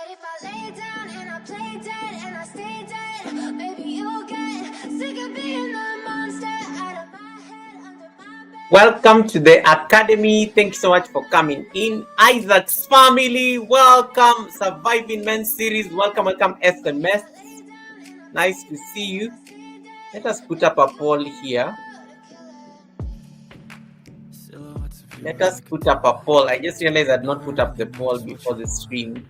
But if I lay down and I play dead and I stay dead, baby, you'll get sick of being the monster out of my head, under my bed. Welcome to the Academy. Thank you so much for coming in. Isaac's family, welcome. Surviving Men series, welcome SMS. Nice to see you. Let us put up a poll here. Let us put up a poll. I just realized I did not put up the poll before the stream.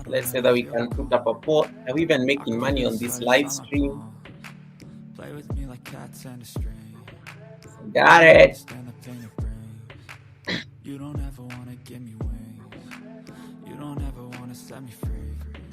Let's say that we can put up a poll. Are we even making money on this live stream? Got it. You don't ever want to give me wings. You don't ever want to set me free.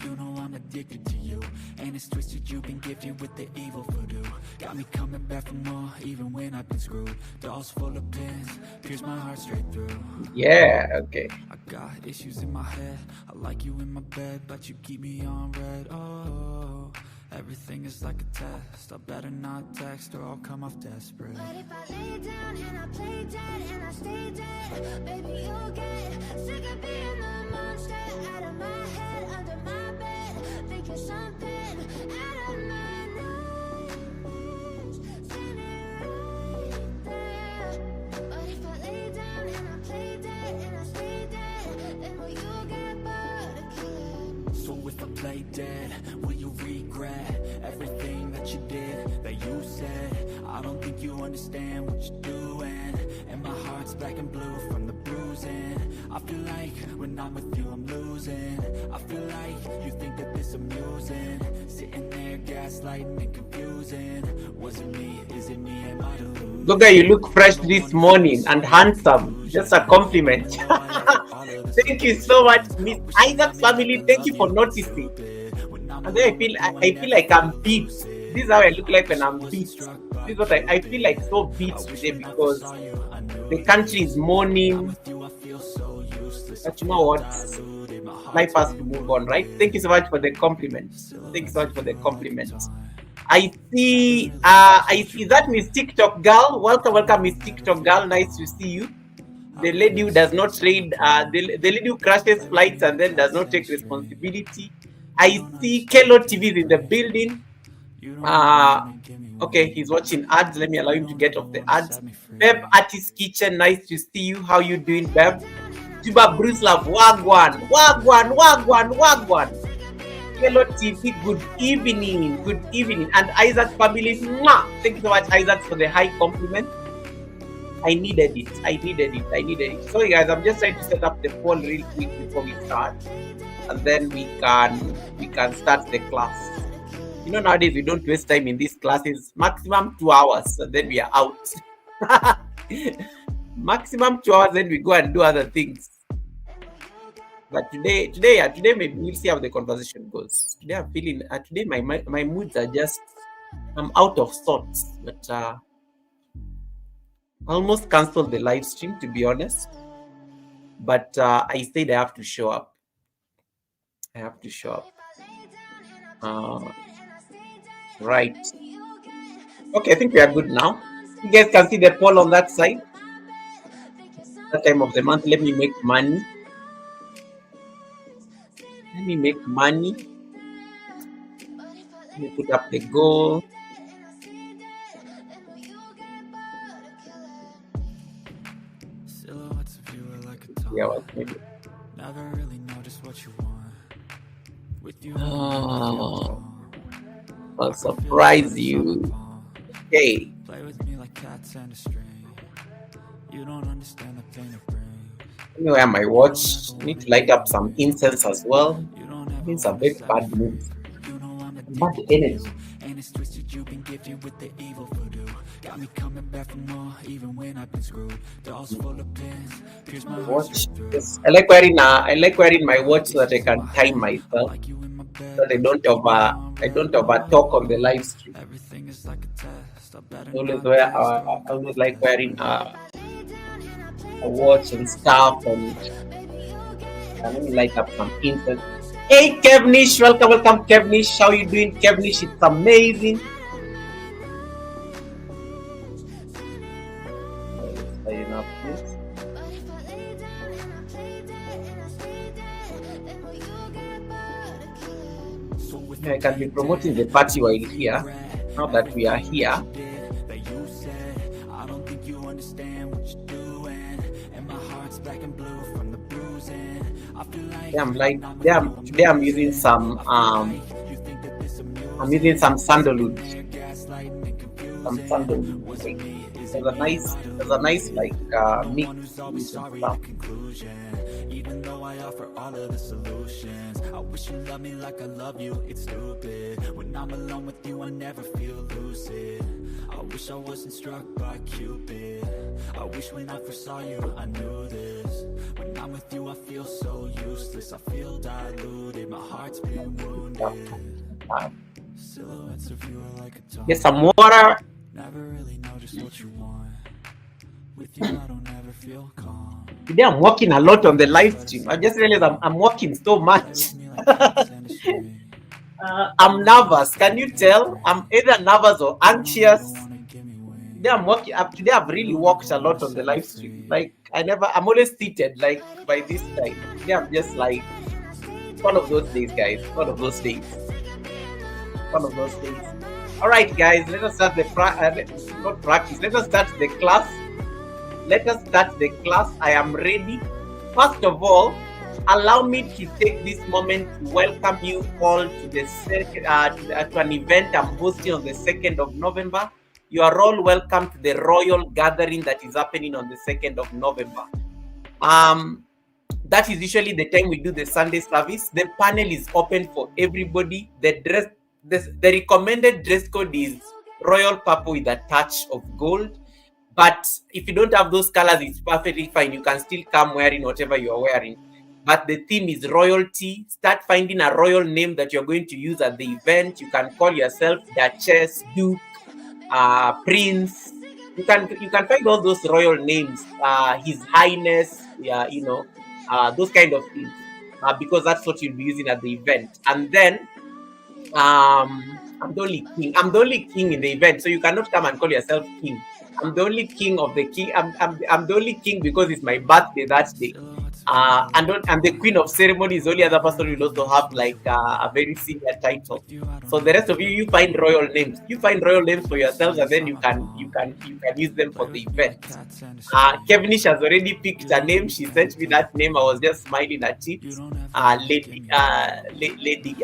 You know I'm addicted to you, and it's twisted. You've been gifted with the evil voodoo. Got me coming back for more, even when I've been screwed. Dolls full of pins, pierce my heart straight through. Yeah, okay. I got issues in my head. I like you in my bed, but you keep me on red. Oh, everything is like a test. I better not text or I'll come off desperate. But if I lay down and I play dead and I stay dead, baby, you'll get sick of being the monster out of my head, under my bed. Think you're something out of my nightmares. Standing right there. But if I lay down and I play dead and I stay dead, then will you get bored again? So if I play dead, will you regret everything that you did, that you said? I don't think you understand what you're doing, and my heart's black and blue from the bruising. I feel like when I'm with you I'm losing. I feel like you think that this amusing, sitting there gaslighting and confusing. Was it me? Is it me? Am I deluded? Look, you look fresh this morning and handsome. Just a compliment. Thank you so much, Miss Isaac's family. Thank you for noticing. And then I feel like I'm beat. This is how I look like when I'm beat. This is what I feel like, so beat today, because the country is mourning. But you know what? Life has to move on, right? Thank you so much for the compliments. Thank you so much for the compliments. I see that Miss TikTok girl. Welcome, Miss TikTok girl. Nice to see you. The lady who does not trade, the lady who crashes flights and then does not take responsibility. I see Kelo TV is in the building. Okay, he's watching ads. Let me allow him to get off the ads. Beb Artist Kitchen, nice to see you. How you doing, Beb? Tuba Bruce Love, Wagwan. Hello TV, good evening. And Isaac family, mwah! Thank you so much, Isaac, for the high compliment. I needed it. Sorry guys, I'm just trying to set up the poll real quick before we start, and then we can start the class. You know, nowadays we don't waste time in these classes. Maximum 2 hours, and then we are out. Maximum 2 hours, then we go and do other things. But today, maybe we'll see how the conversation goes. Today I'm feeling. Today my moods are just. I'm out of sorts, but I almost canceled the live stream, to be honest. But I said I have to show up. Right. Okay, I think we are good now. You guys can see the poll on that side. That time of the month, let me make money. Let me put up the goal. Yeah, well, maybe. Never really know just what you want. With you, I'll surprise you. Okay. Play with me like cats and a string. You don't understand the pain of brain. Let me wear my watch. Need to light up some incense as well. It's a very bad mood. Bad energy. And it's twisted, you've been gifted with the evil voodoo. Got me coming back for more, even when I've been screwed. Dolls full of pins, pierce my watch. Yes. I like wearing my watch so that I can time myself. So that I don't over talk on the live stream. I always like wearing a watch and stuff, and let me light up some incense. Hey Kevnish, welcome Kevnish. How you doing, Kevnish? It's amazing. Enough, please. I can be promoting the party while here. Now that we are here. I don't think you understand what you're doing, and my heart's black and blue from the bruising. I feel like Today I'm using some sandalwood. Some sandalwood. There's a nice like mix and stuff. Even though I offer all of the solutions, I wish you loved me like I love you, it's stupid. When I'm alone with you, I never feel lucid. I wish I wasn't struck by Cupid. I wish when I first saw you, I knew this. When I'm with you, I feel so useless. I feel diluted, my heart's been wounded. Silhouettes of you are like a dog. Get some water. Never really know just what you want. With you, I don't ever feel calm. Today I'm working a lot on the live stream. I just realized I'm working so much. I'm nervous. Can you tell? I'm either nervous or anxious. Today I'm working. Today I've really worked a lot on the live stream. Like I'm always seated like by this time. Today I'm just like one of those days, guys. One of those days. All right, guys. Let us start the not practice. Let us start the class. I am ready. First of all, allow me to take this moment to welcome you all to the to an event I'm hosting on the 2nd of November. You are all welcome to the royal gathering that is happening on the 2nd of November. That is usually the time we do the Sunday service. The panel is open for everybody. The recommended dress code is royal purple with a touch of gold. But if you don't have those colors, it's perfectly fine. You can still come wearing whatever you are wearing. But the theme is royalty. Start finding a royal name that you're going to use at the event. You can call yourself Duchess, Duke, Prince. You can find all those royal names. His Highness, those kind of things. Because that's what you'll be using at the event. And then I'm the only king. I'm the only king in the event, so you cannot come and call yourself king. I'm the only king of the king. I'm the only king because it's my birthday that day. And the queen of ceremonies. The only other person will also have like a very senior title. So the rest of you find royal names. You find royal names for yourselves, and then you can use them for the event. Kevinish has already picked a name. She sent me that name. I was just smiling at it. Lady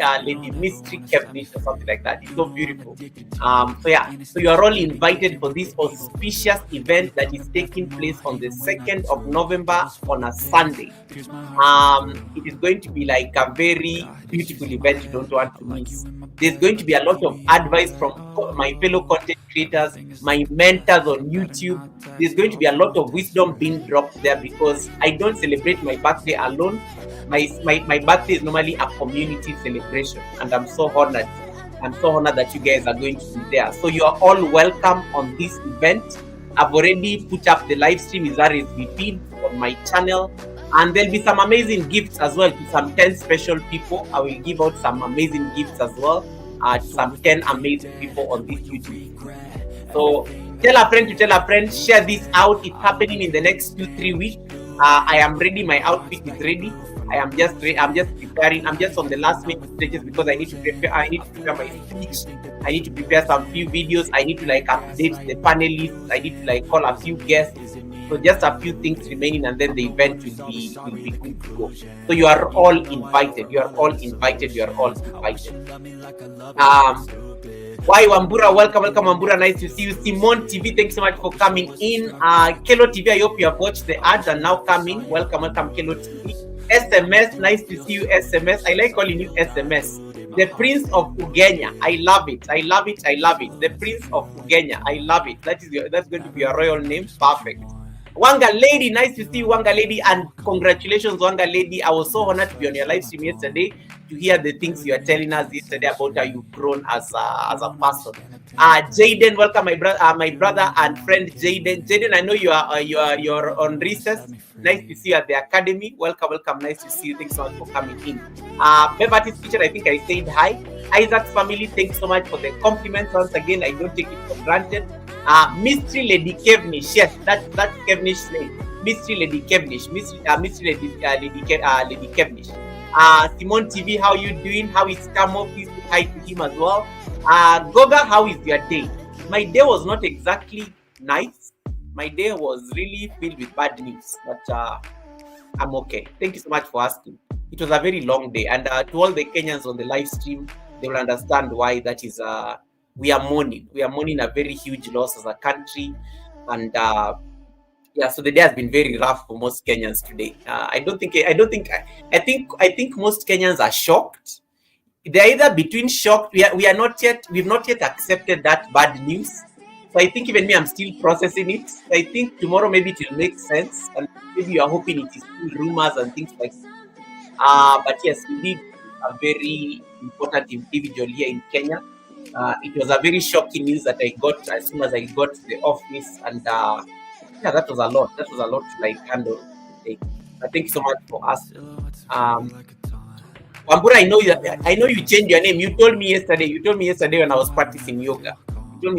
Mystery Kevinish or something like that. It's so beautiful. So you are all invited for this auspicious event that is taking place on the 2nd of November on a Sunday. It is going to be like a very beautiful event you don't want to miss. There's going to be a lot of advice from my fellow content creators, my mentors on YouTube. There's going to be a lot of wisdom being dropped there because I don't celebrate my birthday alone. My birthday is normally a community celebration, and I'm so honored. That you guys are going to be there. So you are all welcome on this event. I've already put up the live stream is RSVP on my channel. And there'll be some amazing gifts as well to some 10 special people. I will give out some amazing gifts as well to some 10 amazing people on this YouTube. So tell a friend to tell a friend, share this out. It's happening in the next 2-3 weeks. I am ready. My outfit is ready. I'm just preparing. I'm just on the last minute stages because I need to prepare my speech. I need to prepare some few videos. I need to update the panelists. I need to call a few guests. So just a few things remaining, and then the event will be good to go. So you are all invited. Why Wambura, welcome Wambura, nice to see you. Simone TV, thanks so much for coming in. Kelo TV, I hope you have watched the ads and now coming. Welcome Kelo TV. SMS, nice to see you. SMS, I like calling you SMS. The Prince of Ugenya, I love it. The Prince of Ugenya, I love it. That's going to be your royal name. Perfect. Wanga Lady, nice to see you, Wanga Lady, and congratulations, Wanga Lady. I was so honored to be on your live stream yesterday to hear the things you are telling us yesterday about how you've grown as a person. Jaden, welcome my brother and friend Jaden. Jaden, I know you're on recess. Nice to see you at the academy. Welcome. Nice to see you. Thanks so much for coming in. Beverly's teacher, I think I said hi. Isaac's family, thanks so much for the compliments. Once again, I don't take it for granted. Mystery Lady Kevnish, yes, that's Kevnish's name. Mystery Lady Kevnish. Lady Kevnish. Simon TV, how you doing? How is Kamo? Please say hi to him as well. Goga, how is your day? My day was not exactly nice. My day was really filled with bad news, but I'm okay. Thank you so much for asking. It was a very long day, and to all the Kenyans on the live stream, they will understand why that is. We are mourning. We are mourning a very huge loss as a country, and yeah, so the day has been very rough for most Kenyans today. I think most Kenyans are shocked. They're either between shocked. We've not yet accepted that bad news. So I think even me, I'm still processing it. I think tomorrow maybe it will make sense, and maybe you are hoping it is still rumors and things like that. But yes, we did a very important individual here in Kenya. It was a very shocking news that I got as soon as I got to the office, and yeah, that was a lot. That was a lot to like handle today. Thank you so much for asking. Wambura, I know you changed your name. You told me yesterday when I was practicing yoga. Yeah,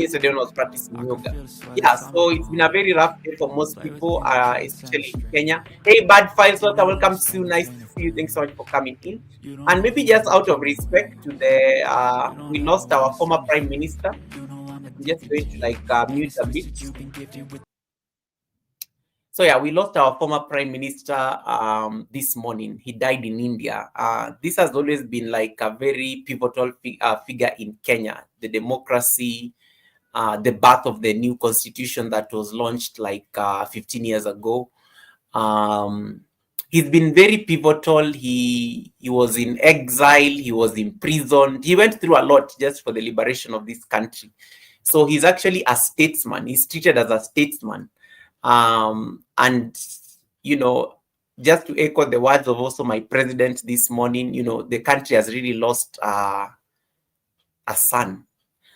so it's been a very rough day for most people, especially in Kenya. Hey, Bad Files, welcome to you. Nice to see you. Thanks so much for coming in. And maybe just out of respect to the, we lost our former Prime Minister. I'm just going to like mute a bit. So yeah, we lost our former Prime Minister this morning. He died in India. This has always been like a very pivotal figure in Kenya. The democracy, the birth of the new constitution that was launched like 15 years ago. He's been very pivotal. He was in exile. He was imprisoned. He went through a lot just for the liberation of this country. So he's actually a statesman. He's treated as a statesman. And, you know, just to echo the words of also my president this morning, you know, the country has really lost a son,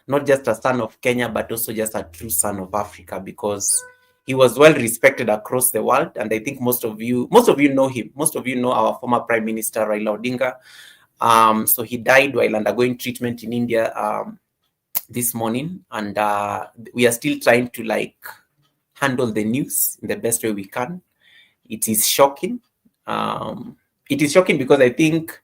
not just a son of Kenya, but also just a true son of Africa, because he was well respected across the world. And I think most of you know him. Most of you know our former Prime Minister, Raila Odinga. So he died while undergoing treatment in India this morning. And we are still trying to like handle the news in the best way we can. It is shocking. It is shocking because I think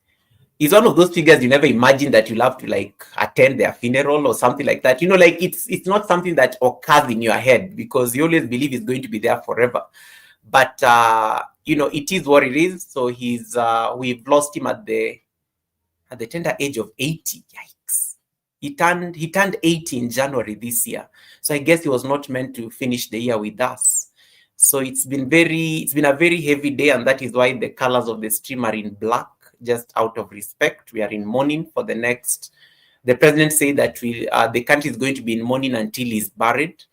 he's one of those figures you never imagine that you'll have to like attend their funeral or something like that. You know, like it's not something that occurs in your head because you always believe he's going to be there forever. But you know, it is what it is. So we've lost him at the tender age of 80. Yikes. He turned 80 in January this year. So I guess he was not meant to finish the year with us. So it's been a very heavy day, and that is why the colors of the stream are in black, just out of respect. We are in mourning for the president said that the country is going to be in mourning until he's buried.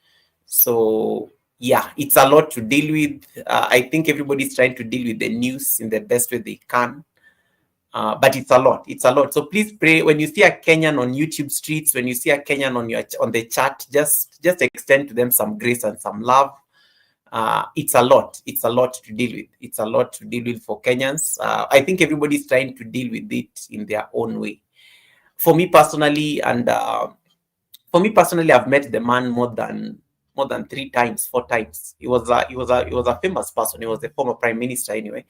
So yeah, it's a lot to deal with. I think everybody's trying to deal with the news in the best way they can. But it's a lot. So please pray when you see a Kenyan on YouTube streets, when you see a Kenyan on the chat, just extend to them some grace and some love. It's a lot to deal with. It's a lot to deal with for Kenyans. I think everybody's trying to deal with it in their own way. For me personally, I've met the man more than 3 times, 4 times. He was a famous person. He was the former prime minister anyway.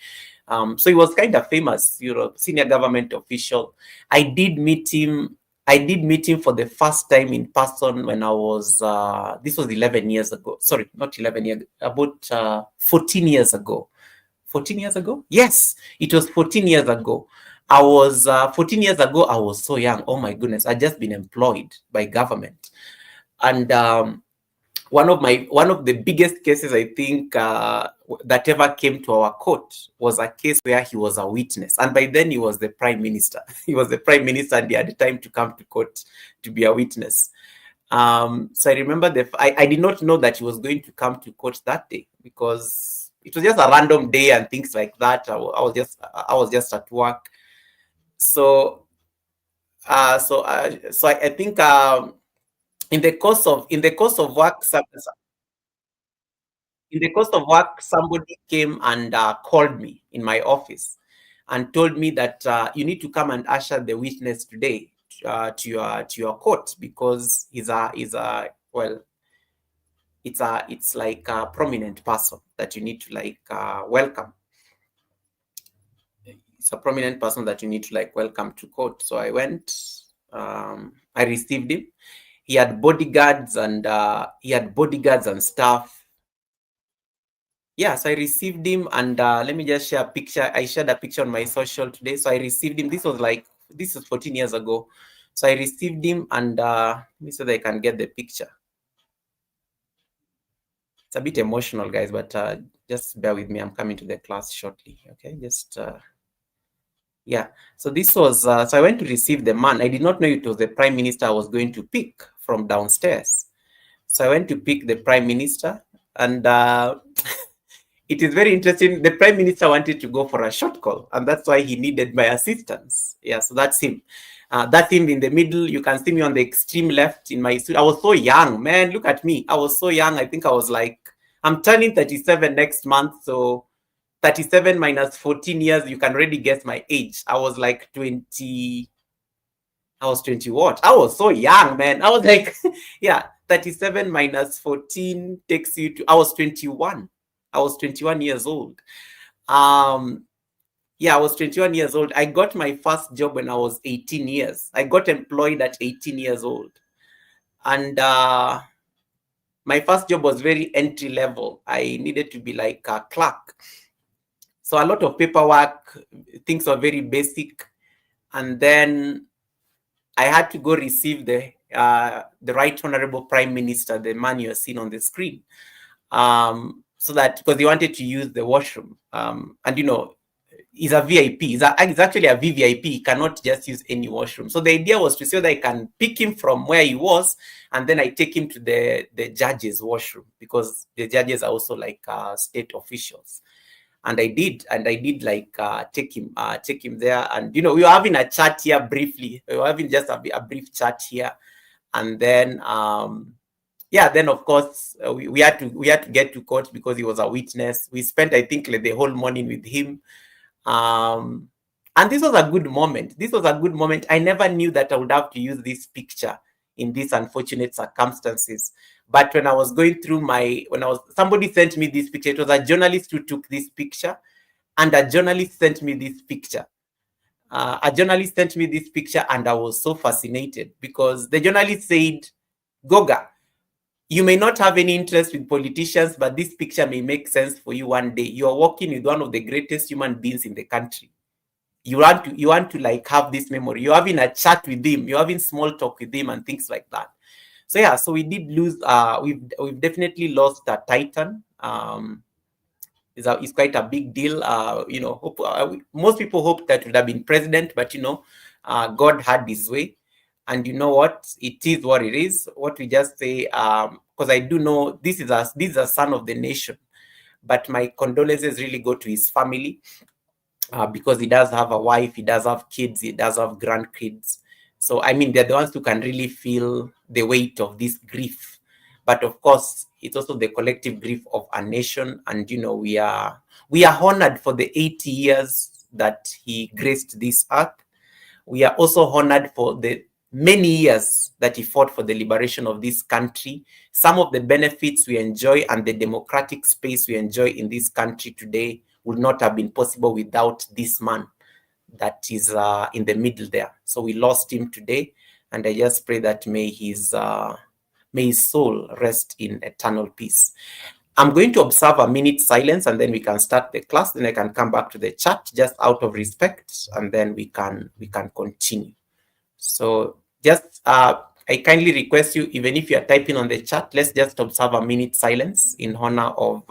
So he was kind of famous, you know, senior government official. I did meet him for the first time in person when I was, this was 11 years ago. Sorry, not 11 years, about 14 years ago. 14 years ago? Yes, it was 14 years ago. 14 years ago, I was so young. Oh my goodness, I'd just been employed by government. And one of the biggest cases I think that ever came to our court was a case where he was a witness, and by then he was the prime minister. He was the prime minister, and he had time to come to court to be a witness. So I remember I did not know that he was going to come to court that day because it was just a random day and things like that. I was just at work. So I think. In the course of work, somebody came and called me in my office and told me that you need to come and usher the witness today to your court because it's like a prominent person that you need to like welcome. He's a prominent person that you need to like welcome to court. So I went, I received him. He had bodyguards and stuff. Yeah, so I received him, and let me just share a picture. I shared a picture on my social today. So I received him. This was 14 years ago. So I received him, and let me see that I can get the picture. It's a bit emotional, guys, but just bear with me. I'm coming to the class shortly. Okay, just yeah. So this was so I went to receive the man. I did not know it was the prime minister I was going to pick from downstairs. So I went to pick the prime minister, and it is very interesting. The prime minister wanted to go for a short call, and that's why he needed my assistance. Yeah, so that's him. That's him in the middle. You can see me on the extreme left in my suit. I was so young, man. Look at me. I was so young. I think I was like, I'm turning 37 next month. So 37 minus 14 years, you can already guess my age. I was like 20. I was 20 what? I was so young, man. I was like, yeah, 37 minus 14 takes you to, I was 21. I was 21 years old. Yeah, I was 21 years old. I got my first job when I was 18 years. I got employed at 18 years old. And my first job was very entry level. I needed to be like a clerk. So a lot of paperwork, things were very basic. And then I had to go receive the Right Honorable Prime Minister, the man you're seeing on the screen. So that because he wanted to use the washroom. And you know, he's a VIP. He's actually a VVIP. He cannot just use any washroom. So the idea was to see whether I can pick him from where he was, and then I take him to the judge's washroom, because the judges are also like state officials. And I did like take him there, and you know, we were having a chat here briefly. We were having just a brief chat here, and then yeah, then of course we had to get to court because he was a witness. We spent, I think, like the whole morning with him. And this was a good moment. This was a good moment. I never knew that I would have to use this picture in these unfortunate circumstances. But when I was going through somebody sent me this picture. It was a journalist who took this picture, and a journalist sent me this picture. And I was so fascinated because the journalist said, Goga, you may not have any interest with politicians, but this picture may make sense for you one day. You are working with one of the greatest human beings in the country. You want to like have this memory. You're having a chat with him. You're having small talk with him and things like that. So yeah, so we did lose. We've definitely lost a titan. It's quite a big deal. You know, most people hoped that would have been president, but you know, God had his way. And you know what? It is what it is. What we just say, because I do know this is a son of the nation. But my condolences really go to his family, because he does have a wife, he does have kids, he does have grandkids. So I mean, they're the ones who can really feel the weight of this grief. But of course, it's also the collective grief of a nation. And you know, we are honored for the 80 years that he graced this earth. We are also honored for the many years that he fought for the liberation of this country. Some of the benefits we enjoy and the democratic space we enjoy in this country today would not have been possible without this man that is in the middle there. So we lost him today, and I just pray that may his soul rest in eternal peace. I'm going to observe a minute silence, and then we can start the class. Then I can come back to the chat just out of respect, and then we can continue. So just I kindly request you, even if you are typing on the chat, let's just observe a minute silence in honor of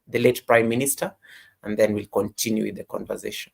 the late Prime Minister, and then we'll continue with the conversation.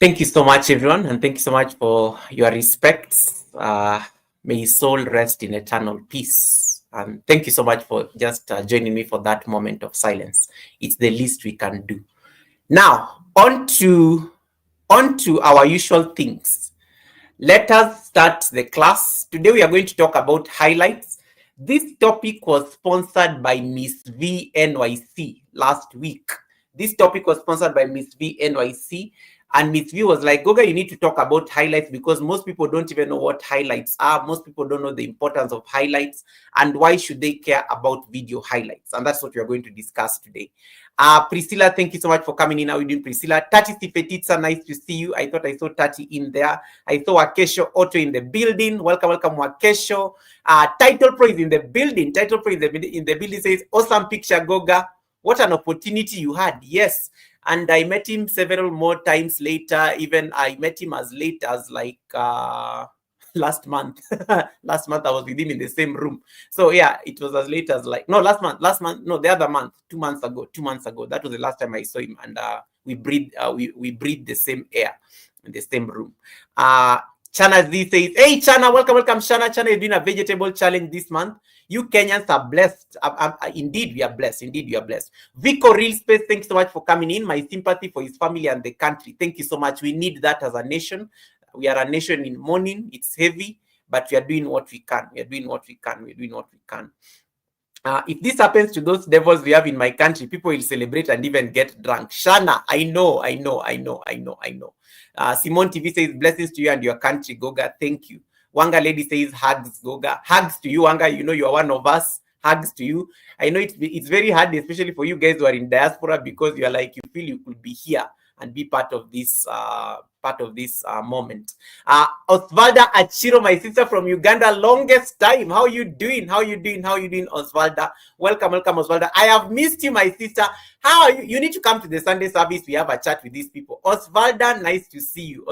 Thank you so much, everyone, and thank you so much for your respects. May his soul rest in eternal peace. And thank you so much for just joining me for that moment of silence. It's the least we can do. Now, on to our usual things. Let us start the class. Today we are going to talk about highlights. This topic was sponsored by Miss V NYC last week. This topic was sponsored by Miss V NYC, and Miss V was like, Goga, you need to talk about highlights because most people don't even know what highlights are. Most people don't know the importance of highlights and why should they care about video highlights. And that's what we are going to discuss today. Priscilla, thank you so much for coming in. How are you doing, Priscilla? Tati Sifetitsa, nice to see you. I thought I saw Tati in there. I saw Wakesho Otto in the building. Welcome, welcome, Wakesho. Title Pro is in the building. Title Pro is in the building. Says, awesome picture, Goga. What an opportunity you had. Yes. And I met him several more times later. Even I met him as late as like last month. Last month I was with him in the same room. So yeah, it was as late as like, no, last month, no, the other month, 2 months ago. That was the last time I saw him. And we breathed the same air in the same room. Chana Z says, hey Chana, welcome. Chana is doing a vegetable challenge this month. You Kenyans are blessed. Indeed, we are blessed. Vico Real Space, thanks so much for coming in. My sympathy for his family and the country. Thank you so much. We need that as a nation. We are a nation in mourning. It's heavy, but we are doing what we can. If this happens to those devils we have in my country, people will celebrate and even get drunk. Shana, I know. Simone TV says, blessings to you and your country, Goga. Thank you. Wanga Lady says, hugs, Goga. Hugs to you, Wanga. You know you are one of us. Hugs to you. I know it's very hard, especially for you guys who are in diaspora, because you are like, you feel you could be here and be part of this moment. Osvalda Achiro, my sister from Uganda, longest time. How you doing, Osvalda? Welcome, Osvalda. I have missed you, my sister. How are you? You need to come to the Sunday service. We have a chat with these people. Osvalda, nice to see you.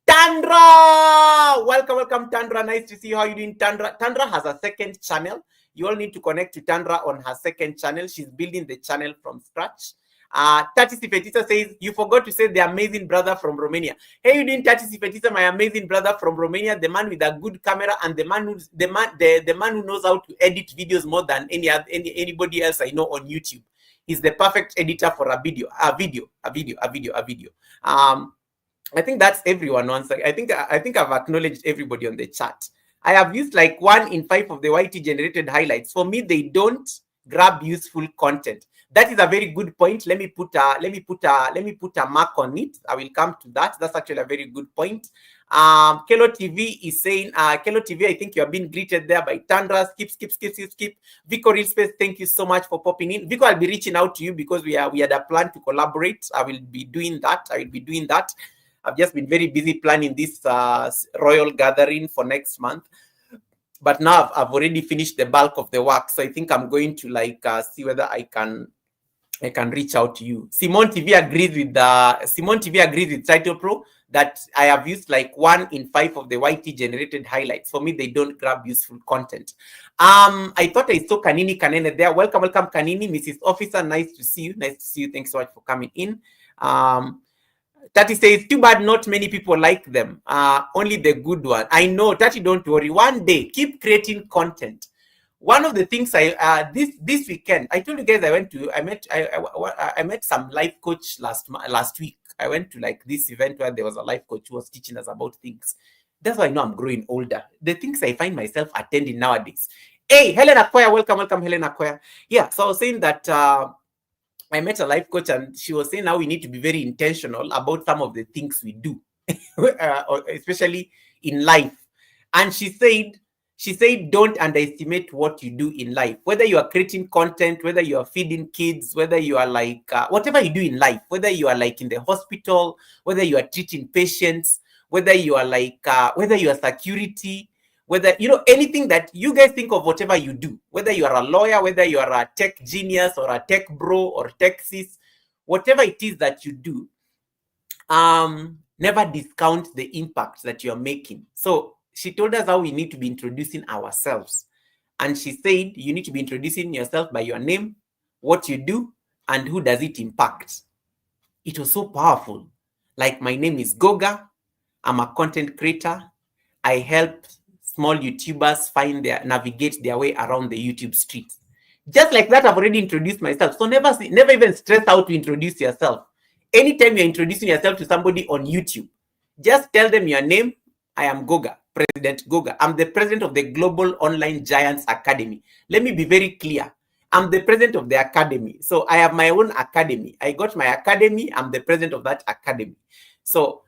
Tandra, welcome, Tandra. Nice to see you. How are you doing, Tandra? Tandra has a second channel. You all need to connect to Tandra on her second channel. She's building the channel from scratch. Tati Sifetisa says, you forgot to say the amazing brother from Romania. Hey, you doing, Tati Sifetisa, my amazing brother from Romania, the man with a good camera and the man who knows how to edit videos more than anybody else I know on YouTube. He's the perfect editor for a video. I think that's everyone once. I think I've acknowledged everybody on the chat. I have used like 1 in 5 of the YT generated highlights. For me, they don't grab useful content. That is a very good point. Let me put a mark on it. I will come to that. That's actually a very good point. Kelo TV is saying, Kelo TV, I think you have been greeted there by Tandra. Skip. Vico Real Space, thank you so much for popping in. Vico, I'll be reaching out to you because we had a plan to collaborate. I will be doing that. I've just been very busy planning this royal gathering for next month. But now I've already finished the bulk of the work. So I think I'm going to see whether I can reach out to you. Simone TV agrees with Title Pro that I have used like 1 in 5 of the YT generated highlights. For me, they don't grab useful content. I thought I saw Kanini Kanene there. Welcome, Kanini, Mrs. Officer. Nice to see you. Thanks so much for coming in. Tati says, too bad not many people like them. Only the good one. I know, Tati, don't worry. One day, keep creating content. One of the things this weekend, I told you guys I met some life coach last week. I went to like this event where there was a life coach who was teaching us about things. That's why I know I'm growing older. The things I find myself attending nowadays. Hey, Helen Akoya, welcome, Helen Akoya. Yeah, so I was saying that I met a life coach and she was saying now we need to be very intentional about some of the things we do, especially in life. And she said, don't underestimate what you do in life. Whether you are creating content, whether you are feeding kids, whether you are like, whatever you do in life, whether you are like in the hospital, whether you are treating patients, whether you are like, whether you are security, whether, anything that you guys think of, whatever you do, whether you are a lawyer, whether you are a tech genius or a tech bro or tech sis, whatever it is that you do, never discount the impact that you're making. So she told us how we need to be introducing ourselves. And she said, you need to be introducing yourself by your name, what you do, and who does it impact. It was so powerful. Like, my name is Goga. I'm a content creator. I help small YouTubers navigate their way around the YouTube streets. Just like that, I've already introduced myself. So never even stress out to introduce yourself. Anytime you're introducing yourself to somebody on YouTube, just tell them your name. I am Goga, President Goga. I'm the president of the Global Online Giants Academy. Let me be very clear. I'm the president of the academy. So I have my own academy. I got my academy. I'm the president of that academy. So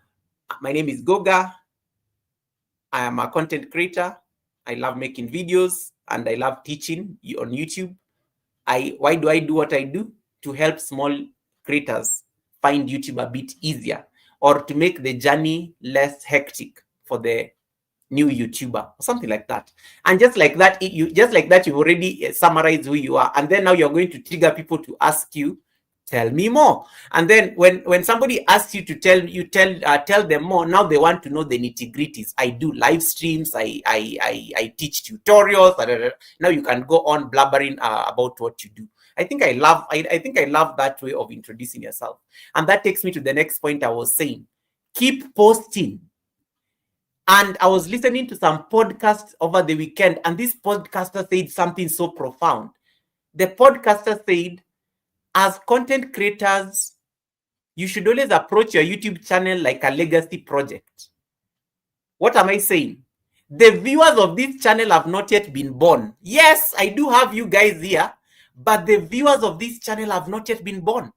my name is Goga. I am a content creator. I love making videos and I love teaching on YouTube. Why do I do what I do? To help small creators find YouTube a bit easier, or to make the journey less hectic for the new YouTuber, or something like that. And just like that, you've already summarized who you are. And then now you're going to trigger people to ask you, tell me more. And then when somebody asks you to tell them more, now they want to know the nitty-gritties. I do live streams, I teach tutorials. Now you can go on blabbering about what you do. I think I love that way of introducing yourself. And that takes me to the next point I was saying. Keep posting. And I was listening to some podcasts over the weekend, and this podcaster said something so profound. The podcaster said, as content creators, you should always approach your YouTube channel like a legacy project. What am I saying? The viewers of this channel have not yet been born. Yes, I do have you guys here, but the viewers of this channel have not yet been born.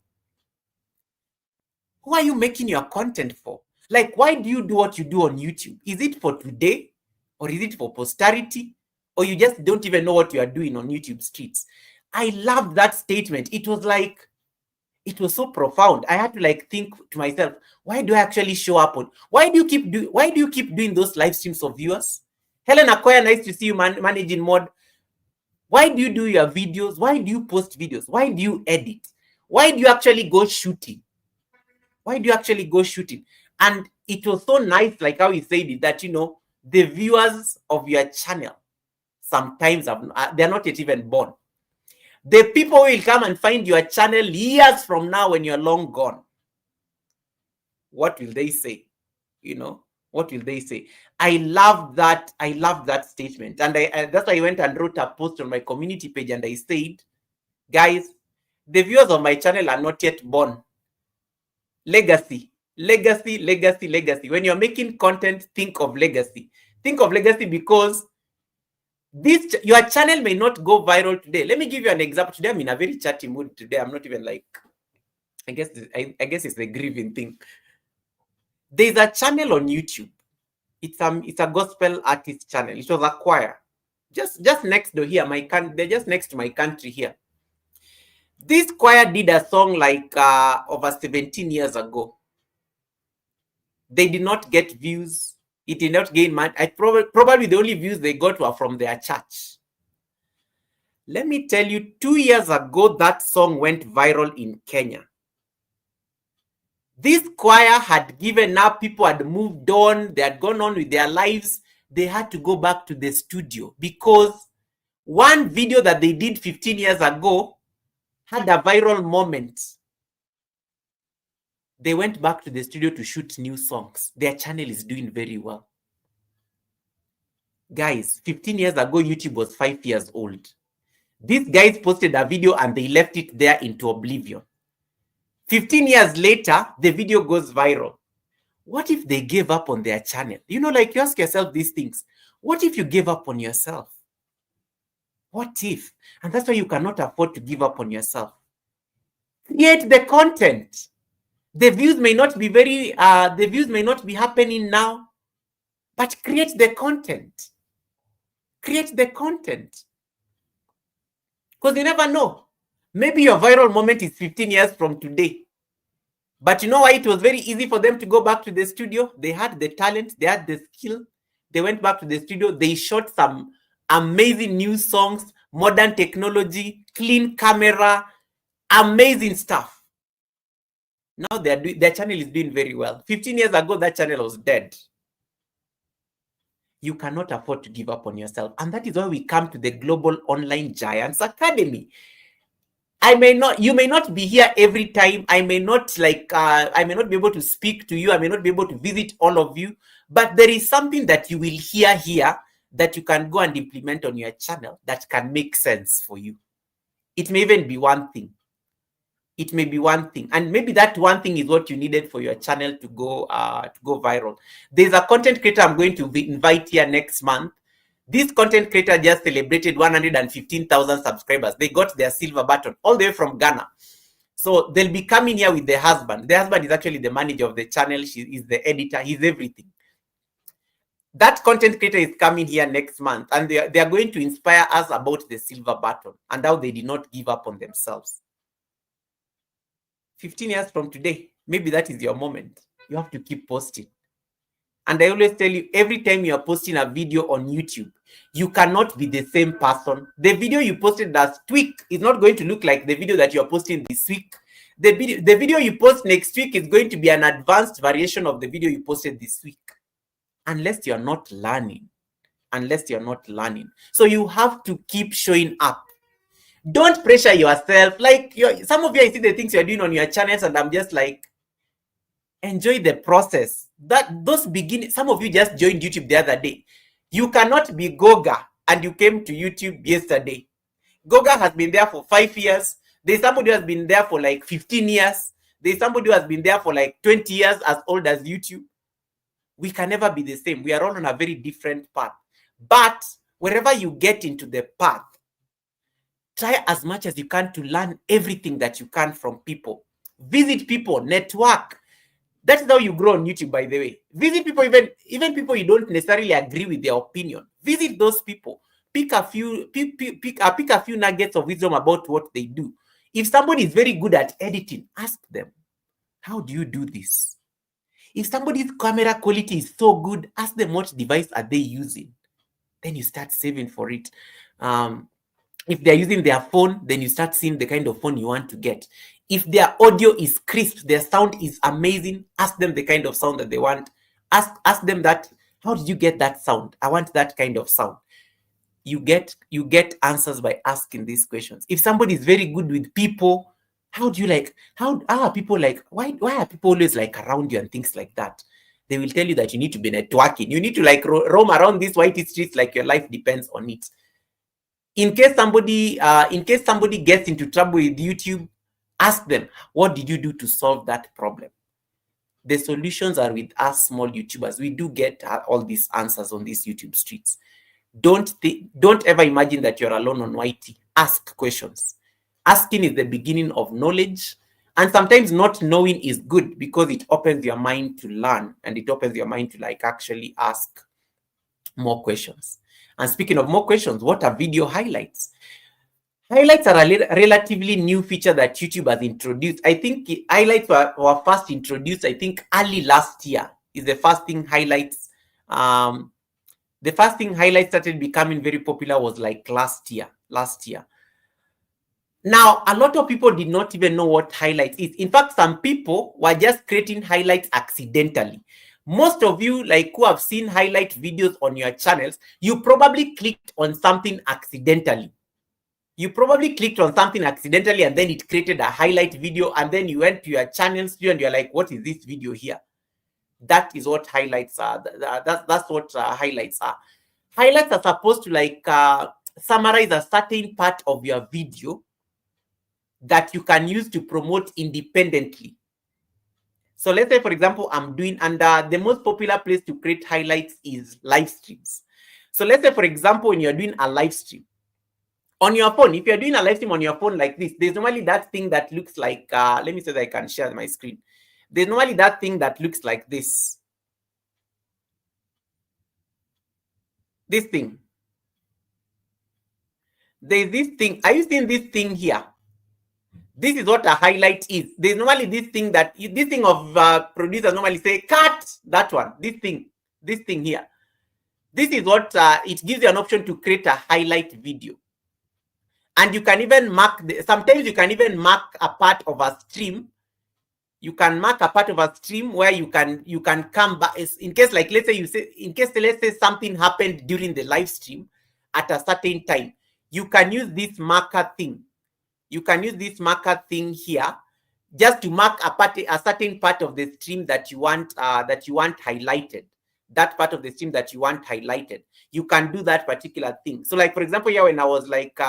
Who are you making your content for? Like, why do you do what you do on YouTube? Is it for today? Or is it for posterity? Or you just don't even know what you are doing on YouTube streets? I love that statement. It was so profound. I had to think to myself, why do I actually show up on? Why do you keep doing those live streams of viewers? Helen Akoya, nice to see you, managing mod. Why do you do your videos? Why do you post videos? Why do you edit? Why do you actually go shooting? Why do you actually go shooting? And it was so nice, like how he said it, that, the viewers of your channel sometimes they're not yet even born. The people will come and find your channel years from now when you're long gone. What will they say? What will they say? I love that statement. And that's why I went and wrote a post on my community page, and I said, guys, the viewers of my channel are not yet born. Legacy. When you're making content, think of legacy. Think of legacy, because your channel may not go viral today. Let me give you an example. Today I'm in a very chatty mood. Today I'm not even I guess it's a grieving thing. There's a channel on YouTube. It's a gospel artist channel. It was a choir. Just next door here. They're just next to my country here. This choir did a song over 17 years ago. They did not get views. It did not gain much. Probably the only views they got were from their church. Let me tell you, 2 years ago, that song went viral in Kenya. This choir had given up. People had moved on. They had gone on with their lives. They had to go back to the studio because one video that they did 15 years ago had a viral moment. They went back to the studio to shoot new songs. Their channel is doing very well. Guys, 15 years ago, YouTube was 5 years old. These guys posted a video and they left it there into oblivion. 15 years later, the video goes viral. What if they gave up on their channel? You ask yourself these things. What if you gave up on yourself? What if? And that's why you cannot afford to give up on yourself. Create the content. The views may not be happening now, but create the content. Create the content. Because you never know. Maybe your viral moment is 15 years from today. But you know why it was very easy for them to go back to the studio? They had the talent, they had the skill. They went back to the studio. They shot some amazing new songs, modern technology, clean camera, amazing stuff. Now their channel is doing very well. 15 years ago, that channel was dead. You cannot afford to give up on yourself. And that is why we come to the Global Online Giants Academy. you may not be here every time. I may not I may not be able to speak to you. I may not be able to visit all of you, but there is something that you will hear here that you can go and implement on your channel that can make sense for you. It may even be one thing. It may be one thing, and maybe that one thing is what you needed for your channel to go viral. There's a content creator I'm going to invite here next month. This content creator just celebrated 115,000 subscribers. They got their silver button all the way from Ghana. So they'll be coming here with the husband. The husband is actually the manager of the channel. She is the editor. He's everything. That content creator is coming here next month, and they are going to inspire us about the silver button and how they did not give up on themselves. 15 years from today, maybe that is your moment. You have to keep posting. And I always tell you, every time you are posting a video on YouTube, you cannot be the same person. The video you posted last week is not going to look like the video that you are posting this week. The video you post next week is going to be an advanced variation of the video you posted this week. Unless you're not learning. So you have to keep showing up. Don't pressure yourself. Like some of you, I see the things you're doing on your channels, and I'm just like, enjoy the process. Some of you just joined YouTube the other day. You cannot be Goga and you came to YouTube yesterday. Goga has been there for 5 years. There's somebody who has been there for like 15 years. There's somebody who has been there for like 20 years, as old as YouTube. We can never be the same. We are all on a very different path. But wherever you get into the path, try as much as you can to learn everything that you can from people. Visit people, network. That's how you grow on YouTube, by the way. Visit people, even people you don't necessarily agree with their opinion. Visit those people. Pick a few nuggets of wisdom about what they do. If somebody is very good at editing, ask them, how do you do this? If somebody's camera quality is so good, ask them what device are they using. Then you start saving for it. If they're using their phone, then you start seeing the kind of phone you want to get. If their audio is crisp, their sound is amazing, ask them the kind of sound that they want. Ask them that, how did you get that sound? I want that kind of sound. You get answers by asking these questions. If somebody is very good with people, how are people like, why are people always like around you and things like that? They will tell you that you need to be networking. You need to like roam around these white streets like your life depends on it. In case somebody gets into trouble with YouTube, ask them, what did you do to solve that problem? The solutions are with us small YouTubers. We do get all these answers on these YouTube streets. Don't ever imagine that you're alone on YT. Ask questions. Asking is the beginning of knowledge. And sometimes not knowing is good because it opens your mind to learn, and it opens your mind to like actually ask more questions. And speaking of more questions, what are video highlights? Highlights are a relatively new feature that YouTube has introduced. I think highlights were first introduced, I think, early last year is the first thing highlights. The first thing highlights started becoming very popular was like last year. Now, a lot of people did not even know what highlights is. In fact, some people were just creating highlights accidentally. Most of you, like who have seen highlight videos on your channels, you probably clicked on something accidentally. And then it created a highlight video, and then you went to your channel studio and you're like, what is this video here? That is what highlights are. That's what highlights are. Highlights are supposed to like summarize a certain part of your video that you can use to promote independently. So let's say, for example, I'm doing, and the most popular place to create highlights is live streams. So let's say, for example, when you're doing a live stream on your phone, if you're doing a live stream on your phone like this, there's normally that thing that looks like, let me see if I can share my screen. There's normally that thing that looks like this. This thing. There's this thing. Are you seeing this thing here? This is what a highlight is. There's normally this thing of producers normally say, cut that one, this thing here. This is what it gives you an option to create a highlight video. And you can even mark, sometimes you can even mark a part of a stream. You can mark a part of a stream where you can come back in case, like, let's say something happened during the live stream at a certain time. You can use this marker thing. you can use this marker thing here just to mark a certain part of the stream that you want highlighted. That part of the stream that you want highlighted, you can do that particular thing. So, like for example, here when I was like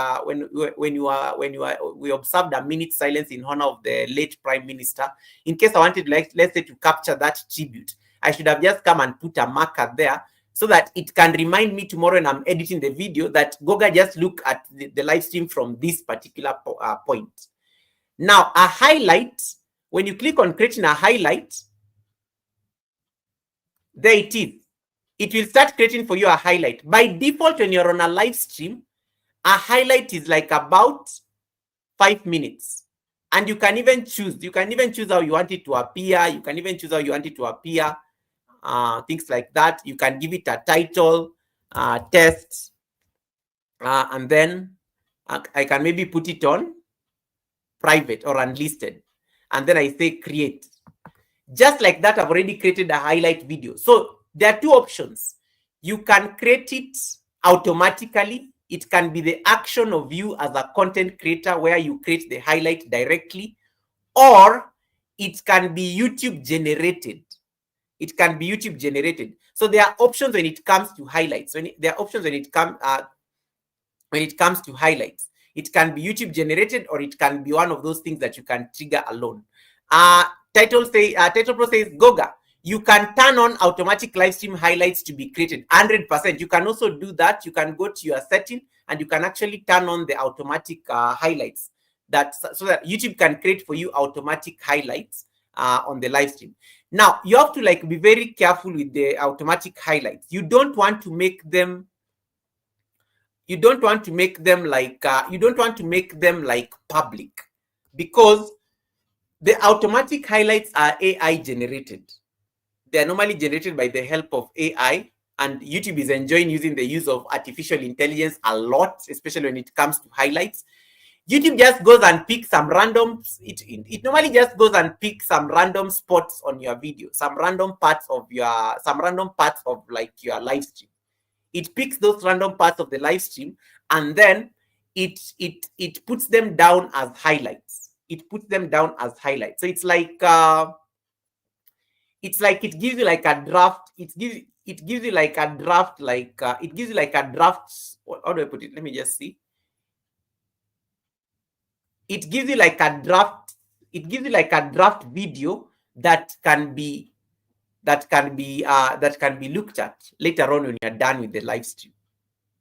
we observed a minute silence in honor of the late Prime Minister. In case I wanted, like, let's say, to capture that tribute, I should have just come and put a marker there so that it can remind me tomorrow when I'm editing the video that Goga, just look at the live stream from this particular point. Now, a highlight, when you click on creating a highlight, there it is. It will start creating for you a highlight. By default, when you're on a live stream, a highlight is like about 5 minutes. And you can even choose. You can even choose how you want it to appear. You can even choose how you want it to appear. Things like that. You can give it a title, test, and then I can maybe put it on private or unlisted. And then I say create. Just like that, I've already created a highlight video. So there are two options. You can create it automatically. It can be the action of you as a content creator where you create the highlight directly, or it can be YouTube generated. It can be YouTube generated. So there are options when it comes to highlights. There are options when it comes to highlights. It can be YouTube generated, or it can be one of those things that you can trigger alone. Title Pro says, Goga, you can turn on automatic live stream highlights to be created 100%. You can also do that. You can go to your setting and you can actually turn on the automatic highlights so that YouTube can create for you automatic highlights on the live stream. Now, you have to be very careful with the automatic highlights. You don't want to make them like public, because the automatic highlights are AI generated. They are normally generated by the help of AI, and YouTube is enjoying using the use of artificial intelligence a lot, especially when it comes to highlights. YouTube just goes and picks some random, it normally just goes and picks some random spots on your video, some random parts of like your live stream. It picks those random parts of the live stream, and then it puts them down as highlights. It puts them down as highlights. So it's like it gives you like a draft. It gives you like a draft. It gives you like a draft. How do I put it? Let me just see. It gives you like a draft. It gives you like a draft video that can be looked at later on when you're done with the live stream.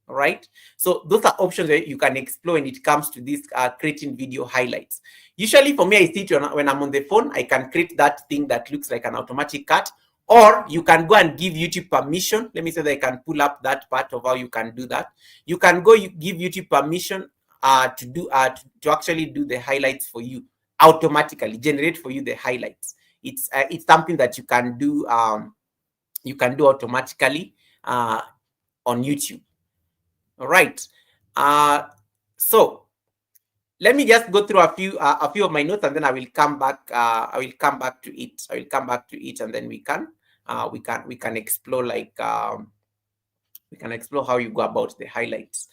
All right. So those are options that you can explore when it comes to this creating video highlights. Usually for me, I see it when I'm on the phone. I can create that thing that looks like an automatic cut, or you can go and give YouTube permission. Let me say that I can pull up that part of how you can do that. You can go give YouTube permission to actually do the highlights for you automatically, generate for you the highlights. It's something that you can do automatically on YouTube. All right. So let me just go through a few of my notes, and then I will come back. I will come back to it, and then we can explore we can explore how you go about the highlights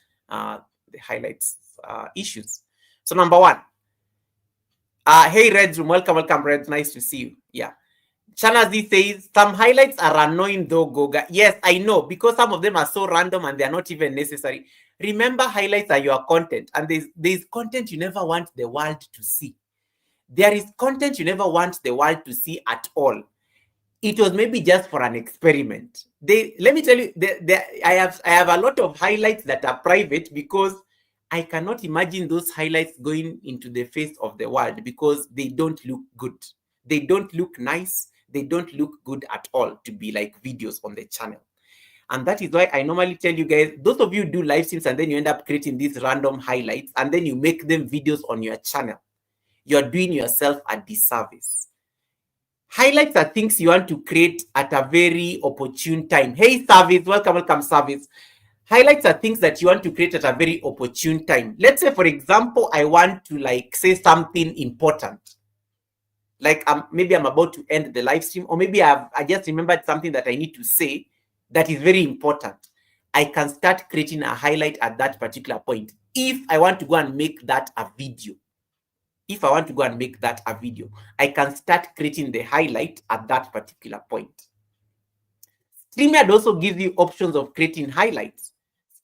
issues. So number one. Hey Reds, welcome Reds, nice to see you. Yeah. Chanazi says, some highlights are annoying though, Goga. Yes, I know, because some of them are so random and they're not even necessary. Remember, highlights are your content, and there's content you never want the world to see. There is content you never want the world to see at all. It was maybe just for an experiment. Let me tell you, I have a lot of highlights that are private, because I cannot imagine those highlights going into the face of the world, because they don't look good. They don't look nice. They don't look good at all to be like videos on the channel. And that is why I normally tell you guys, those of you who do live streams and then you end up creating these random highlights and then you make them videos on your channel, you're doing yourself a disservice. Highlights are things you want to create at a very opportune time. Hey, Service, welcome, Service. Highlights are things that you want to create at a very opportune time. Let's say, for example, I want to say something important. Maybe I'm about to end the live stream, or maybe I just remembered something that I need to say that is very important. I can start creating a highlight at that particular point if I want to go and make that a video. if I want to go and make that a video, I can start creating the highlight at that particular point. StreamYard also gives you options of creating highlights.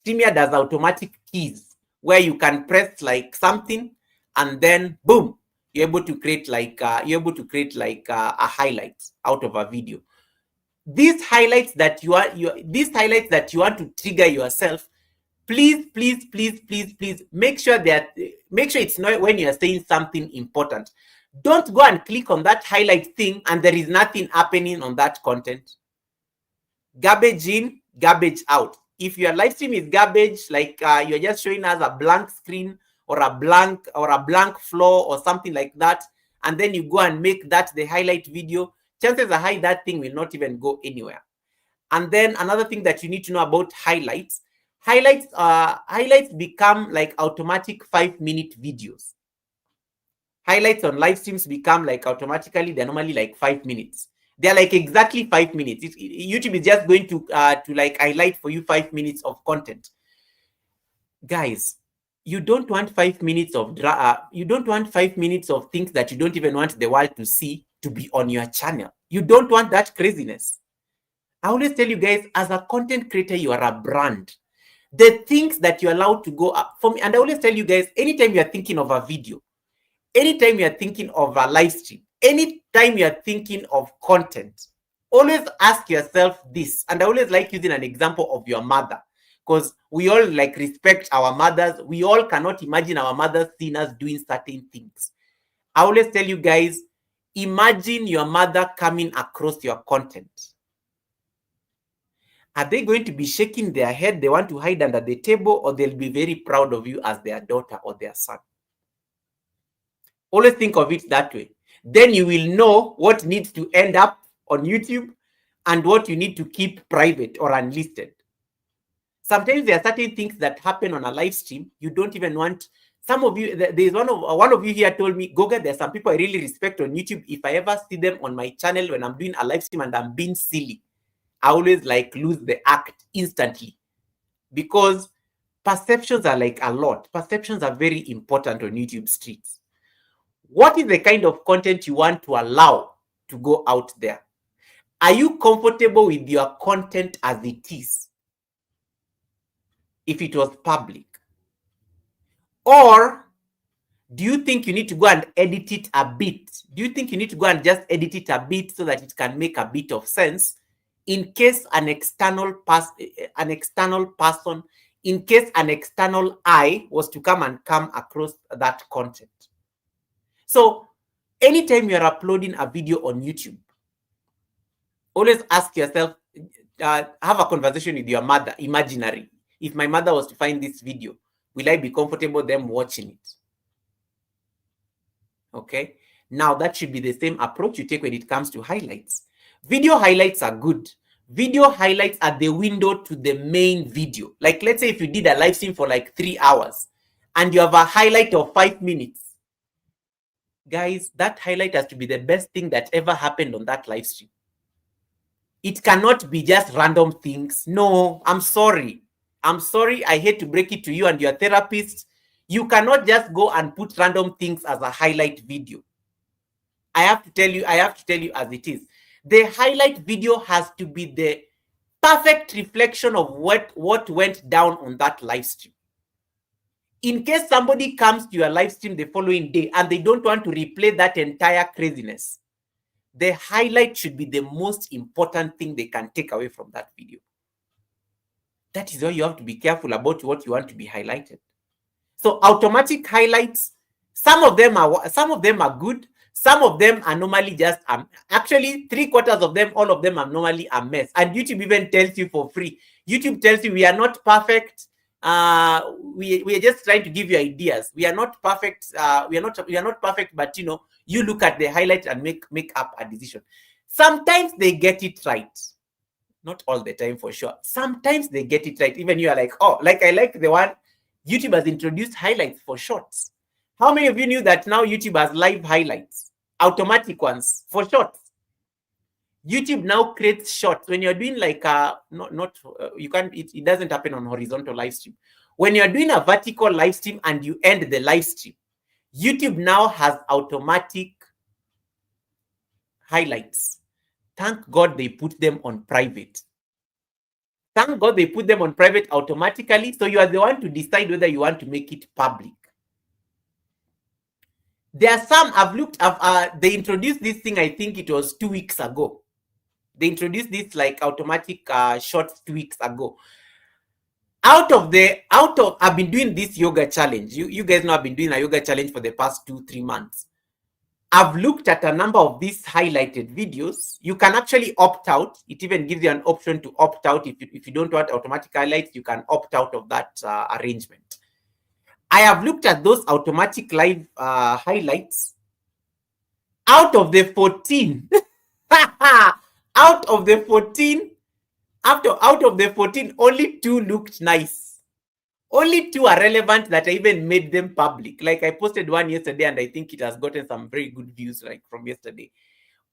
StreamYard has automatic keys where you can press like something and then boom, you're able to create like a highlight out of a video. These highlights that you want to trigger yourself, please make sure it's not when you're saying something important. Don't go and click on that highlight thing and there is nothing happening on that content. Garbage in, garbage out. If your live stream is garbage, like you're just showing us a blank screen or a blank floor or something like that, and then you go and make that the highlight video, chances are high that thing will not even go anywhere. And then another thing that you need to know about highlights become like automatic 5-minute videos. Highlights on live streams become like automatically, they're normally like 5 minutes. They're like exactly 5 minutes. YouTube is just going to like highlight for you 5 minutes of content. Guys, you don't want 5 minutes of you don't want 5 minutes of things that you don't even want the world to see to be on your channel. You don't want that craziness. I always tell you guys, as a content creator, you are a brand. The things that you're allowed to go up for me, and I always tell you guys, anytime you're thinking of a video, anytime you're thinking of a live stream, anytime you're thinking of content, always ask yourself this. And I always like using an example of your mother, because we all like respect our mothers. We all cannot imagine our mothers seeing us doing certain things. I always tell you guys, imagine your mother coming across your content. Are they going to be shaking their head? They want to hide under the table, or they'll be very proud of you as their daughter or their son? Always think of it that way. Then you will know what needs to end up on YouTube and what you need to keep private or unlisted. Sometimes there are certain things that happen on a live stream you don't even want. Some of you, there's one of you here told me, Goga, there's some people I really respect on YouTube. If I ever see them on my channel when I'm doing a live stream and I'm being silly, I always like lose the act instantly, because perceptions are like a lot. Perceptions are very important on YouTube streets. What is the kind of content you want to allow to go out there? Are you comfortable with your content as it is, if it was public? Or do you think you need to go and edit it a bit? Do you think you need to go and just edit it a bit so that it can make a bit of sense in case an external person, in case an external eye was to come across that content? So anytime you're uploading a video on YouTube, always ask yourself, have a conversation with your mother, imaginary. If my mother was to find this video, will I be comfortable them watching it? Okay. Now that should be the same approach you take when it comes to highlights. Video highlights are good. Video highlights are the window to the main video. Like, let's say if you did a live stream for like 3 hours and you have a highlight of 5 minutes, guys, that highlight has to be the best thing that ever happened on that live stream. It cannot be just random things. No, I'm sorry. I hate to break it to you and your therapist. You cannot just go and put random things as a highlight video. I have to tell you as it is. The highlight video has to be the perfect reflection of what went down on that live stream. In case somebody comes to your live stream the following day and they don't want to replay that entire craziness, the highlight should be the most important thing they can take away from that video. That is why you have to be careful about what you want to be highlighted. So automatic highlights, some of them are good. Some of them are normally just actually 3/4 of them, all of them are normally a mess. And YouTube even tells you for free. YouTube tells you we are not perfect. We are just trying to give you ideas. We are not perfect. We are not perfect, but you look at the highlight and make up a decision. Sometimes they get it right. Not all the time, for sure. Sometimes they get it right. Even you are like, oh, like I like the one YouTube has introduced highlights for shorts. How many of you knew that now YouTube has live highlights, automatic ones for shorts? YouTube now creates shorts when you're doing like you can't. It doesn't happen on horizontal live stream. When you're doing a vertical live stream and you end the live stream, YouTube now has automatic highlights. Thank God they put them on private. Thank God they put them on private automatically. So you are the one to decide whether you want to make it public. There are some I've looked at, they introduced this thing, I think it was 2 weeks ago. They introduced this like automatic shorts 2 weeks ago. I've been doing this yoga challenge. You guys know I've been doing a yoga challenge for the past 2-3 months. I've looked at a number of these highlighted videos. You can actually opt out. It even gives you an option to opt out. If you don't want automatic highlights, you can opt out of that arrangement. I have looked at those automatic live highlights. Out of the 14, out of the 14, only 2 looked nice. Only 2 are relevant that I even made them public. Like I posted one yesterday and I think it has gotten some very good views like from yesterday.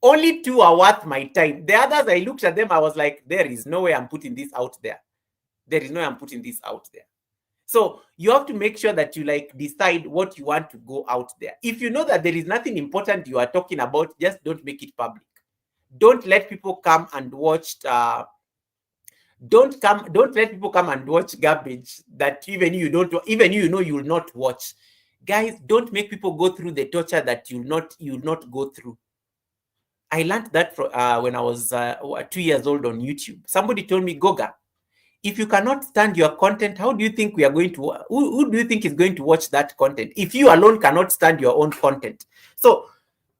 Only 2 are worth my time. The others, I looked at them, I was like, there is no way I'm putting this out there. There is no way I'm putting this out there. So you have to make sure that you like decide what you want to go out there. If you know that there is nothing important you are talking about, just don't make it public. Don't let people come and watch don't let people come and watch garbage that even you know you will not watch. Guys, don't make people go through the torture that you'll not go through. I learned that when I was 2 years old on YouTube. Somebody told me, Goga, if you cannot stand your content, how do you think we are going to who do you think is going to watch that content if you alone cannot stand your own content? So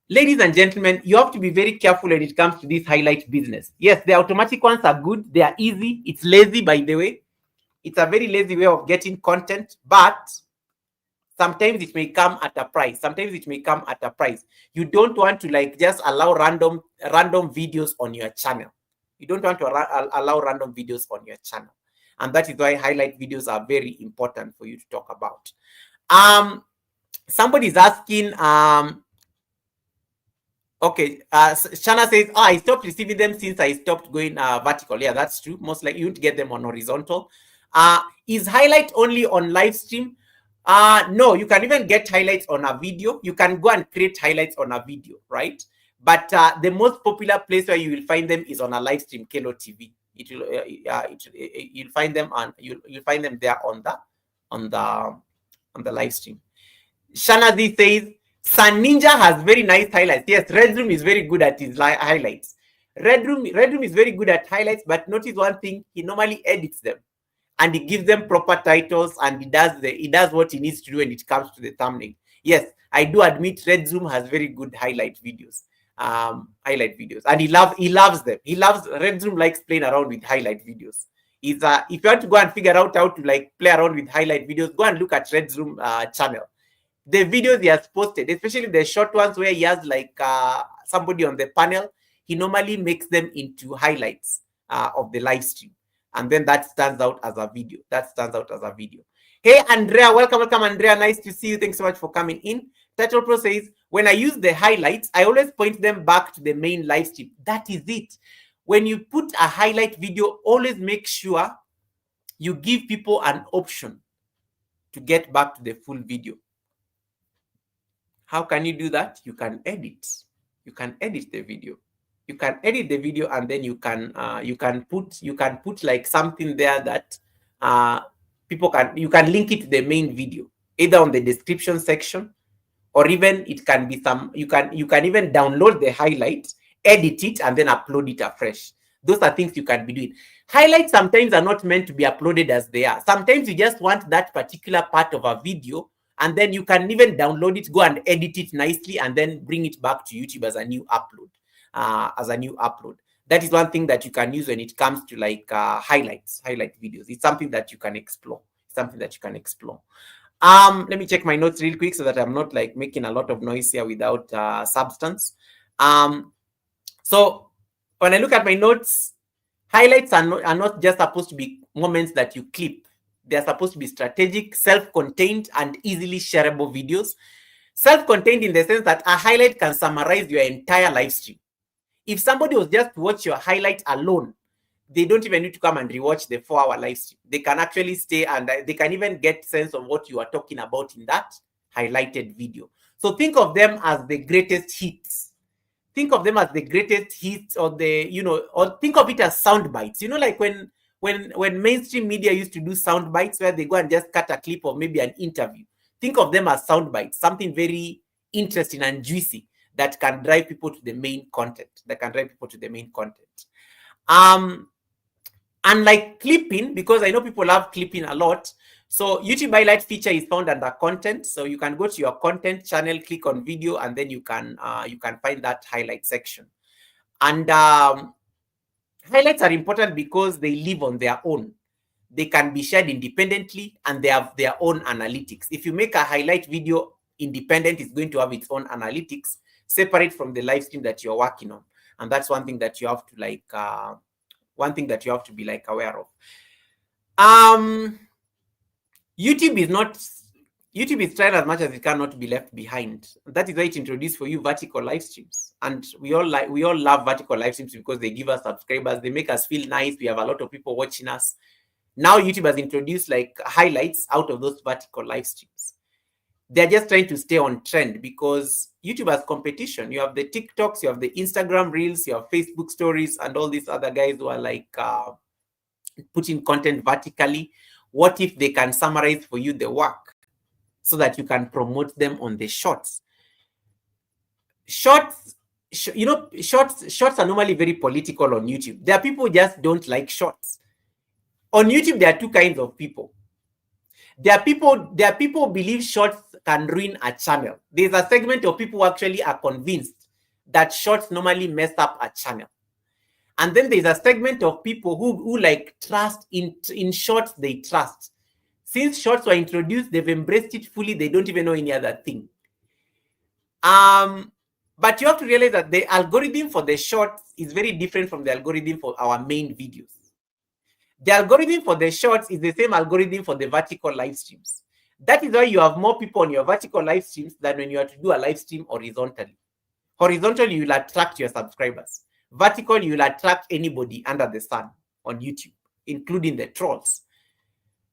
ladies and gentlemen, you have to be very careful when it comes to this highlight business. Yes, the automatic ones are good. They are easy. It's lazy, by the way. It's a very lazy way of getting content, but sometimes it may come at a price. You don't want to like just allow random videos on your channel. You don't want to allow random videos on your channel. And that is why highlight videos are very important for you to talk about. Somebody's asking, okay, Shana says, I stopped receiving them since I stopped going vertical. Yeah, that's true. Most likely you won't get them on horizontal. Is highlight only on live stream? No, you can even get highlights on a video. You can go and create highlights on a video, right? But the most popular place where you will find them is on a live stream, Kelo TV. You'll find them you'll find them there on the live stream. Shana Z says, Sun Ninja has very nice highlights. Yes, Red Room is very good at his highlights. Red Room is very good at highlights, but notice one thing: he normally edits them, and he gives them proper titles, and he does what he needs to do when it comes to the thumbnail. Yes, I do admit Red Room has very good highlight videos, and he loves them. Red Room likes playing around with highlight videos. If you want to go and figure out how to like play around with highlight videos, go and look at Red Room channel. The videos he has posted, especially the short ones where he has like somebody on the panel, he normally makes them into highlights of the live stream. And then that stands out as a video. Hey, Andrea, welcome, Andrea. Nice to see you. Thanks so much for coming in. Title Pro says, when I use the highlights, I always point them back to the main live stream. That is it. When you put a highlight video, always make sure you give people an option to get back to the full video. How can you do that? You can edit. You can edit the video. And then you can put like something there that you can link it to the main video, either on the description section, or even it can be you can even download the highlights, edit it, and then upload it afresh. Those are things you can be doing. Highlights sometimes are not meant to be uploaded as they are. Sometimes you just want that particular part of a video, and then you can even download it, go and edit it nicely, and then bring it back to YouTube as a new upload. That is one thing that you can use when it comes to like highlight videos. It's something that you can explore. Let me check my notes real quick so that I'm not like making a lot of noise here without substance. So when I look at my notes, highlights are not just supposed to be moments that you clip. They're supposed to be strategic, self-contained, and easily shareable videos. Self-contained in the sense that a highlight can summarize your entire live stream. If somebody was just to watch your highlight alone, they don't even need to come and rewatch the 4-hour live stream. They can actually stay and they can even get sense of what you are talking about in that highlighted video. So think of them as the greatest hits. Think of them as the greatest hits, or or think of it as sound bites. Like when mainstream media used to do sound bites where they go and just cut a clip of maybe an interview. Think of them as sound bites, something very interesting and juicy that can drive people to the main content. Unlike clipping, because I know people love clipping a lot. So YouTube highlight feature is found under content. So you can go to your content channel, click on video, and then you can find that highlight section. And highlights are important because they live on their own. They can be shared independently, and they have their own analytics. If you make a highlight video independent, it's going to have its own analytics separate from the live stream that you're working on. And that's one thing that you have to be aware of. YouTube is trying as much as it can not to be left behind. That is why it introduced for you vertical live streams. And we all love vertical live streams because they give us subscribers, they make us feel nice, we have a lot of people watching us. Now YouTube has introduced like highlights out of those vertical live streams. They're just trying to stay on trend because YouTube has competition. You have the TikToks, you have the Instagram Reels, you have Facebook Stories, and all these other guys who are like putting content vertically. What if they can summarize for you the work so that you can promote them on the shorts? Shorts are normally very political on YouTube. There are people who just don't like shorts. On YouTube, there are two kinds of people. There are people who believe shorts can ruin a channel. There's a segment of people who actually are convinced that shorts normally mess up a channel. And then there's a segment of people who like trust in shorts. They trust. Since shorts were introduced, they've embraced it fully. They don't even know any other thing. But you have to realize that the algorithm for the shorts is very different from the algorithm for our main videos. The algorithm for the shorts is the same algorithm for the vertical live streams. That is why you have more people on your vertical live streams than when you are to do a live stream horizontally. Horizontally, you will attract your subscribers. Vertical, you will attract anybody under the sun on YouTube, including the trolls.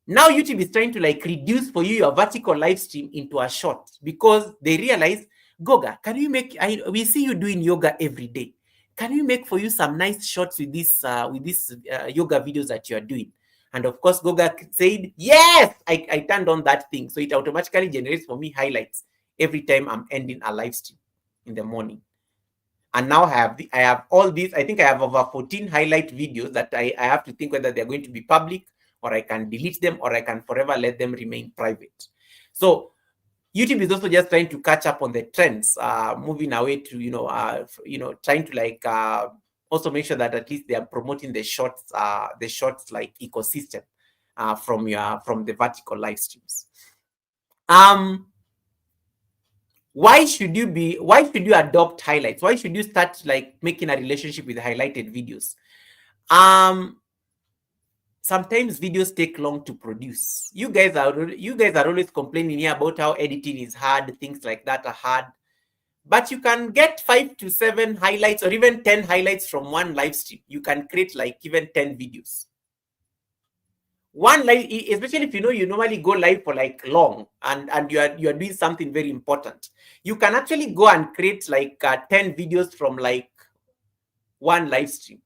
Now YouTube is trying to like reduce for you your vertical live stream into a short because they realize, Goga, can you make? We see you doing yoga every day. Can we make for you some nice shots with this yoga videos that you are doing? And of course, Goga said, yes, I turned on that thing. So it automatically generates for me highlights every time I'm ending a live stream in the morning. And now I have all these. I think I have over 14 highlight videos that I have to think whether they're going to be public, or I can delete them, or I can forever let them remain private. So YouTube is also just trying to catch up on the trends, moving away to trying to like also make sure that at least they are promoting the shorts like ecosystem from the vertical live streams. Why should you adopt highlights? Why should you start like making a relationship with highlighted videos? Sometimes videos take long to produce. You guys are always complaining here about how editing is hard, things like that are hard. But you can get 5 to 7 highlights or even 10 highlights from one live stream. You can create like even 10 videos. One live, especially if you normally go live for like long and you are doing something very important. You can actually go and create like 10 videos from like one live stream.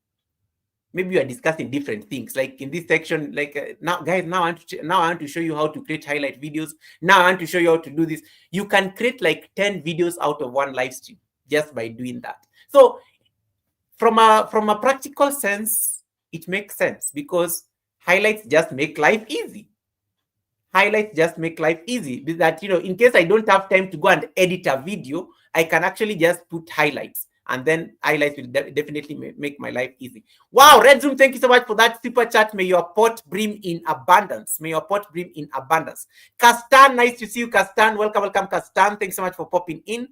Maybe you are discussing different things. Like in this section, like now I want to show you how to create highlight videos. Now I want to show you how to do this. You can create like 10 videos out of one live stream just by doing that. So from a practical sense, it makes sense because highlights just make life easy. Highlights just make life easy. That in case I don't have time to go and edit a video, I can actually just put highlights. And then highlights will definitely make my life easy. Wow, Red Zoom, thank you so much for that super chat. May your pot brim in abundance. May your pot brim in abundance. Kastan, nice to see you, Kastan. Welcome, Kastan. Thanks so much for popping in.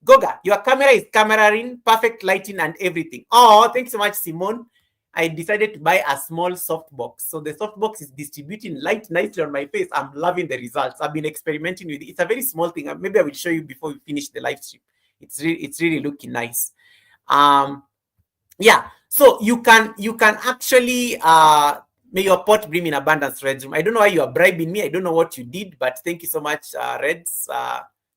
Goga, your camera is camera-ing, perfect lighting and everything. Oh, thanks so much, Simone. I decided to buy a small softbox. So the softbox is distributing light nicely on my face. I'm loving the results. I've been experimenting with it. It's a very small thing. Maybe I will show you before we finish the live stream. It's really looking nice. Yeah, so you can actually May your pot bring in abundance, Reds Room. I don't know why you are bribing me. I don't know what you did, but thank you so much, Reds.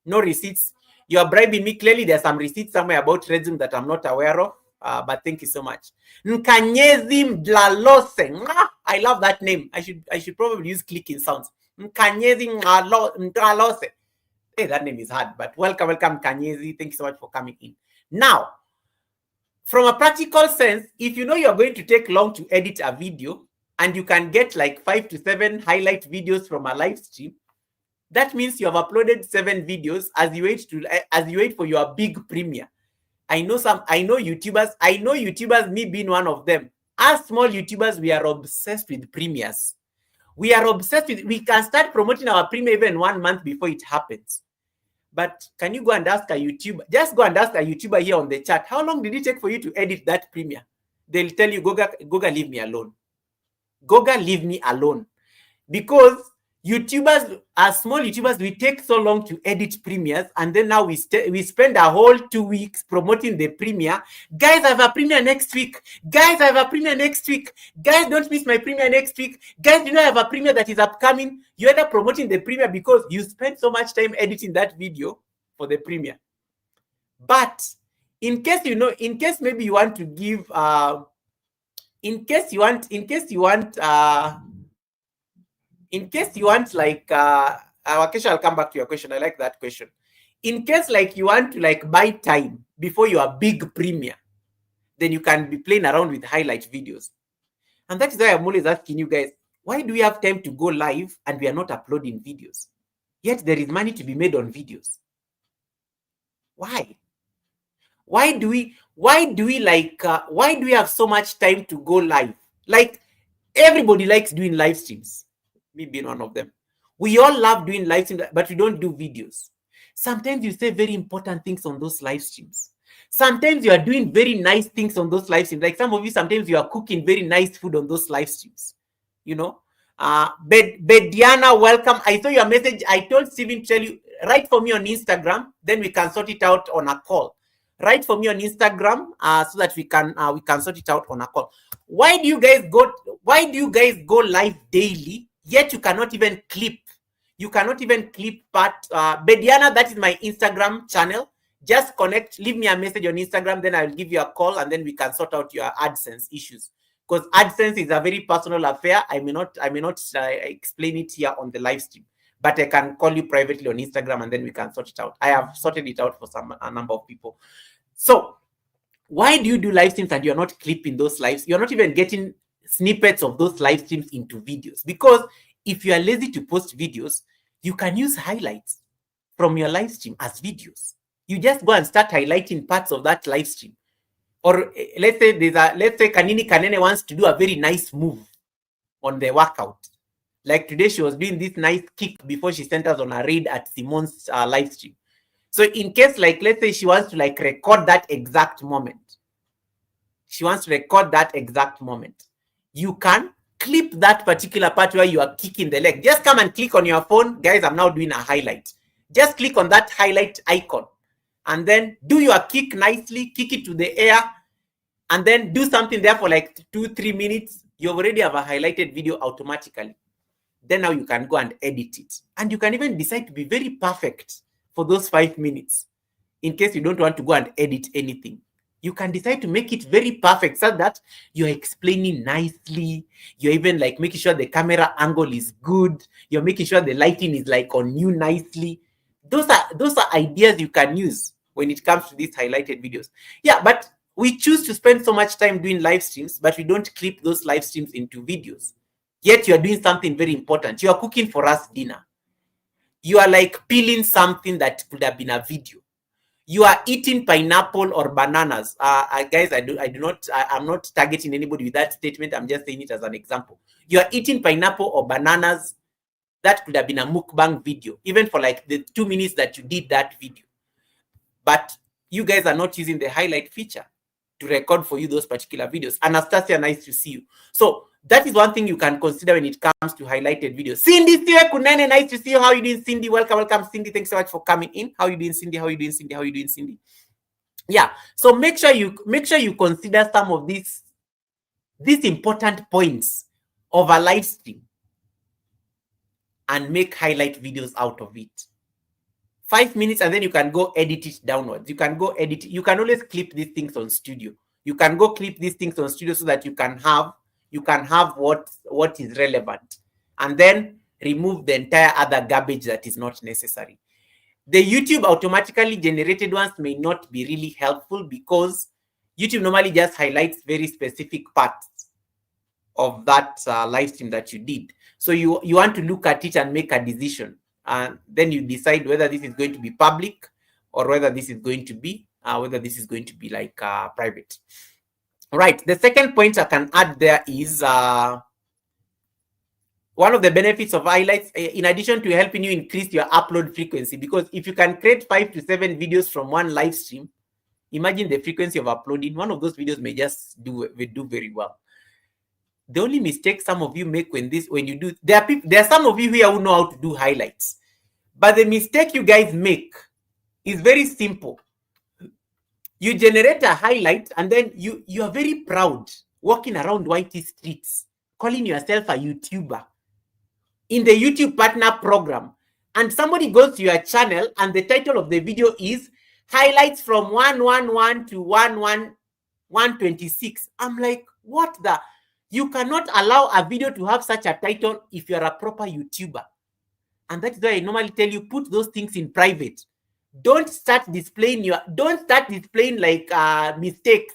No receipts. You are bribing me. Clearly, there's some receipts somewhere about Reds Room that I'm not aware of. But thank you so much. Nkanyezi Mdlalose. I love that name. I should probably use clicking sounds. Nkanyezi Mdlalose. Hey, that name is hard, but welcome, Kanyezi. Thank you so much for coming in. Now, from a practical sense, if you know you're going to take long to edit a video and you can get like 5 to 7 highlight videos from a live stream, that means you have uploaded 7 videos as you wait for your big premiere. I know YouTubers, me being one of them. As small YouTubers, we are obsessed with premieres. We can start promoting our premiere even 1 month before it happens. But can you go and ask a YouTuber? Just go and ask a YouTuber here on the chat. How long did it take for you to edit that premiere? They'll tell you, Goga, leave me alone. Goga, leave me alone. Because YouTubers, as small YouTubers, we take so long to edit premieres, and then now we spend a whole 2 weeks promoting the premiere. Guys, I have a premiere next week. Guys, I have a premiere next week. Guys, don't miss my premiere next week. Guys, you know I have a premiere that is upcoming. You end up promoting the premiere because you spent so much time editing that video for the premiere. But in case maybe you want to give in case you want like I'll come back to your question. I like that question. In case like you want to like buy time before your big premiere, then you can be playing around with highlight videos. And that is why I'm always asking you guys, why do we have time to go live and we are not uploading videos? Yet there is money to be made on videos. Why? Why do we have so much time to go live? Like, everybody likes doing live streams, me being one of them. We all love doing live streams, but we don't do videos. Sometimes you say very important things on those live streams. Sometimes you are doing very nice things on those live streams. Like some of you, sometimes you are cooking very nice food on those live streams. You know, Bediana, welcome. I saw your message. I told Steven to tell you, write for me on Instagram, then we can sort it out on a call. Write for me on Instagram so that we can sort it out on a call. Why do you guys go live daily, yet you cannot even clip? You cannot even clip part. Bediana, that is my Instagram channel. Just connect, leave me a message on Instagram, then I will give you a call, and then we can sort out your AdSense issues. Because AdSense is a very personal affair. I may not explain it here on the live stream, but I can call you privately on Instagram, and then we can sort it out. I have sorted it out for a number of people. So why do you do live streams and you're not clipping those lives? You're not even getting snippets of those live streams into videos. Because if you are lazy to post videos, you can use highlights from your live stream as videos. You just go and start highlighting parts of that live stream. Or let's say Kanini Kanene wants to do a very nice move on the workout. Like today, she was doing this nice kick before she sent us on a raid at Simon's live stream. So in case, like, let's say she wants to like record that exact moment. You can clip that particular part where you are kicking the leg. Just come and click on your phone. Guys, I'm now doing a highlight. Just click on that highlight icon and then do your kick nicely, kick it to the air, and then do something there for like 2-3 minutes. You already have a highlighted video automatically. Then now you can go and edit it. And you can even decide to be very perfect for those 5 minutes. In case you don't want to go and edit anything, you can decide to make it very perfect so that you're explaining nicely. You're even like making sure the camera angle is good. You're making sure the lighting is like on you nicely. Those are ideas you can use when it comes to these highlighted videos. Yeah, but we choose to spend so much time doing live streams, but we don't clip those live streams into videos. Yet you're doing something very important. You are cooking for us dinner. You are like peeling something that could have been a video. You are eating pineapple or bananas. Guys, I'm not targeting anybody with that statement. I'm just saying it as an example. You are eating pineapple or bananas. That could have been a mukbang video, even for like the 2 minutes that you did that video. But you guys are not using the highlight feature to record for you those particular videos. Anastasia, nice to see you. So that is one thing you can consider when it comes to highlighted videos. Cindy, Kunene, nice to see you. How are you doing, Cindy? Welcome, Cindy. Thanks so much for coming in. How are you doing, Cindy? Yeah. So make sure you consider some of these important points of a live stream and make highlight videos out of it. 5 minutes, and then you can go edit it downwards. You can go edit it. You can always clip these things on Studio. You can go clip these things on Studio so that you can have what is relevant, and then remove the entire other garbage that is not necessary. The YouTube automatically generated ones may not be really helpful because YouTube normally just highlights very specific parts of that live stream that you did. So you want to look at it and make a decision, and then you decide whether this is going to be public or whether this is going to be like private. All right. The second point I can add there is one of the benefits of highlights, in addition to helping you increase your upload frequency, because if you can create 5 to 7 videos from one live stream, imagine the frequency of uploading. One of those videos may just do very well. The only mistake some of you make when you do, there are some of you here who know how to do highlights, but the mistake you guys make is very simple. You generate a highlight and then you are very proud walking around YT streets, calling yourself a YouTuber in the YouTube Partner Program, and somebody goes to your channel and the title of the video is highlights from 111 to 126. I'm like, what the? You cannot allow a video to have such a title if you're a proper YouTuber. And that's why I normally tell you, put those things in private. Don't start displaying like mistakes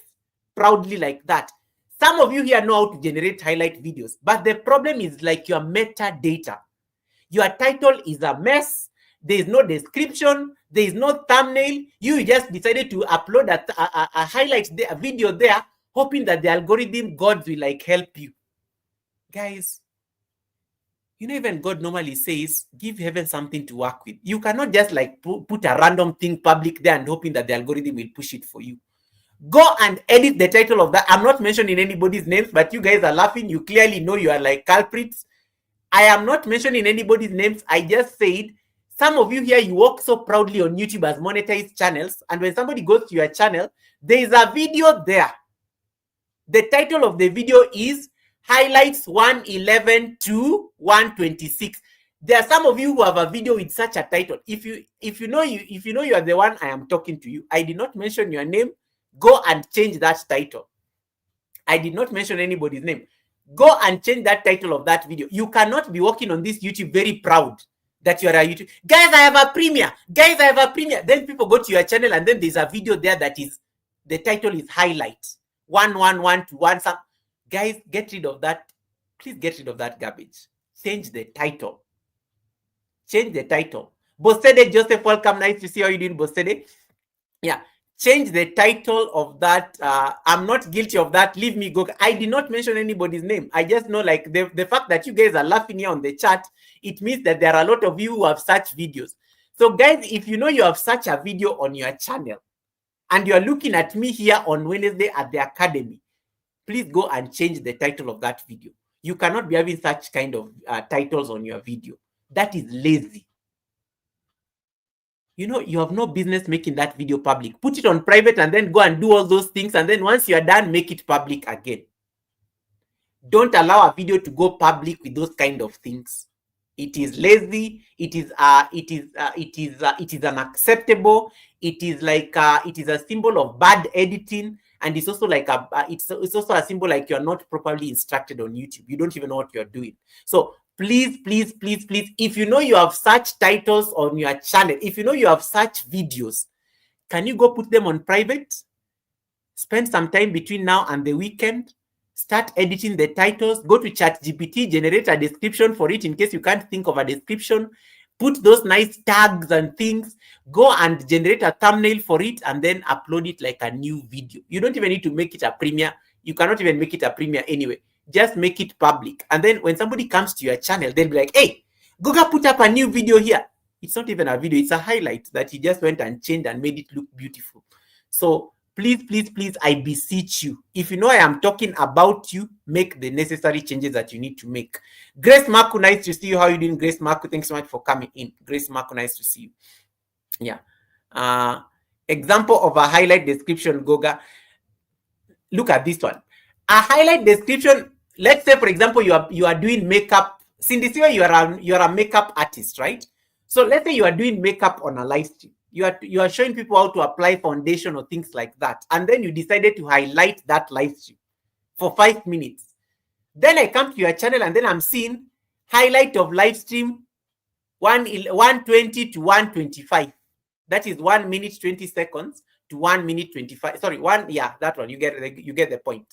proudly like that. Some of you here know how to generate highlight videos, but the problem is like your metadata. Your title is a mess. There is no description. There is no thumbnail. You just decided to upload a highlight a video there, hoping that the algorithm gods will like help you. Guys, you know, even God normally says, give heaven something to work with. You cannot just like put a random thing public there and hoping that the algorithm will push it for you. Go and edit the title of that. I'm not mentioning anybody's names, but you guys are laughing. You clearly know you are like culprits. I am not mentioning anybody's names. I just said, some of you here, you walk so proudly on YouTube as monetized channels. And when somebody goes to your channel, there is a video there. The title of the video is highlights 111 to 126. There are some of you who have a video with such a title. If you know you are the one I am talking to you, I did not mention your name. Go and change that title. I did not mention anybody's name. Go and change that title of that video. You cannot be working on this YouTube very proud that you are a YouTube. Guys, I have a premiere. Guys, I have a premiere. Then people go to your channel and then there's a video there that is, the title is highlights 111 to 1 some. Guys, get rid of that. Please get rid of that garbage. Change the title. Change the title. Bosede Joseph, welcome. Nice to see how you doing, Bosede. Yeah. Change the title of that. I'm not guilty of that. Leave me go. I did not mention anybody's name. I just know like the fact that you guys are laughing here on the chat, it means that there are a lot of you who have such videos. So guys, if you know you have such a video on your channel and you're looking at me here on Wednesday at the academy, please go and change the title of that video. You cannot be having such kind of titles on your video. That is lazy. You know, you have no business making that video public. Put it on private and then go and do all those things. And then once you are done, make it public again. Don't allow a video to go public with those kind of things. It is lazy. It is unacceptable. It is like it is a symbol of bad editing, and it's also like it's also a symbol like you're not properly instructed on YouTube. You don't even know what you're doing. So please, please, please, please, if you know you have such titles on your channel, if you know you have such videos, can you go put them on private? Spend some time between now and the weekend. Start editing the titles. Go to ChatGPT, generate a description for it in case you can't think of a description. Put those nice tags and things. Go and generate a thumbnail for it and then upload it like a new video. You don't even need to make it a premiere. You cannot even make it a premiere anyway. Just make it public. And then when somebody comes to your channel, they'll be like, hey, Goga put up a new video here. It's not even a video. It's a highlight that he just went and changed and made it look beautiful. So please, please, please, I beseech you. If you know I am talking about you, make the necessary changes that you need to make. Grace Marco, nice to see you. How are you doing, Grace Marco? Thanks so much for coming in. Grace Marco, nice to see you. Yeah. Example of a highlight description, Goga. Look at this one. A highlight description, let's say, for example, you are doing makeup. Cindy, you are a makeup artist, right? So let's say you are doing makeup on a live stream. You are showing people how to apply foundation or things like that, and then you decided to highlight that live stream for 5 minutes. Then I come to your channel and then I'm seeing highlight of live stream 120 to 125. That is 1 minute 20 seconds to 1 minute 25. Sorry, that one. You get the point.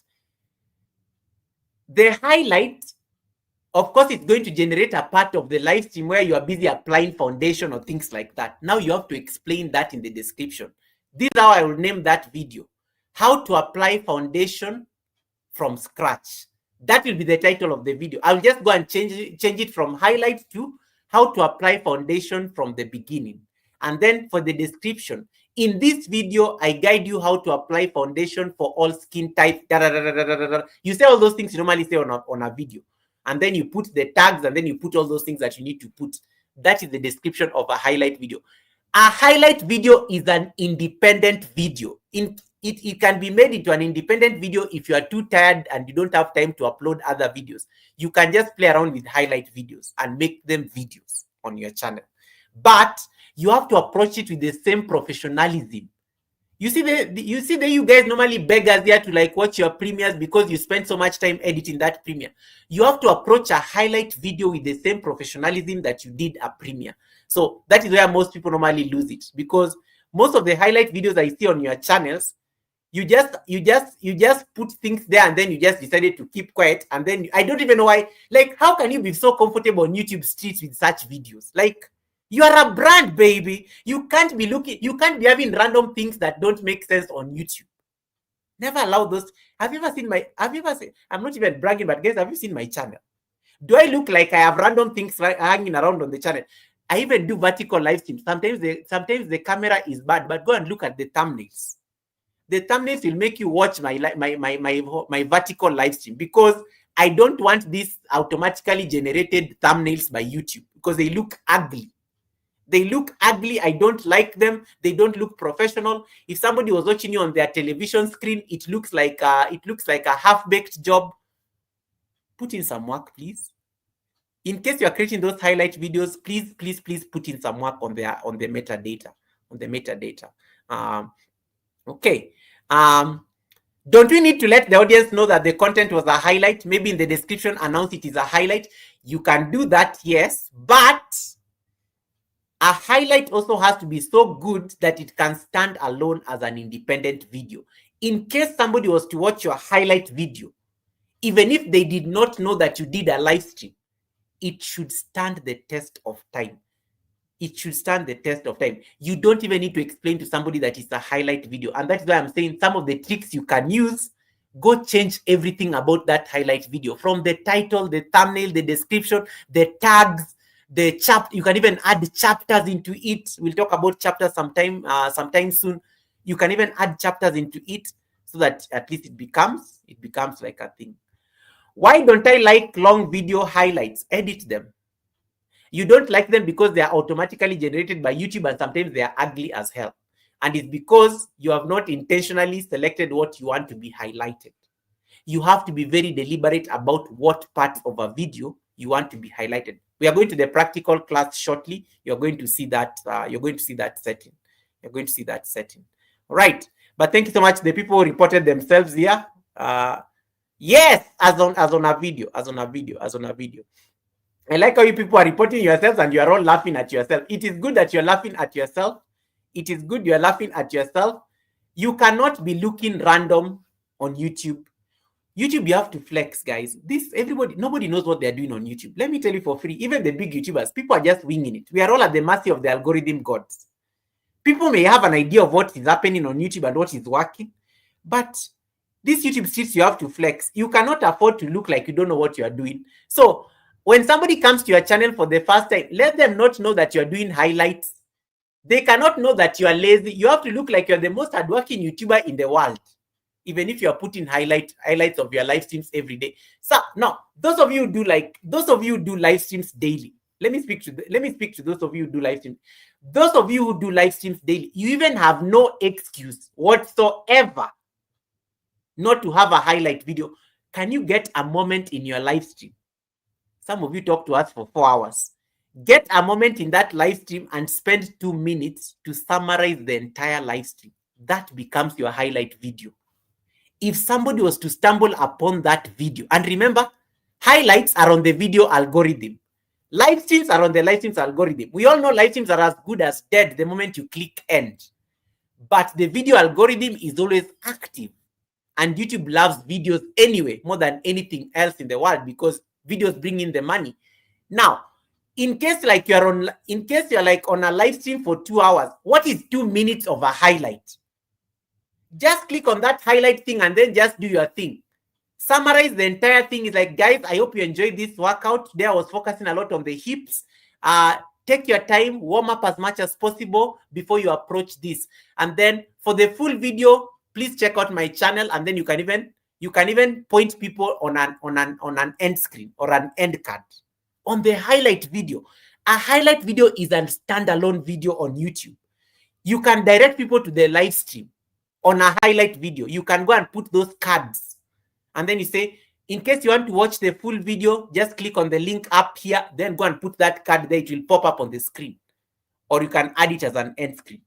The highlight, of course, it's going to generate a part of the live stream where you are busy applying foundation or things like that. Now you have to explain that in the description. This is how I will name that video: how to apply foundation from scratch. That will be the title of the video. I'll just go and change it from highlight to how to apply foundation from the beginning. And then for the description, in this video, I guide you how to apply foundation for all skin types. You say all those things you normally say on a video. And then you put the tags, and then you put all those things that you need to put. That is the description of a highlight video. A highlight video is an independent video. It can be made into an independent video if you are too tired and you don't have time to upload other videos. You can just play around with highlight videos and make them videos on your channel. But you have to approach it with the same professionalism. You see you guys normally beg us here to like watch your premieres because you spend so much time editing that premiere. You have to approach a highlight video with the same professionalism that you did a premiere. So that is where most people normally lose it, because most of the highlight videos I see on your channels, you just put things there and then you just decided to keep quiet, and then I don't even know why. Like, how can you be so comfortable on YouTube streets with such videos? Like, you are a brand, baby. You can't be having random things that don't make sense on YouTube. Never allow those. Have you ever seen I'm not even bragging, but guys, have you seen my channel? Do I look like I have random things hanging around on the channel? I even do vertical live streams. Sometimes the camera is bad, but go and look at the thumbnails. The thumbnails will make you watch my vertical live stream, because I don't want these automatically generated thumbnails by YouTube, because they look ugly. They look ugly. I don't like them. They don't look professional. If somebody was watching you on their television screen, it looks like a half-baked job. Put in some work, please. In case you are creating those highlight videos, please put in some work on the metadata. Okay. Don't we need to let the audience know that the content was a highlight? Maybe in the description, announce it is a highlight. You can do that, yes, but a highlight also has to be so good that it can stand alone as an independent video. In case somebody was to watch your highlight video, even if they did not know that you did a live stream, it should stand the test of time. It should stand the test of time. You don't even need to explain to somebody that it's a highlight video. And that's why I'm saying some of the tricks you can use. Go change everything about that highlight video, from the title, the thumbnail, the description, the tags, the chapter. You can even add chapters into it. We'll talk about chapters sometime soon. You can even add chapters into it so that at least it becomes like a thing. Why don't I like long video highlights? Edit them. You don't like them because they are automatically generated by YouTube, and sometimes they are ugly as hell. And it's because you have not intentionally selected what you want to be highlighted. You have to be very deliberate about what part of a video you want to be highlighted. We are going to the practical class shortly. You're going to see that. You're going to see that setting. All right. But thank you so much. The people who reported themselves here. Yes, as on a video. I like how you people are reporting yourselves and you are all laughing at yourself. It is good that you're laughing at yourself. You cannot be looking random on YouTube. YouTube, you have to flex, guys. Nobody knows what they're doing on YouTube. Let me tell you for free, even the big YouTubers, people are just winging it. We are all at the mercy of the algorithm gods. People may have an idea of what is happening on YouTube and what is working, but these YouTube streets, you have to flex. You cannot afford to look like you don't know what you are doing. So when somebody comes to your channel for the first time, let them not know that you're doing highlights. They cannot know that you are lazy. You have to look like you're the most hardworking YouTuber in the world, even if you're putting highlights of your live streams every day. So now, those of you who do live streams daily. Let me speak to those of you who do live streams. Those of you who do live streams daily, you even have no excuse whatsoever not to have a highlight video. Can you get a moment in your live stream? Some of you talk to us for 4 hours. Get a moment in that live stream and spend 2 minutes to summarize the entire live stream. That becomes your highlight video. If somebody was to stumble upon that video, and remember, highlights are on the video algorithm. Live streams are on the live streams algorithm. We all know live streams are as good as dead the moment you click end. But the video algorithm is always active. And YouTube loves videos anyway, more than anything else in the world, because videos bring in the money. Now, in case you're like on a live stream for 2 hours, what is 2 minutes of a highlight? Just click on that highlight thing and then just do your thing. Summarize the entire thing. Is like, guys, I hope you enjoyed this workout. Today I was focusing a lot on the hips. Take your time, warm up as much as possible before you approach this. And then for the full video, please check out my channel, and then you can even point people on an end screen or an end card. On the highlight video, a highlight video is a standalone video on YouTube. You can direct people to the live stream on a highlight video. You can go and put those cards, and then you say, in case you want to watch the full video, just click on the link up here, then go and put that card there. It will pop up on the screen, or you can add it as an end screen.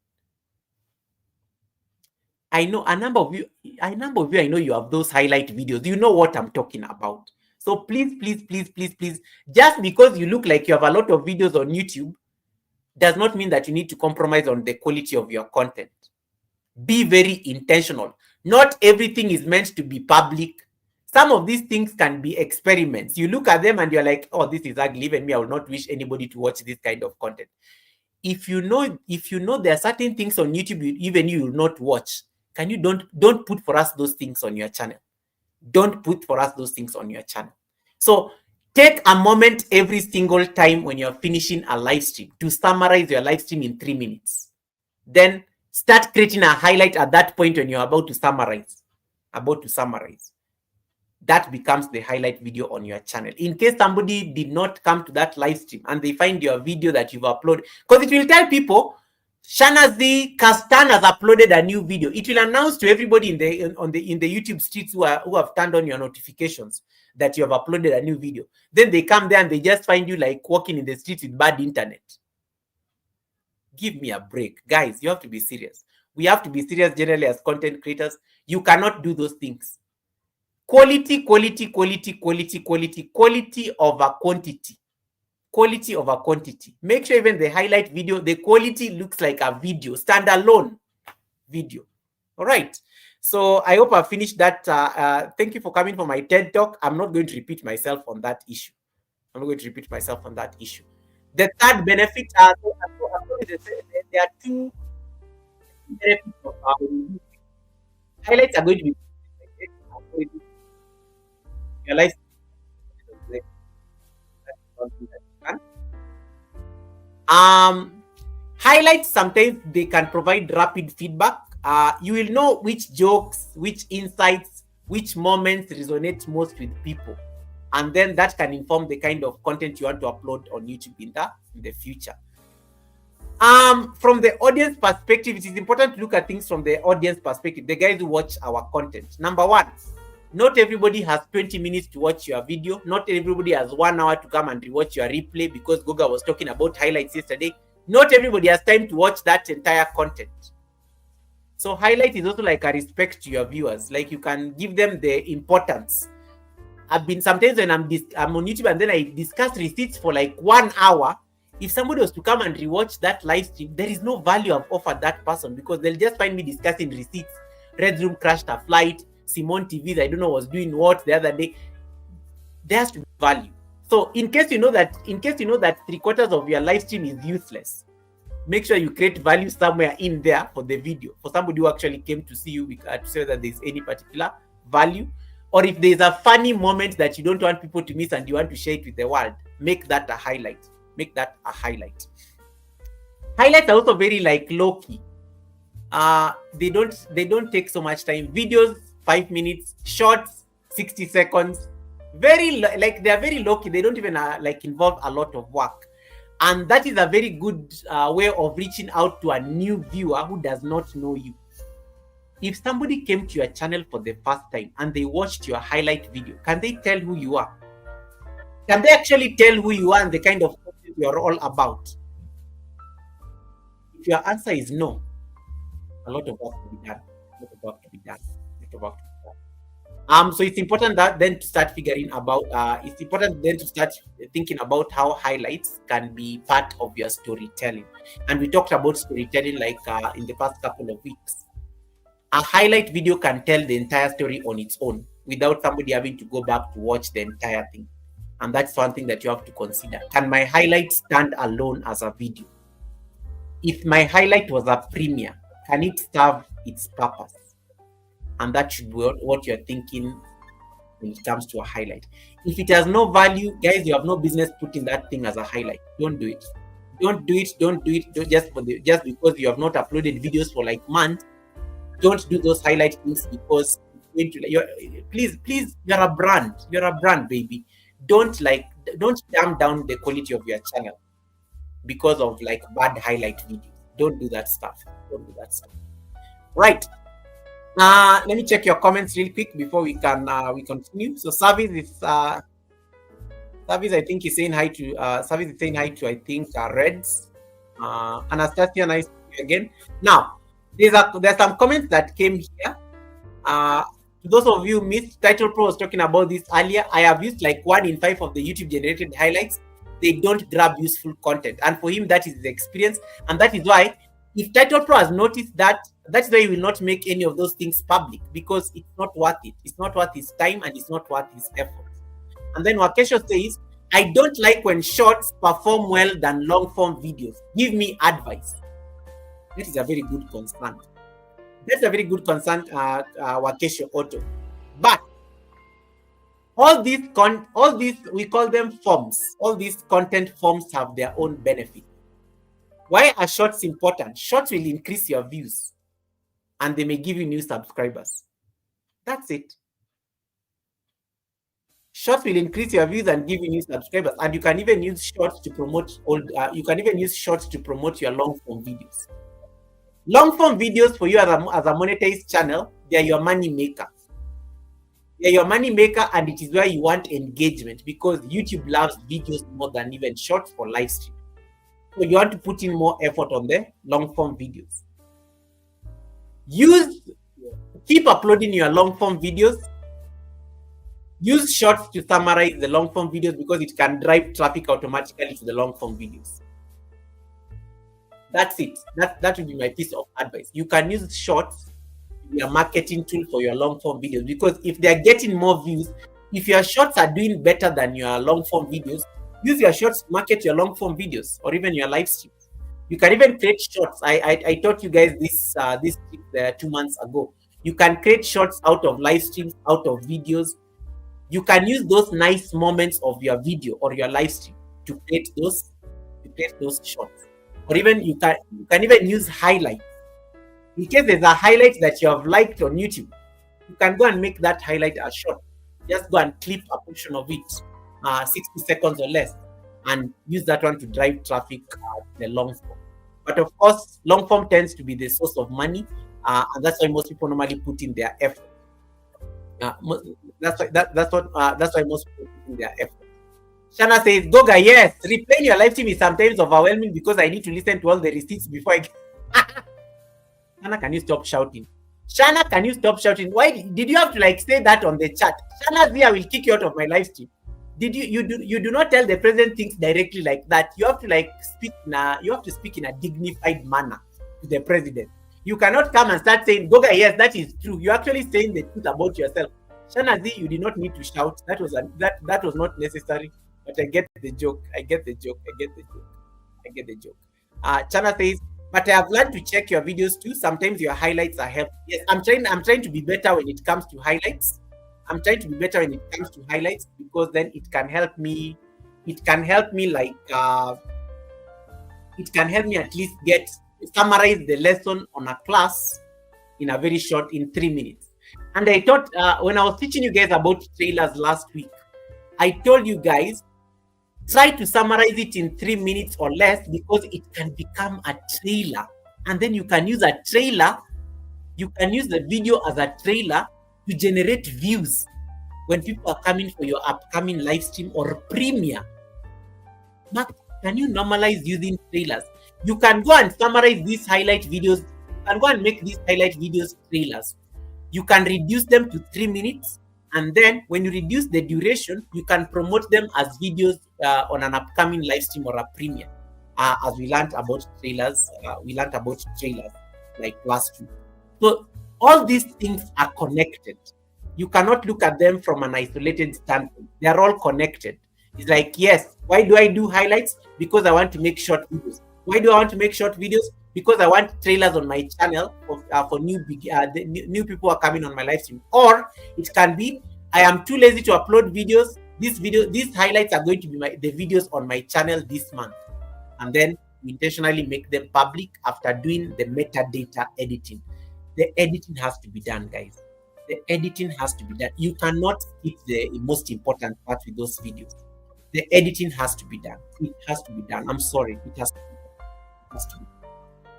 I know a number of you, I know you have those highlight videos. You know what I'm talking about. So please, just because you look like you have a lot of videos on YouTube does not mean that you need to compromise on the quality of your content. Be very intentional. Not everything is meant to be public. Some of these things can be experiments. You look at them and you're like, oh, this is ugly. Even me, I would not wish anybody to watch this kind of content. If you know there are certain things on YouTube even you will not watch, can you don't put for us those things on your channel? Don't put for us those things on your channel. So take a moment every single time when you're finishing a live stream to summarize your live stream in 3 minutes. Then start creating a highlight at that point when you're about to summarize. That becomes the highlight video on your channel. In case somebody did not come to that live stream and they find your video that you've uploaded, because it will tell people, Shanazi Kastan has uploaded a new video. It will announce to everybody in the YouTube streets who have turned on your notifications that you have uploaded a new video. Then they come there and they just find you like walking in the streets with bad internet. Give me a break. Guys, you have to be serious. We have to be serious generally as content creators. You cannot do those things. Quality over quantity. Quality over quantity. Make sure even the highlight video, the quality looks like a video, standalone video. All right. So I hope I finished that. Thank you for coming for my TED Talk. I'm not going to repeat myself on that issue. The third benefit, there are two benefits of highlights are going to be your life. Highlights, sometimes they can provide rapid feedback. You will know which jokes, which insights, which moments resonate most with people, and then that can inform the kind of content you want to upload on YouTube in the future. From the audience perspective, it is important to look at things from the audience perspective, the guys who watch our content. Number one, not everybody has 20 minutes to watch your video. Not everybody has 1 hour to come and rewatch your replay, because Goga was talking about highlights yesterday. Not everybody has time to watch that entire content. So highlight is also like a respect to your viewers. Like, you can give them the importance. I've been sometimes when I'm on YouTube and then I discuss receipts for like 1 hour. If somebody was to come and rewatch that live stream, there is no value I've offered that person, because they'll just find me discussing receipts. Red Room crashed a flight. Simone TV, I don't know, was doing what the other day. There has to be value. So in case you know that 3/4 of your live stream is useless, make sure you create value somewhere in there for the video, for somebody who actually came to see you, to say that there's any particular value. Or if there's a funny moment that you don't want people to miss and you want to share it with the world, make that a highlight. Highlights are also very like low key. They don't take so much time. Videos 5 minutes, shorts 60 seconds. They are very low key. They don't even involve a lot of work, and that is a very good way of reaching out to a new viewer who does not know you. If somebody came to your channel for the first time and they watched your highlight video, can they tell who you are? Can they actually tell who you are and the kind of content you're all about? If your answer is no, a lot of work to be done. So it's important that then to start figuring about. It's important then to start thinking about how highlights can be part of your storytelling. And we talked about storytelling like in the past couple of weeks. A highlight video can tell the entire story on its own without somebody having to go back to watch the entire thing. And that's one thing that you have to consider. Can my highlight stand alone as a video? If my highlight was a premiere, can it serve its purpose? And that should be what you're thinking when it comes to a highlight. If it has no value, guys, you have no business putting that thing as a highlight. Don't do it. Don't do it just because you have not uploaded videos for like months. Don't do those highlight things because please, you're a brand, baby. Don't dumb down the quality of your channel because of like bad highlight videos. Don't do that stuff. Right. Let me check your comments real quick before we continue. So Service, I think is saying hi to I think Reds. Anastasia, nice to see you again. Now, there's some comments that came here. To those of you who missed, Title Pro was talking about this earlier. I have used like 1 in 5 of the YouTube generated highlights. They don't grab useful content, and for him that is the experience, and that is why if Title Pro has noticed that, that's why he will not make any of those things public, because it's not worth it. It's not worth his time and it's not worth his effort. And then Wakesho says, I don't like when shorts perform well than long form videos. Give me advice. That is a very good concern. Wakesho Otto. But all these we call them forms. All these content forms have their own benefit. Why are shorts important? Shorts will increase your views and they may give you new subscribers. That's it. Shorts will increase your views and give you new subscribers, and you can even use shorts to promote your long form videos. Long form videos for you as a monetized channel, they are your money maker. And it is where you want engagement, because YouTube loves videos more than even shorts for live stream. So you want to put in more effort on the long form videos. Keep uploading your long form videos. Use shorts to summarize the long form videos because it can drive traffic automatically to the long form videos. That's it. That would be my piece of advice. You can use shorts to be a marketing tool for your long form videos, because if they are getting more views, if your shorts are doing better than your long form videos, use your shorts to market your long form videos or even your live streams. You can even create shorts. I taught you guys this 2 months ago. You can create shorts out of live streams, out of videos. You can use those nice moments of your video or your live stream to create those shorts. Or even you can even use highlights. In case there's a highlight that you have liked on YouTube, you can go and make that highlight a short. Just go and clip a portion of it, 60 seconds or less, and use that one to drive traffic the long form. But of course, long form tends to be the source of money, and that's why most people normally put in their effort. That's why most people put in their effort. Shana says, Goga, yes, replaying your live stream is sometimes overwhelming because I need to listen to all the receipts before I get... Shana, can you stop shouting? Why did you have to say that on the chat? Shana Zia will kick you out of my live stream. You do not tell the president things directly like that. You have to speak in a dignified manner to the president. You cannot come and start saying, Goga, yes, that is true. You're actually saying the truth about yourself. Shana Z, you did not need to shout. That was not necessary. But I get the joke. Chana says, but I have learned to check your videos too. Sometimes your highlights are helpful. Yes, I'm trying to be better when it comes to highlights. Because then it can help me at least summarize the lesson on a class in 3 minutes. And I thought when I was teaching you guys about trailers last week, I told you guys, try to summarize it in 3 minutes or less, because it can become a trailer. And then you can use a trailer You can use the video as a trailer to generate views when people are coming for your upcoming live stream or premiere. Mark, can you normalize using trailers? You can go and summarize these highlight videos. You can go and make these highlight videos trailers. You can reduce them to 3 minutes. And then when you reduce the duration, you can promote them as videos on an upcoming live stream or a premiere. As we learned about trailers, like last week. So all these things are connected. You cannot look at them from an isolated standpoint. They are all connected. It's like, yes, why do I do highlights? Because I want to make short videos. Why do I want to make short videos? Because I want trailers on my channel for new people who are coming on my live stream. Or it can be, I am too lazy to upload videos. These highlights are going to be the videos on my channel this month. And then we intentionally make them public after doing the metadata editing. The editing has to be done, guys. The editing has to be done. You cannot skip the most important part with those videos. The editing has to be done. It has to be done. I'm sorry. It has to be done. It has to be done.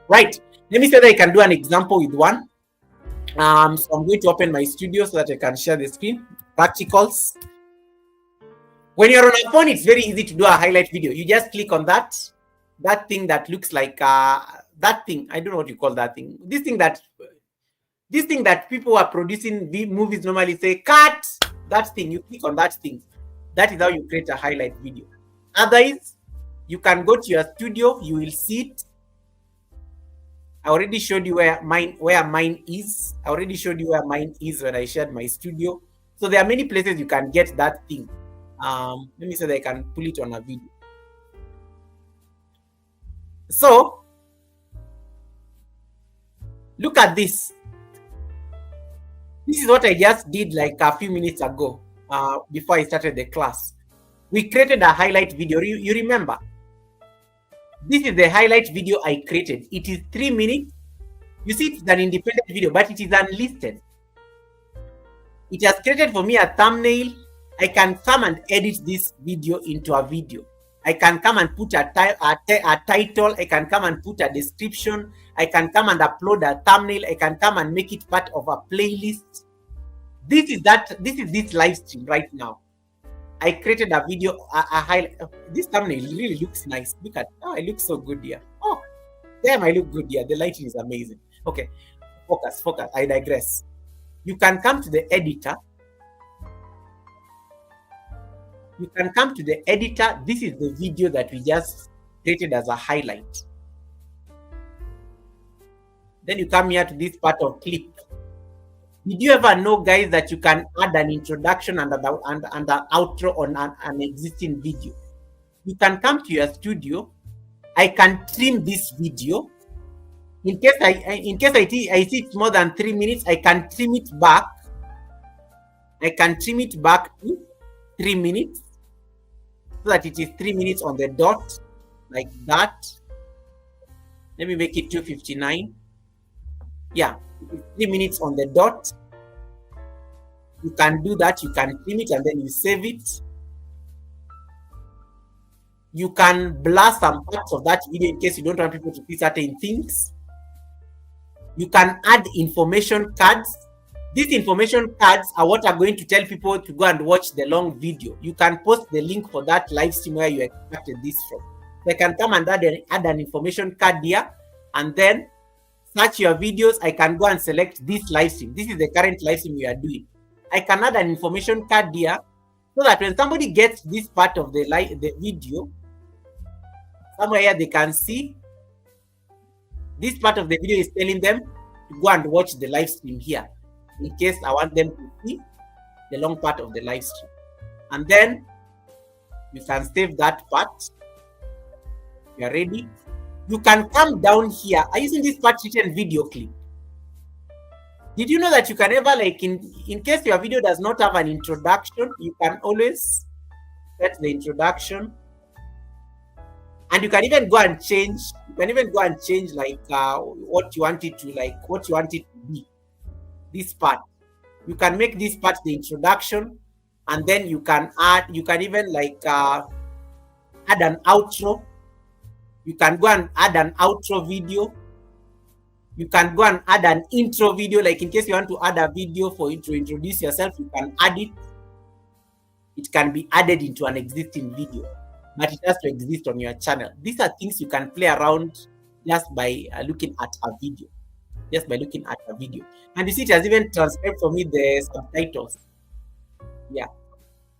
Right. Let me say that I can do an example with one. So I'm going to open my studio so that I can share the screen. Practicals. When you're on a phone, it's very easy to do a highlight video. You just click on that thing that looks like that thing. I don't know what you call that thing. This thing that people are producing movies normally say, cut that thing. You click on that thing. That is how you create a highlight video. Otherwise, you can go to your studio. You will see it. I already showed you where mine is. I already showed you where mine is when I shared my studio. So there are many places you can get that thing. Let me say that I can pull it on a video. So look at this. This is what I just did like a few minutes ago before I started the class. We created a highlight video. You remember? This is the highlight video I created. It is 3 minutes. You see, it's an independent video, but it is unlisted. It has created for me a thumbnail. I can come and edit this video into a video. I can come and put a title. I can come and put a description. I can come and upload a thumbnail. I can come and make it part of a playlist. This is this live stream right now. I created a video, this thumbnail really looks nice. Look at, I look so good here. Oh, damn, I look good here. The lighting is amazing. Okay, focus. I digress. You can come to the editor. This is the video that we just created as a highlight. Then you come here to this part of clip. Did you ever know, guys, that you can add an introduction and an outro on an existing video? You can come to your studio. I can trim this video. In case I see it's more than 3 minutes, I can trim it back. I can trim it back to 3 minutes so that it is 3 minutes on the dot, like that. Let me make it 2:59. Yeah, 3 minutes on the dot. You can do that. You can trim it and then you save it. You can blur some parts of that video in case you don't want people to see certain things. You can add information cards. These information cards are what are going to tell people to go and watch the long video. You can post the link for that live stream where you extracted this from. They can come and add an information card here and then search your videos. I can go and select this live stream. This is the current live stream we are doing. I can add an information card here so that when somebody gets this part of the video, somewhere here they can see this part of the video is telling them to go and watch the live stream here in case I want them to see the long part of the live stream. And then you can save that part. You are ready. You can come down here. I'm using this part written video clip. Did you know that you can ever, like, in case your video does not have an introduction, you can always set the introduction. And you can even go and change. You can even go and change like what you want it to, like what you want it to be. This part. You can make this part the introduction, and then you can add. You can even like add an outro. You can go and add an outro video. You can go and add an intro video, like in case you want to add a video for you to introduce yourself, you can add it. It can be added into an existing video, but it has to exist on your channel. These are things you can play around just by looking at a video. Just by looking at a video. And you see, it has even transcribed for me the subtitles. Yeah.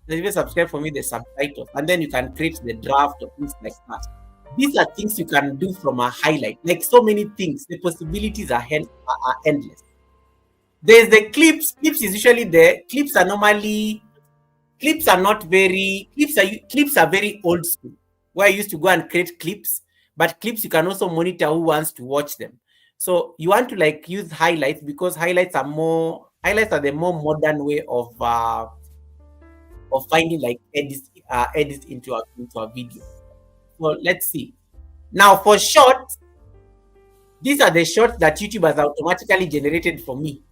It has even subscribed for me the subtitles. And then you can create the draft or things like that. These are things you can do from a highlight. Like so many things, the possibilities are endless. There's the clips. Clips is usually there. Clips are normally, clips are very old school. Where I used to go and create clips, but clips you can also monitor who wants to watch them. So you want to like use highlights because highlights are the more modern way of finding like edits into a video. So let's see. Now for shorts, these are the shorts that YouTube has automatically generated for me.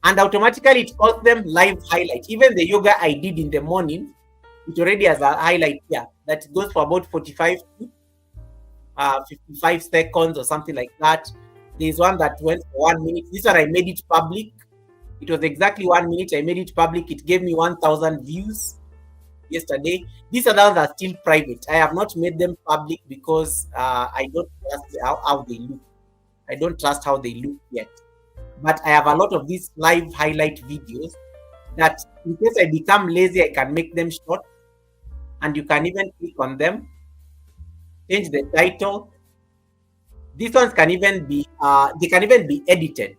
And automatically it calls them live highlight. Even the yoga I did in the morning, it already has a highlight here that goes for about 45 to 55 seconds or something like that. There's one that went for 1 minute. This one I made it public. It was exactly 1 minute. I made it public. It gave me 1,000 views yesterday. These other ones are still private. I have not made them public because I don't trust how they look. I don't trust how they look yet. But I have a lot of these live highlight videos that in case I become lazy, I can make them short. And you can even click on them, change the title. These ones can even be edited.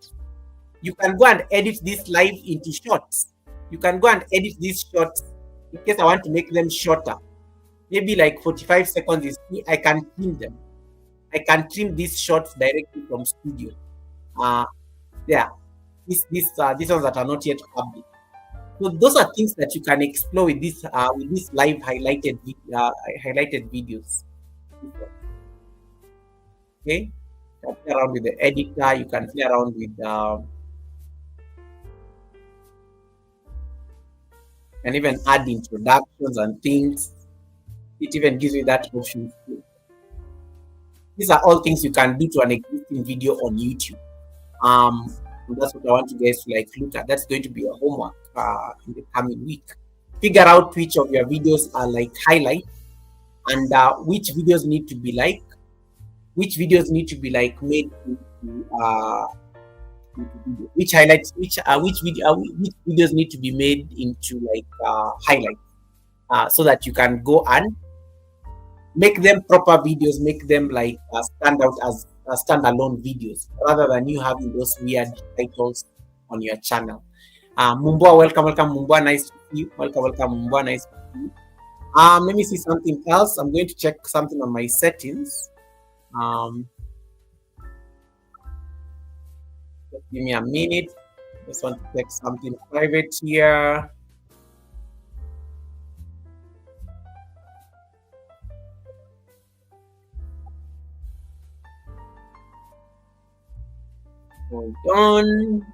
You can go and edit this live into shorts. You can go and edit these shorts in case I want to make them shorter. Maybe like 45 seconds I can trim them. I can trim these shorts directly from Studio. These ones that are not yet public. So those are things that you can explore with this live highlighted videos. Okay, you can play around with the editor. You can play around with and even add introductions and things. It even gives you that option. These are all things you can do to an existing video on YouTube. That's what I want you guys to like look at. That's going to be your homework in the coming week. Figure out which of your videos are like highlights and which videos need to be like made into which videos need to be made into like highlights, so that you can go and make them proper videos, make them like stand out as standalone videos rather than you having those weird titles on your channel. Mumbwa, welcome Mumbwa, nice to see you. Welcome Mumbwa, nice to see you. Let me see something else. I'm going to check something on my settings. Just give me a minute. Just want to check something private here. Hold on.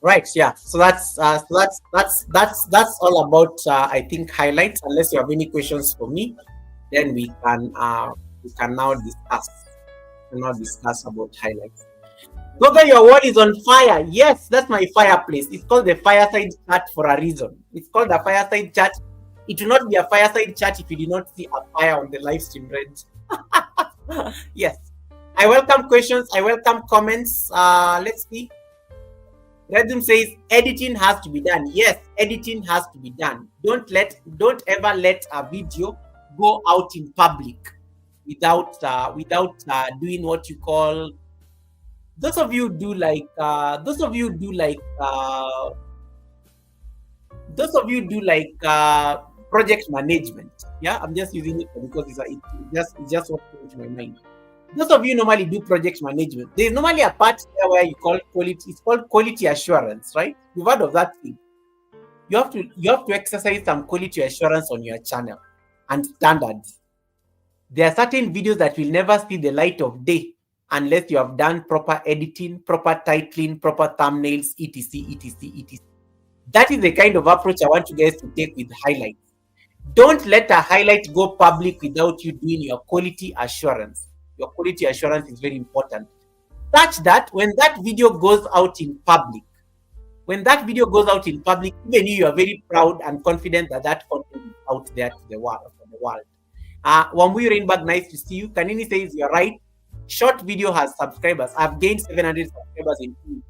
Right, yeah. So that's all about I think highlights. Unless you have any questions for me, then we can now discuss. About highlights. Goga, your wall is on fire. Yes, that's my fireplace. It's called the fireside chat for a reason. It's called the fireside chat. It will not be a fireside chat if you do not see a fire on the live stream, right? Yes. I welcome questions. I welcome comments. Let's see. Redum says editing has to be done. Yes, editing has to be done. Don't ever let a video go out in public without doing what you call. Those of you do like project management. Yeah, I'm just using it because it's just what came to my mind. Those of you normally do project management. There's normally a part there where you call quality. It's called quality assurance, right? You've heard of that thing. You have to exercise some quality assurance on your channel and standards. There are certain videos that will never see the light of day unless you have done proper editing, proper titling, proper thumbnails, etc, etc, etc. That is the kind of approach I want you guys to take with highlights. Don't let a highlight go public without you doing your quality assurance. Your quality assurance is very important. Such that when that video goes out in public, even you are very proud and confident that that content is out there to the world. Wambui Rainbag, nice to see you. Kanini says you're right. Short video has subscribers. I've gained 700 subscribers in 2 weeks.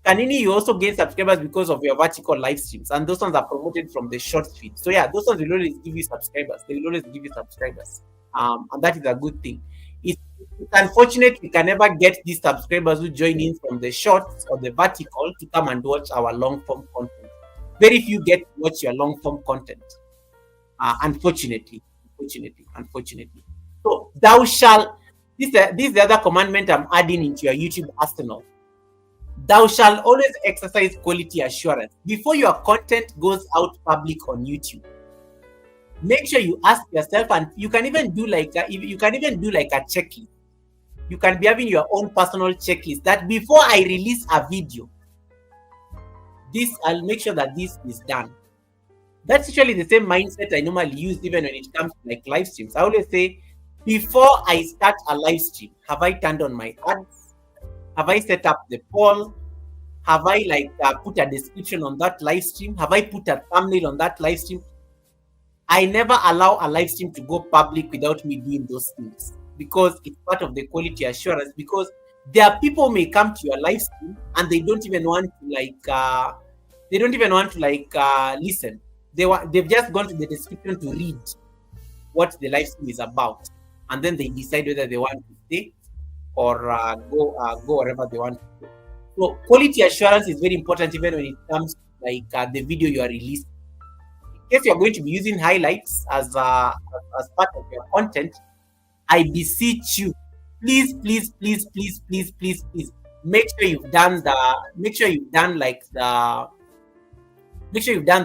Kanini, you also gain subscribers because of your vertical live streams, and those ones are promoted from the short feed. So yeah, those ones will always give you subscribers. They will always give you subscribers, and that is a good thing. It's unfortunate we can never get these subscribers who join in from the shorts or the vertical to come and watch our long form content. Very few get to watch your long form content. Unfortunately. So thou shalt. This is the other commandment I'm adding into your YouTube arsenal. Thou shalt always exercise quality assurance before your content goes out public on YouTube. Make sure you ask yourself, and you can even do like a checklist. You can be having your own personal checklist that before I release a video, I'll make sure that this is done. That's usually the same mindset I normally use even when it comes to like live streams. I always say, before I start a live stream, have I turned on my ads? Have I set up the poll? Have I put a description on that live stream? Have I put a thumbnail on that live stream? I never allow a live stream to go public without me doing those things, because it's part of the quality assurance. Because there are people who may come to your live stream and they don't even want to listen. They've just gone to the description to read what the live stream is about, and then they decide whether they want to stay or go wherever they want to go. So quality assurance is very important even when it comes to the video you are releasing. In case you're going to be using highlights as part of your content, I beseech you, please, make sure you've done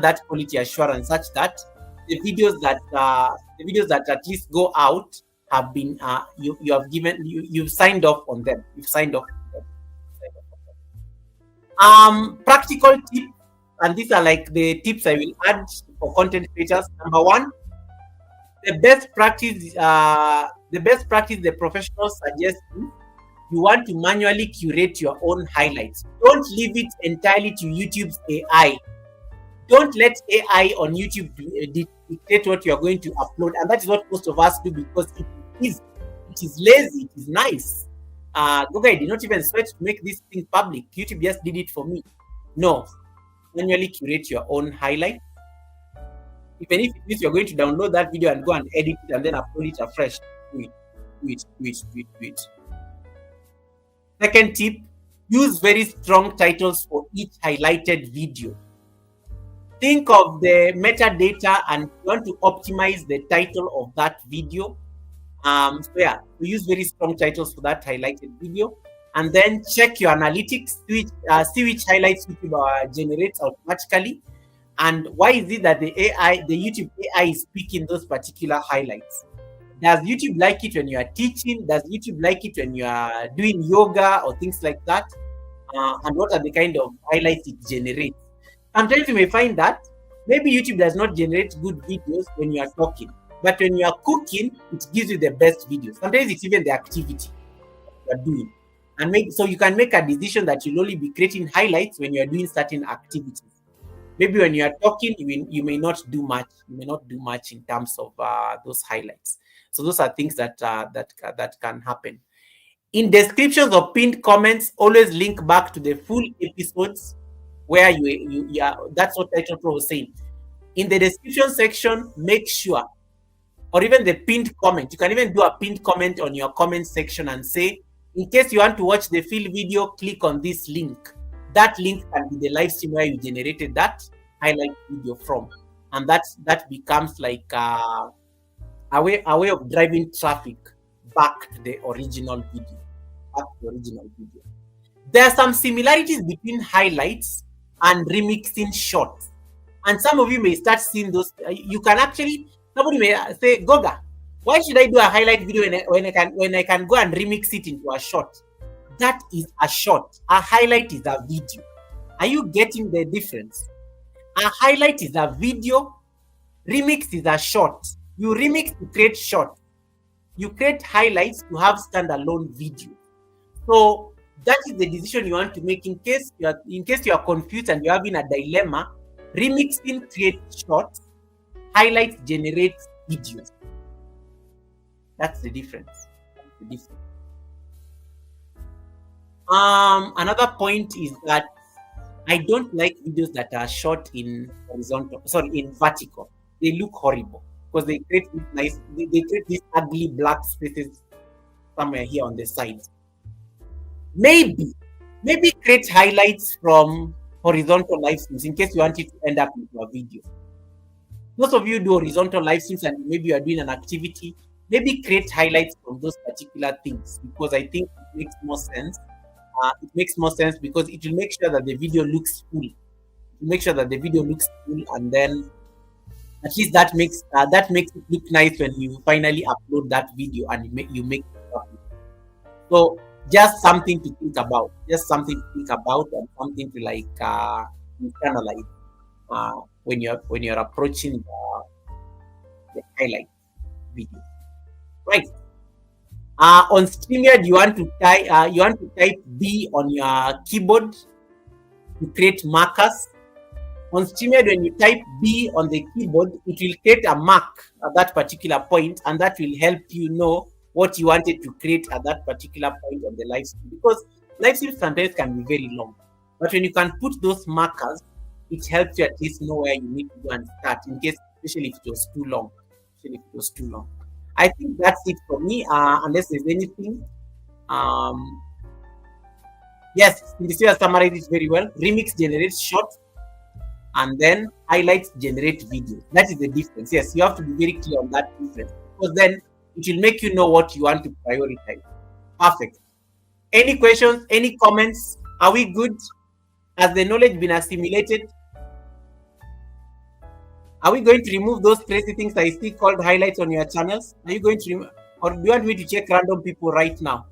that quality assurance, such that the videos that at least go out have been you've signed off on them. Practical tips, and these are like the tips I will add for content creators. Number 1, the best practice the professionals suggest you want to manually curate your own highlights. Don't leave it entirely to YouTube's AI. Don't let AI on YouTube dictate what you are going to upload, and that is what most of us do, because it is lazy, it is nice. Google did not even sweat to make this thing public. YouTube just did it for me. No, manually curate your own highlight. Even if it means you're going to download that video and go and edit it and then upload it afresh, do it. Second tip, use very strong titles for each highlighted video. Think of the metadata and you want to optimize the title of that video. We use very strong titles for that highlighted video, and then check your analytics, see which highlights YouTube generates automatically, and why is it that the YouTube AI is picking those particular highlights. Does YouTube like it when you are teaching? Does YouTube like it when you are doing yoga or things like that? And what are the kind of highlights it generates? Sometimes you may find that maybe YouTube does not generate good videos when you are talking, but when you are cooking, it gives you the best videos. Sometimes it's even the activity you are doing. And so you can make a decision that you'll only be creating highlights when you are doing certain activities. Maybe when you are talking, you may not do much. You may not do much in terms of those highlights. So those are things that can happen. In descriptions or pinned comments, always link back to the full episodes where you that's what Title Pro was saying. In the description section, make sure, or even the pinned comment, you can even do a pinned comment on your comment section and say, in case you want to watch the full video, click on this link. That link can be the live stream where you generated that highlight video from, and that becomes like a way of driving traffic back to the original video. There are some similarities between highlights and remixing shorts, and some of you may start seeing those. You can actually, somebody may say, Goga, Why should I do a highlight video when I can go and remix it into a short? That is a short. A highlight is a video. Are you getting the difference? A highlight is a video. Remix is a short. You remix to create short. You create highlights to have standalone video. So that is the decision you want to make in case you are confused and you're having a dilemma. Remixing creates shorts. Highlights generates videos. That's the difference. Another point is that I don't like videos that are shot in vertical. They look horrible because they create these ugly black spaces somewhere here on the sides. Maybe create highlights from horizontal live streams in case you want it to end up into a video. Most of you do horizontal live streams and maybe you are doing an activity. Maybe create highlights from those particular things because I think it makes more sense. It makes more sense because it will make sure that the video looks full. It will make sure that the video looks full, and then at least that makes it look nice when you finally upload that video and you make it happen. So just something to think about. Just something to think about and something to internalize when you're approaching the highlight video. Right. On StreamYard, you want to type B on your keyboard to create markers. On StreamYard, when you type B on the keyboard, it will create a mark at that particular point, and that will help you know what you wanted to create at that particular point of the live stream. Because live streams sometimes can be very long, but when you can put those markers, it helps you at least know where you need to go and start, in case, especially if it was too long. I think that's it for me, unless there's anything. Yes, Cindy has summarized it very well. Remix generates short, and then highlights generate video. That is the difference. Yes, you have to be very clear on that difference, because then it will make you know what you want to prioritize. Perfect. Any questions? Any comments? Are we good? Has the knowledge been assimilated? Are we going to remove those crazy things I see called highlights on your channels? Are you going to remove, or do you want me to check random people right now?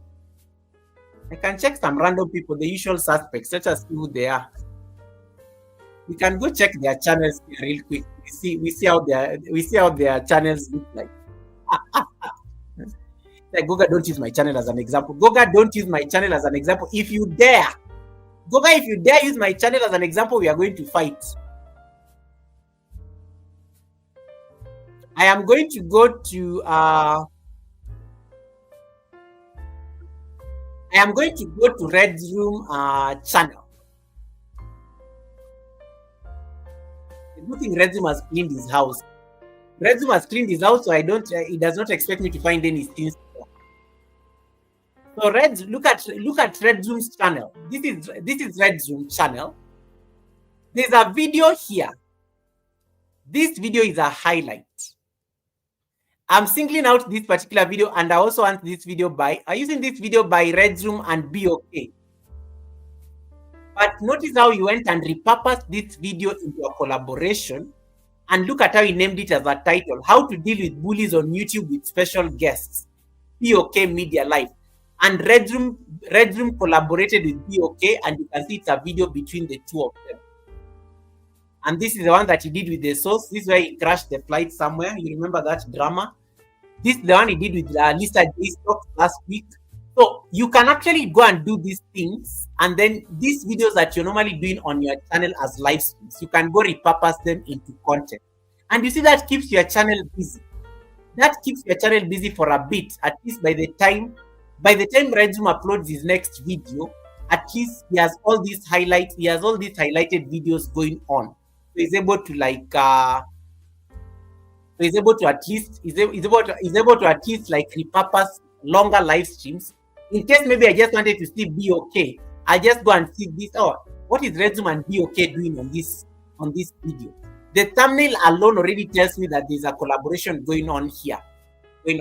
I can check some random people, the usual suspects. Let us see who they are. We can go check their channels real quick. We see how their channels look like. Like Goga, don't use my channel as an example. Goga, don't use my channel as an example. If you dare, Goga, if you dare use my channel as an example, we are going to fight. I am going to go to Red's Room channel. The good thing, Red's Room has cleaned his house. Red's Room has cleaned his house, so it does not expect me to find any things. So look at Red's Room's channel. This is Red's Room channel. There's a video here. This video is a highlight. I'm singling out this particular video, and I also want this video using this video by Red's Room and Be Okay. But notice how you went and repurposed this video into a collaboration, and look at how he named it as a title: How to Deal with Bullies on YouTube with Special Guests, Be Okay Media Live. And Red's Room collaborated with Be Okay, and you can see it's a video between the two of them. And this is the one that he did with the Source. This is where he crashed the flight somewhere. You remember that drama? This is the one he did with Lisa J-Stock last week. So you can actually go and do these things, and then these videos that you're normally doing on your channel as live streams, you can go repurpose them into content. And you see that keeps your channel busy. That keeps your channel busy for a bit. At least by the time Red's Room uploads his next video, at least he has all these highlights. He has all these highlighted videos going on. So he's able to at least repurpose longer live streams. In case maybe I just wanted to see Be Okay, I just go and see this. Oh, what is Red's Room and Be Okay doing on this video? The thumbnail alone already tells me that there's a collaboration going on here. The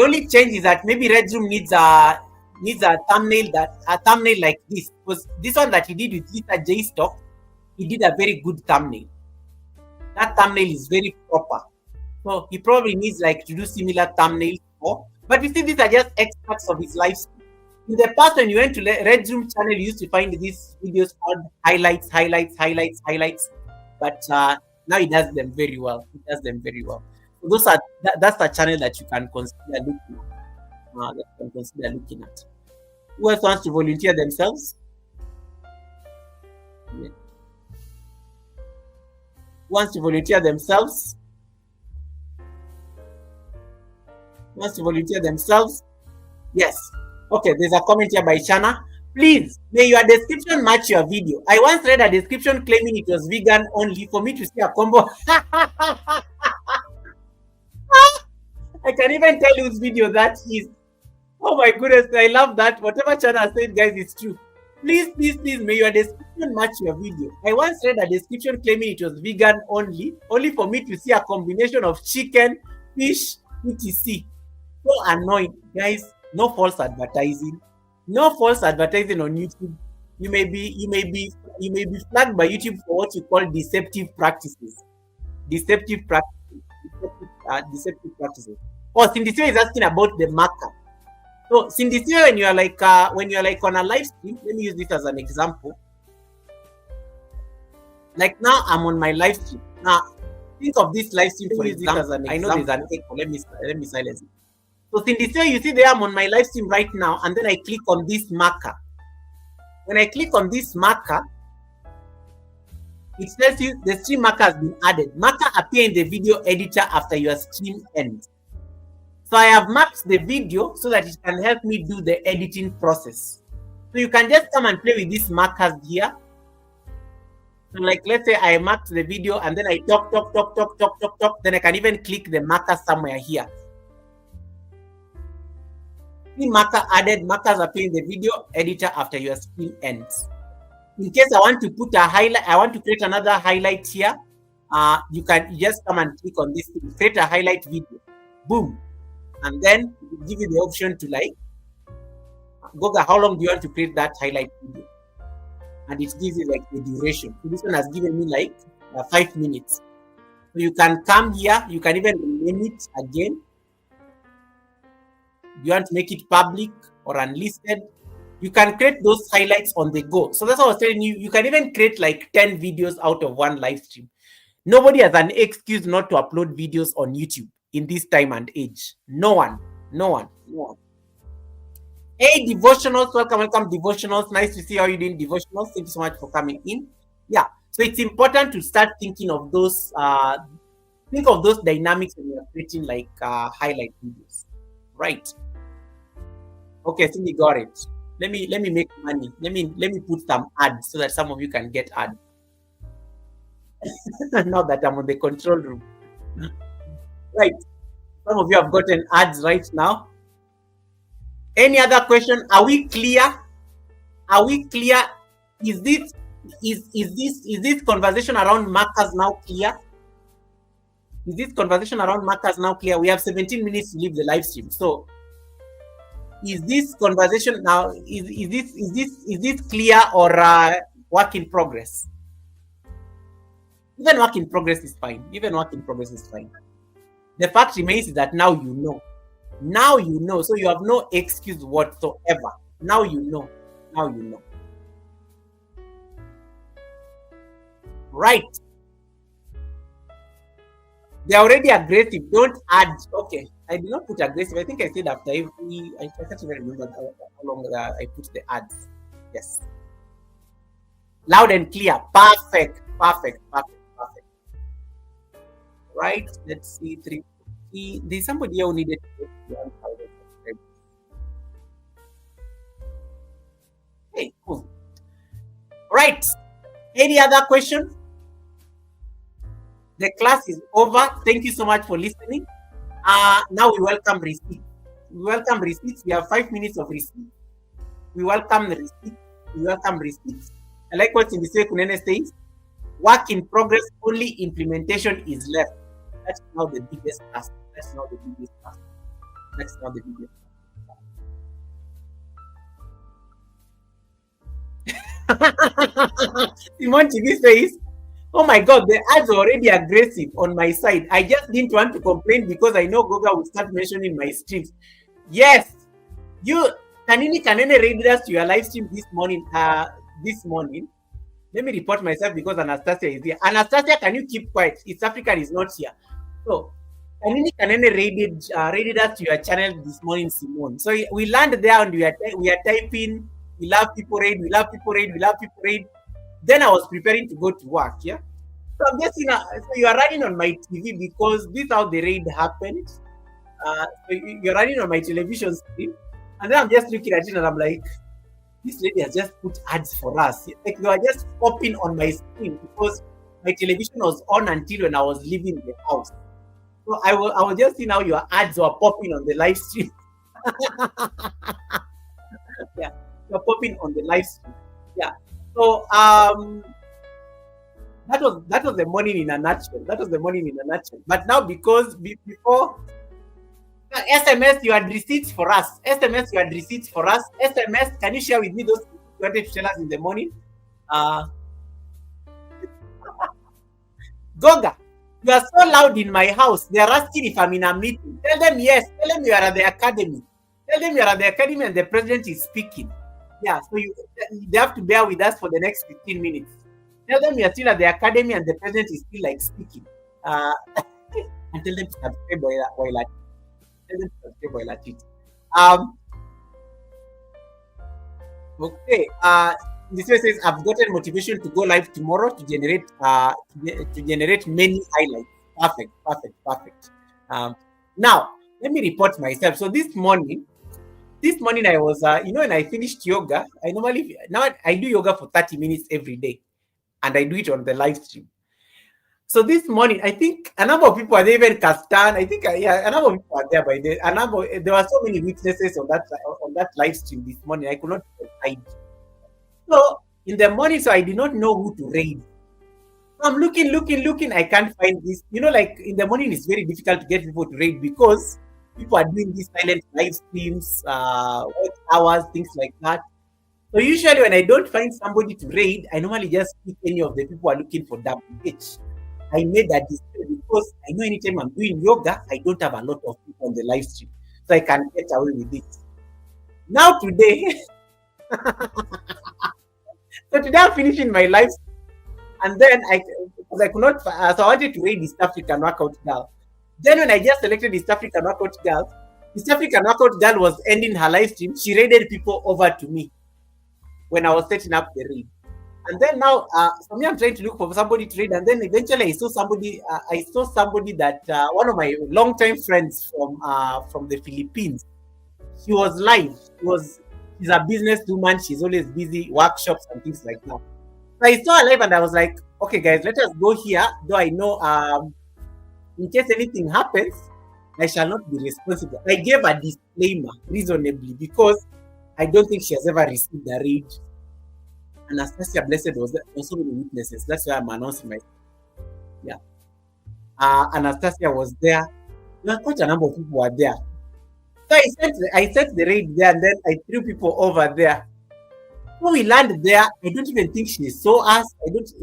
only change is that maybe Red's Room needs a thumbnail like this, because this one that he did with Lisa J-Stock, he did a very good thumbnail. That thumbnail is very proper So he probably needs like to do similar thumbnails for. But you see, these are just extracts of his life. In the past, when you went to Red Zoom channel, you used to find these videos called highlights. But now he does them very well. He does them very well. So those are that's a channel that you can consider looking at. Who else wants to volunteer themselves? Yeah. Who wants to volunteer themselves? Wants to volunteer themselves? Yes. Okay, there's a comment here by Shana. Please, may your description match your video. I once read a description claiming it was vegan only for me to see a combo. I can even tell whose video that is. Oh my goodness, I love that. Whatever Shana said, guys, it's true. Please, may your description match your video. I once read a description claiming it was vegan only for me to see a combination of chicken, fish, etc. So annoying, guys. No false advertising. No false advertising on YouTube. You may be flagged by YouTube for what you call deceptive practices. Deceptive practices. Oh, Cindy is asking about the marker. So Cindy, when you are like on a live stream, let me use this as an example. Like now I'm on my live stream. Now think of this live stream for example. I know there's an echo. Let me silence it. So Cindy, you see there I'm on my live stream right now, and then I click on this marker. When I click on this marker, it tells you the stream marker has been added. Marker appear in the video editor after your stream ends. So I have mapped the video so that it can help me do the editing process. So you can just come and play with these markers here. So like let's say I marked the video and then I talk. Then I can even click the marker somewhere here. The marker added, markers appear in the video editor after your stream ends. In case I want to put a highlight, I want to create another highlight here. You can just come and click on this to create a highlight video. Boom. And then it will give you the option to like, Google, how long do you want to create that highlight video? And it gives you like the duration. So this one has given me like 5 minutes. So you can come here, you can even rename it again. You want to make it public or unlisted, you can create those highlights on the go. So that's what I was telling you. You can even create like 10 videos out of one live stream. Nobody has an excuse not to upload videos on YouTube in this time and age. No one. Hey, devotionals, welcome, devotionals. Nice to see how you're doing, devotionals. Thank you so much for coming in. Yeah, so it's important to start thinking of those, dynamics when you're creating like highlight videos, right? Okay, I think we got it. Let me make money. Let me put some ads so that some of you can get ads. Now that I'm on the control room. Right. Some of you have gotten ads right now. Any other question? Are we clear? Is this conversation around markers now clear? We have 17 minutes to leave the live stream. So is this conversation now, is this clear or work in progress? Even work in progress is fine. The fact remains that now you know. So you have no excuse whatsoever. Now you know. Right. They're already aggressive. Don't add. Okay. I did not put aggressive. I think I said after every. I can't even remember how long I put the ads. Yes. Loud and clear. Perfect. Right. Let's see. There's somebody here who needed to get 1,000 subscribers. Okay, cool. Right. Any other questions? The class is over. Thank you so much for listening. Now we welcome receipts. We have 5 minutes of receipts. We welcome the receipts. I like what Sindise Kunene says. Work in progress, only implementation is left. That's now the biggest task. Simon TV says, Oh my God, the ads are already aggressive on my side. I just didn't want to complain because I know Goga will start mentioning my streams. Yes, you Kanini Kanene raided us to your live stream this morning. This morning. Let me report myself because Anastasia is here. Anastasia, can you keep quiet? East African is not here. So Kanini Kanene raided us to your channel this morning, Simone. So we landed there and we are typing. We love people raid. We love people raid. We love people raid. Then I was preparing to go to work. Yeah. So I'm just so you are running on my TV because this is how the raid happened. So you're running on my television screen, and then I'm just looking at it and I'm like, this lady has just put ads for us. Like they were just popping on my screen because my television was on until when I was leaving the house. So I was just seeing how your ads were popping on the live stream. Yeah, you're popping on the live stream. Yeah. So that was the morning in a nutshell. That was the morning in a nutshell. But now because before SMS, you had receipts for us. SMS, you had receipts for us. SMS, can you share with me those you wanted to tell us in the morning? Goga, you are so loud in my house. They are asking if I'm in a meeting. Tell them yes. Tell them you are at the academy. Tell them you are at the academy and the president is speaking. Yeah, so they have to bear with us for the next 15 minutes. Tell them you are still at the academy and the president is still like speaking. And tell them to subscribe while at it. Okay. This way says I've gotten motivation to go live tomorrow to generate many highlights. Perfect. Now let me report myself. So this morning I was when I finished yoga, now I do yoga for 30 minutes every day, and I do it on the live stream. So this morning, I think a number of people are there, even Kastan. I think a number of people are there by there. There were so many witnesses on that live stream this morning. I could not hide. So in the morning, so I did not know who to raid. So I'm looking. I can't find this. Like in the morning, it's very difficult to get people to raid because people are doing these silent live streams, work hours, things like that. So usually when I don't find somebody to raid, I normally just pick any of the people who are looking for WH. I made that decision because I know anytime I'm doing yoga, I don't have a lot of people on the live stream. So I can get away with it. Now today, I'm finishing my live stream. And then I could not, so I wanted to raid East African Workout Girl. Then when I just selected East African Workout Girl, East African Workout Girl was ending her live stream. She raided people over to me when I was setting up the raid. And then now, for me, I'm trying to look for somebody to raid. And then eventually I saw somebody that one of my longtime friends from the Philippines. She was live. She's a businesswoman. She's always busy, workshops and things like that. So I saw her live and I was like, okay, guys, let us go here. Though I know in case anything happens, I shall not be responsible. I gave a disclaimer reasonably because I don't think she has ever received a raid. Anastasia Blessed was there. Also many witnesses. That's why I'm announcing myself. Yeah. Anastasia was there. There were quite a number of people were there. So I set the raid there and then I threw people over there. When we landed there, I don't even think she saw us.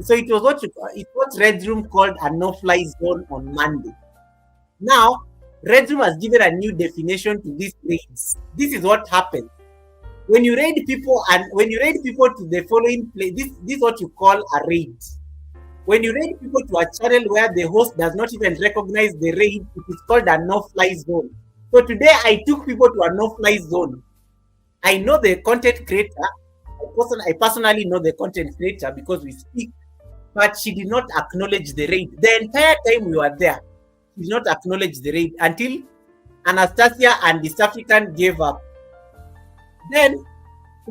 So it was what Red Room called a no-fly zone on Monday. Now, Red Room has given a new definition to these raids. This is what happens. When you raid people to the following place, this is what you call a raid. When you raid people to a channel where the host does not even recognize the raid, it is called a no-fly zone. So today I took people to a no-fly zone. I know the content creator. I personally know the content creator because we speak, but she did not acknowledge the raid. The entire time we were there, she did not acknowledge the raid until Anastasia and East African gave up. Then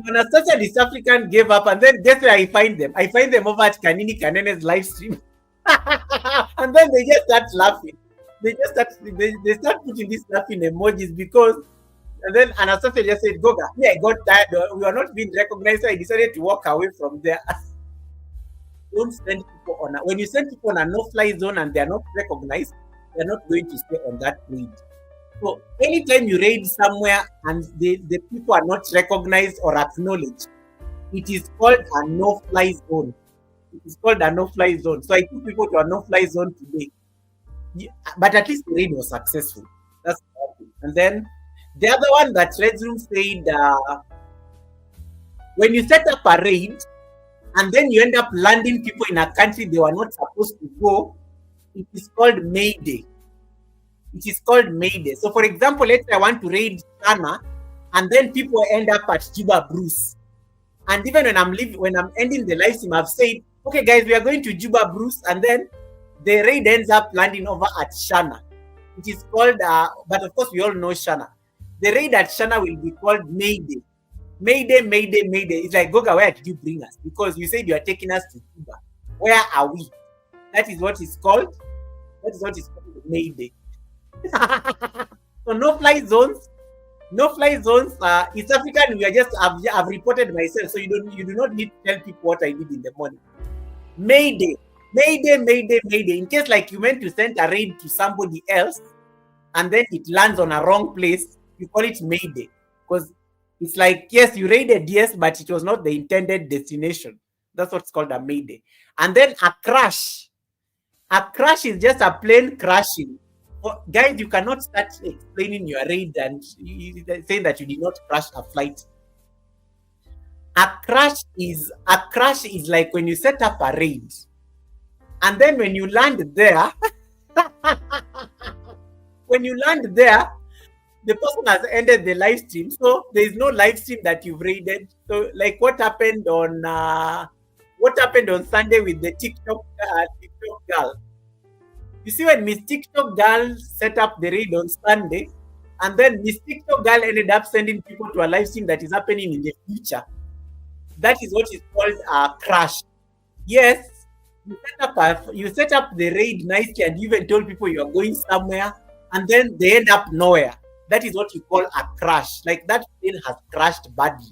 Anastasia and East African gave up, and then guess where I find them? I find them over at Kanini Kanene's live stream. And then they just start laughing. They start putting these laughing emojis because, and then Anastasia just said, Goga, I got tired. We are not being recognized, so I decided to walk away from there. Don't send people on when you send people on a no-fly zone and they are not recognized, they're not going to stay on that raid. So anytime you raid somewhere and the people are not recognized or acknowledged, it is called a no-fly zone. It is called a no-fly zone. So I took people to a no-fly zone today. But at least the raid was successful. That's one thing. And then the other one that Red's Room said, when you set up a raid and then you end up landing people in a country they were not supposed to go, it is called Mayday. It is called Mayday. So, for example, let's say I want to raid Shana, and then people end up at Juba Bruce. And even when I'm ending the live stream, I've said, okay, guys, we are going to Juba Bruce, and then the raid ends up landing over at Shana. It is called, but of course, we all know Shana. The raid at Shana will be called Mayday. Mayday, Mayday, Mayday. It's like, Goga, where did you bring us? Because you said you are taking us to Juba. Where are we? That is what it's called. That is what is called Mayday. So no-fly zones. No-fly zones. East African, we are just, I've reported myself, so you do not need to tell people what I did in the morning. Mayday. Mayday, Mayday, Mayday. In case like you meant to send a raid to somebody else and then it lands on a wrong place, you call it Mayday. Because it's like, yes, you raided, yes, but it was not the intended destination. That's what's called a Mayday. And then a crash. A crash is just a plane crashing. Guys, you cannot start explaining your raid and saying that you did not crash a flight. A crash is like when you set up a raid, and then when you land there, the person has ended the live stream, so there is no live stream that you've raided. So, like what happened on Sunday with the TikTok girl. You see, when Miss TikTok girl set up the raid on Sunday, and then Miss TikTok girl ended up sending people to a live stream that is happening in the future. That is what is called a crash. Yes, you set up the raid nicely and you even told people you are going somewhere, and then they end up nowhere. That is what you call a crash. Like that plane has crashed badly.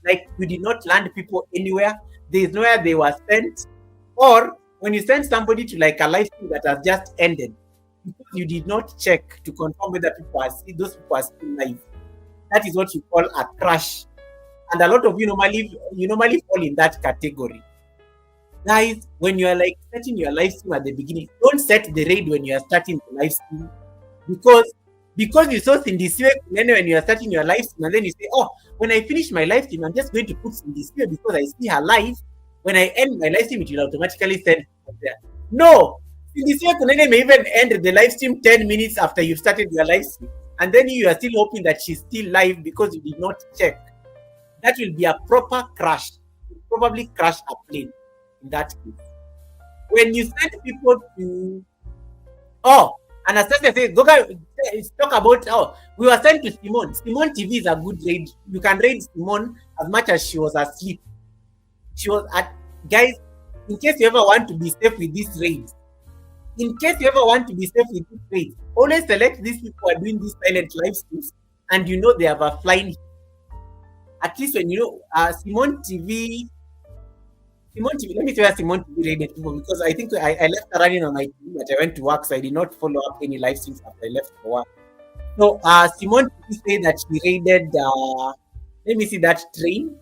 Like you did not land people anywhere. There is nowhere they were sent. Or when you send somebody to like a live stream that has just ended, because you did not check to confirm whether those people are still live. That is what you call a crash. And a lot of you normally fall in that category. Guys, when you are like setting your live stream at the beginning, don't set the raid when you are starting the live stream. Because you saw Sindisiwe when you are starting your live stream, and then you say, oh, when I finish my live stream, I'm just going to put Sindisiwe because I see her live. When I end my live stream, it will automatically send there. No! Sindisiwe Kunene may even end the live stream 10 minutes after you've started your live stream. And then you are still hoping that she's still live because you did not check. That will be a proper crash. You probably crash a plane in that case. When you send people to... Oh, Anastasia says, Goga, talk about, we were sent to Simone. Simone TV is a good raid. You can raid Simone as much as she was asleep. She was at, guys, in case you ever want to be safe with this raid, always select these people who are doing these silent live streams and you know they have a flying. At least when you know, Simone TV, let me tell you Simone TV raided people, because I think I left her running on my TV, but I went to work, so I did not follow up any live streams after I left for work. So Simone TV said that she raided, let me see that train.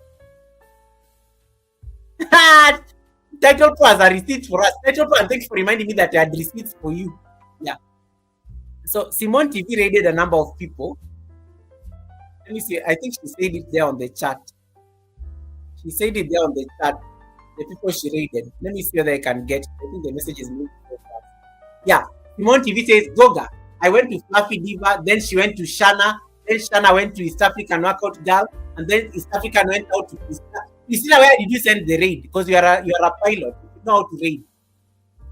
Title Pro has a receipt for us. Title Pro, and thanks for reminding me that I had receipts for you. Yeah. So Simone TV raided a number of people. Let me see. I think she said it there on the chat. She said it there on the chat. The people she raided. Let me see whether I can get it. I think the message is moving so fast. Yeah. Simone TV says, Goga, I went to Fluffy Diva, then she went to Shana, then Shana went to East African Workout Girl, and then East African went out to Priscilla. Where did you send the raid? Because you are a pilot. You know how to raid.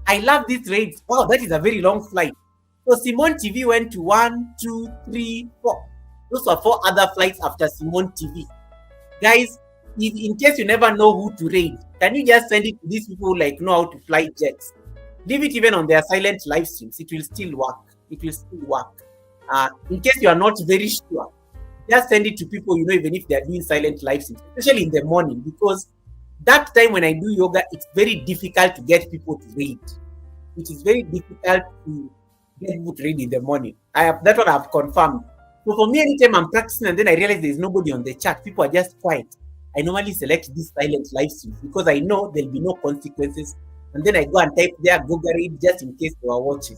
I love these raids. Wow, that is a very long flight. So Simone TV went to 1, 2, 3, 4. Those are 4 other flights after Simone TV. Guys, in case you never know who to raid, can you just send it to these people who like know how to fly jets? Leave it even on their silent live streams. It will still work. In case you are not very sure, just send it to people you know, even if they are doing silent live streams, especially in the morning, because that time when I do yoga, it's very difficult to get people to raid. It is very difficult to get people to raid in the morning. That's what I've confirmed. So for me, anytime I'm practicing and then I realize there's nobody on the chat, people are just quiet, I normally select these silent live streams because I know there'll be no consequences. And then I go and type there Google it just in case they are watching.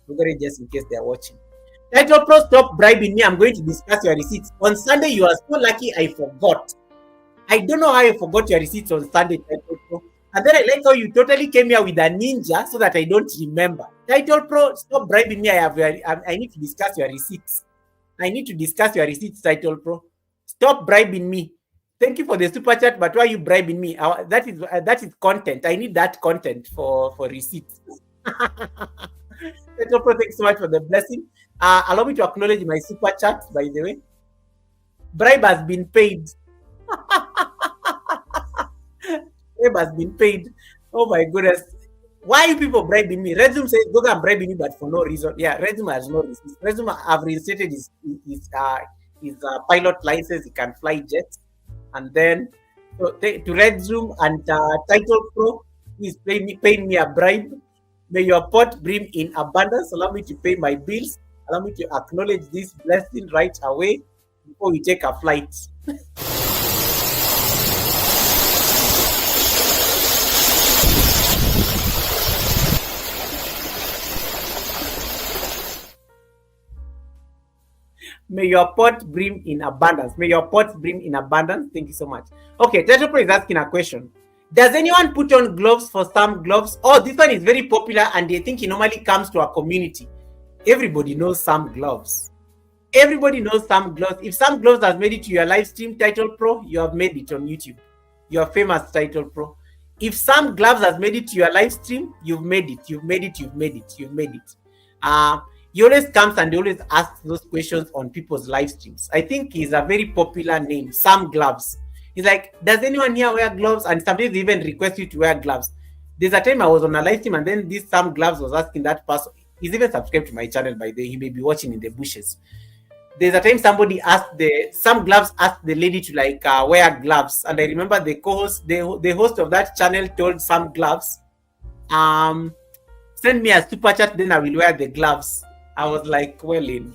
Google it just in case they are watching. Title Pro, stop bribing me. I'm going to discuss your receipts. On Sunday, you are so lucky I forgot. I don't know how you forgot your receipts on Sunday, Title Pro. And then I like how you totally came here with a ninja so that I don't remember. Title Pro, stop bribing me. I need to discuss your receipts. I need to discuss your receipts, Title Pro. Stop bribing me. Thank you for the super chat, but why are you bribing me? That is content. I need that content for receipts. Title Pro, thanks so much for the blessing. Allow me to acknowledge my super chat, by the way. Bribe has been paid. Bribe has been paid. Oh my goodness. Why are you people bribing me? Resume says, go and bribe me, but for no reason. Yeah, Resume has no reason. Resume have reinstated his pilot license. He can fly jets. And then to Resume and Title Pro, please pay me a bribe. May your pot brim in abundance. Allow me to pay my bills. Allow me to acknowledge this blessing right away before we take a flight. May your pot brim in abundance. May your pot brim in abundance. Thank you so much. Okay, Title Pro is asking a question. Does anyone put on gloves for some gloves? Oh, this one is very popular and I think it normally comes to our community. Everybody knows some gloves. Everybody knows some gloves. If some gloves has made it to your live stream, Title Pro, you have made it on YouTube. You are famous, Title Pro. If some gloves has made it to your live stream, you've made it. You've made it. You've made it. You've made it. He always comes and he always asks those questions on people's live streams. I think he's a very popular name, Sam Gloves. He's like, does anyone here wear gloves? And sometimes they even request you to wear gloves. There's a time I was on a live stream and then this Sam Gloves was asking that person. He's even subscribed to my channel, by the way. He may be watching in the bushes. There's a time somebody asked Sam Gloves asked the lady to wear gloves. And I remember the co-host, the host of that channel told Sam Gloves, send me a super chat, then I will wear the gloves. I was like, well in.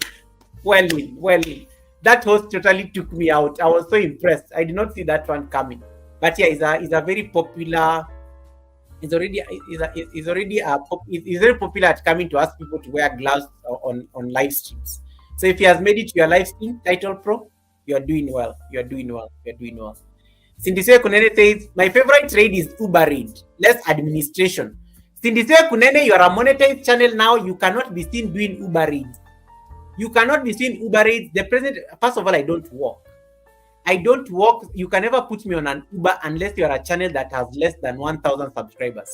That host totally took me out. I was so impressed. I did not see that one coming. But yeah, he's a very popular. He's very popular at coming to ask people to wear gloves on live streams. So if he has made it to your live stream, Title Pro, you're doing well. You're doing well. Sindiswe Kunene says, my favorite trade is Uber Eats. Less administration. Sindiswe Kunene, you are a monetized channel now. You cannot be seen doing Uber Eats. You cannot be seen Uber Eats. The president, first of all, I don't work. You can never put me on an Uber unless you're a channel that has less than 1,000 subscribers.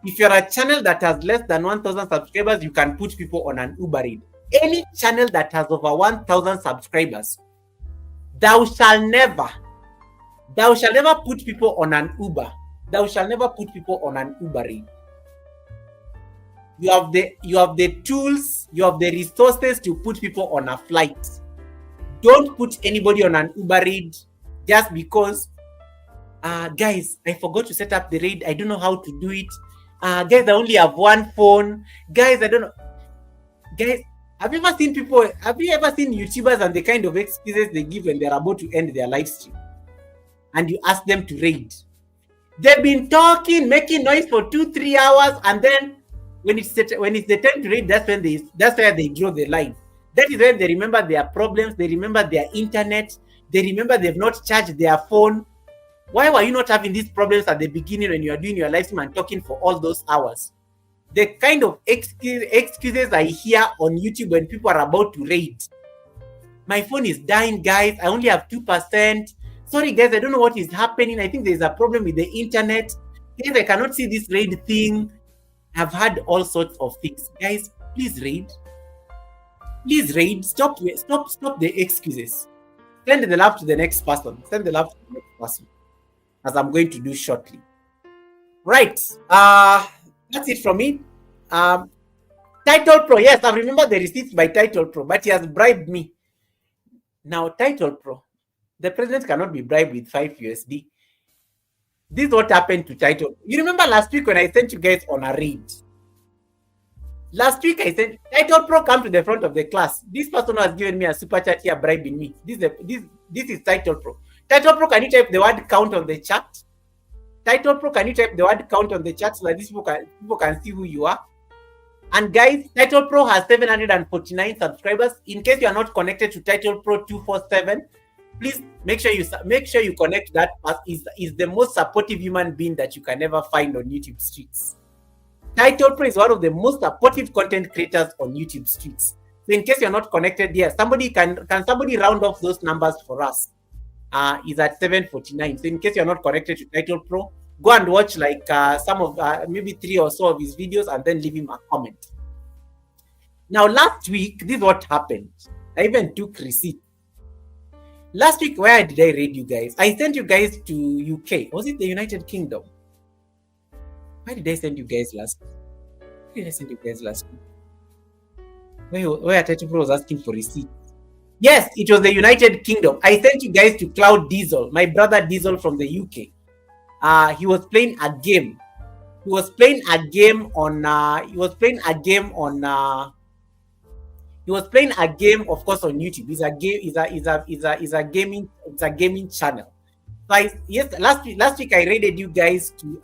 If you're a channel that has less than 1,000 subscribers, you can put people on an Uber Eats. Any channel that has over 1,000 subscribers, thou shall never put people on an Uber. Thou shall never put people on an Uber Eats. You have the tools, you have the resources to put people on a flight. Don't put anybody on an Uber Eats just because, guys, I forgot to set up the raid. I don't know how to do it. Guys, I only have one phone. Guys, I don't know. Guys, have you ever seen YouTubers and the kind of excuses they give when they're about to end their live stream? And you ask them to raid. They've been talking, making noise for 2-3 hours, and then when it's the time to raid, that's where they draw the line. That is when they remember their problems, they remember their internet, they remember they've not charged their phone. Why were you not having these problems at the beginning when you are doing your live stream and talking for all those hours? The kind of excuses I hear on YouTube when people are about to raid. My phone is dying, guys. I only have 2%. Sorry, guys, I don't know what is happening. I think there's a problem with the internet. Guys, I cannot see this raid thing. I've had all sorts of things. Guys, please raid. Please raid. Stop the excuses. Send the love to the next person. As I'm going to do shortly. Right. That's it from me. Title Pro. Yes, I remember the receipts by Title Pro, but he has bribed me. Now, Title Pro. The president cannot be bribed with 5 USD. This is what happened to Title. You remember last week when I sent you guys on a raid? Last week I said, Title Pro, come to the front of the class. This person has given me a super chat here bribing me. This is Title Pro. Title Pro, can you type the word count on the chat? Title Pro, can you type the word count on the chat so that these people can see who you are? And guys, Title Pro has 749 subscribers. In case you are not connected to Title Pro 247, please make sure you connect. That is the most supportive human being that you can ever find on YouTube streets. Title Pro is one of the most supportive content creators on YouTube streets. So in case you're not connected here, somebody can somebody round off those numbers for us? Is at 749. So in case you're not connected to Title Pro, go and watch like some of maybe 3 or so of his videos and then leave him a comment. Now last week, this is what happened. I even took receipt. Last week, where did I raid you guys? I sent you guys to UK. Was it the United Kingdom? Why did I send you guys last week? Why did I send you guys last week? Where Title Pro was asking for receipt. Yes, it was the United Kingdom. I sent you guys to Cloud Diesel, my brother Diesel from the UK. He was playing a game. He was playing a game on. Of course, on YouTube. It's a gaming channel. So last week I raided you guys to.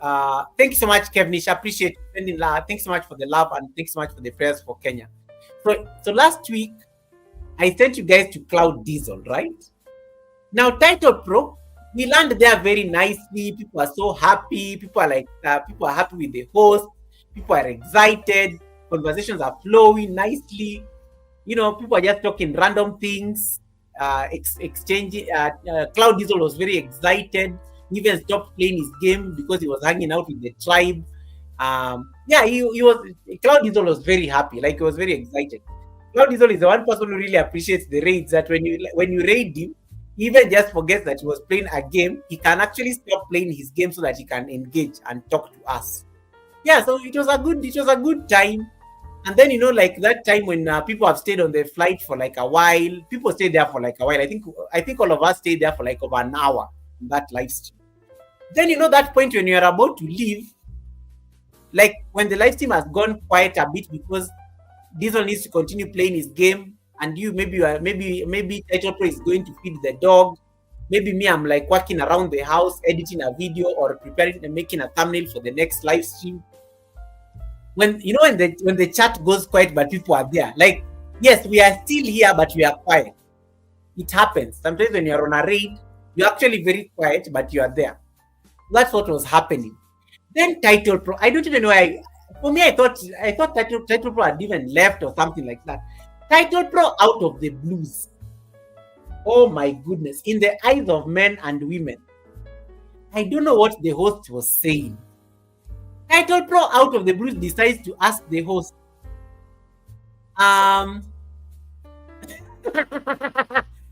Thank you so much, Kevnish. Appreciate sending love. Thanks so much for the love and thanks so much for the prayers for Kenya. So last week I sent you guys to Cloud Diesel, right? Now Title Pro, we landed there very nicely. People are so happy. People are happy with the host. People are excited. Conversations are flowing nicely. People are just talking random things. Exchanging. Cloud Diesel was very excited. He even stopped playing his game because he was hanging out with the tribe. Cloud Diesel was very happy. Like, he was very excited. Cloud Diesel is the one person who really appreciates the raids. That when you raid him, he even just forgets that he was playing a game. He can actually stop playing his game so that he can engage and talk to us. Yeah, so it was a good time. And then like that time when people have stayed on the flight for like a while, people stayed there for like a while. I think all of us stayed there for like over an hour in that live stream. Then that point when you are about to leave, like when the live stream has gone quiet a bit because Diesel needs to continue playing his game, and maybe Title Pro is going to feed the dog. Maybe me, I'm like working around the house, editing a video or preparing and making a thumbnail for the next live stream. When the chat goes quiet, but people are there. Like, yes, we are still here, but we are quiet. It happens. Sometimes when you're on a raid, you're actually very quiet, but you are there. That's what was happening. Then Title Pro, I don't even know why. For me, I thought Title Pro had even left or something like that. Title Pro out of the blues. Oh my goodness. In the eyes of men and women. I don't know what the host was saying. Title Pro out of the blues decides to ask the host. I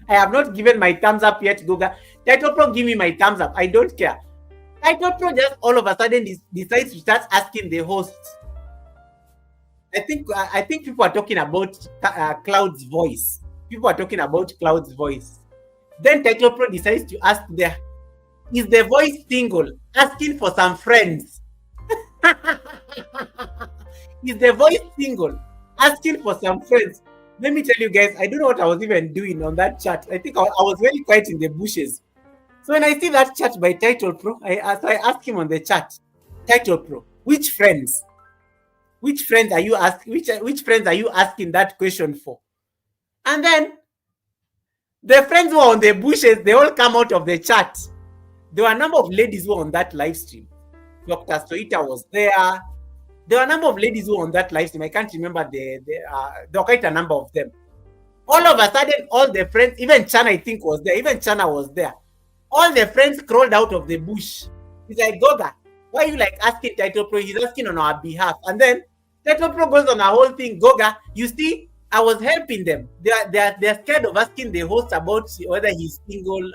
have not given my thumbs up yet, Goga. Title Pro, give me my thumbs up. I don't care. Title Pro just all of a sudden decides to start asking the host. I think people are talking about Cloud's voice. People are talking about Cloud's voice. Then Title Pro decides to ask is the voice single? Asking for some friends. Is the voice single? Asking for some friends. Let me tell you guys, I don't know what I was even doing on that chat. I think I was very quiet in the bushes. So when I see that chat by Title Pro, I ask him on the chat, Title Pro, which friends? Which friends are you asking? Which friends are you asking that question for? And then the friends who are on the bushes, they all come out of the chat. There were a number of ladies who were on that live stream. Dr. Soita was there. There were a number of ladies who were on that live stream. I can't remember there were quite a number of them. All of a sudden, all the friends, even Chana, I think, was there. Even Chana was there. All the friends crawled out of the bush. He's like, Goga, why are you like asking Title Pro? He's asking on our behalf. And then Title Pro goes on a whole thing. Goga, you see, I was helping them. They're scared of asking the host about whether he's single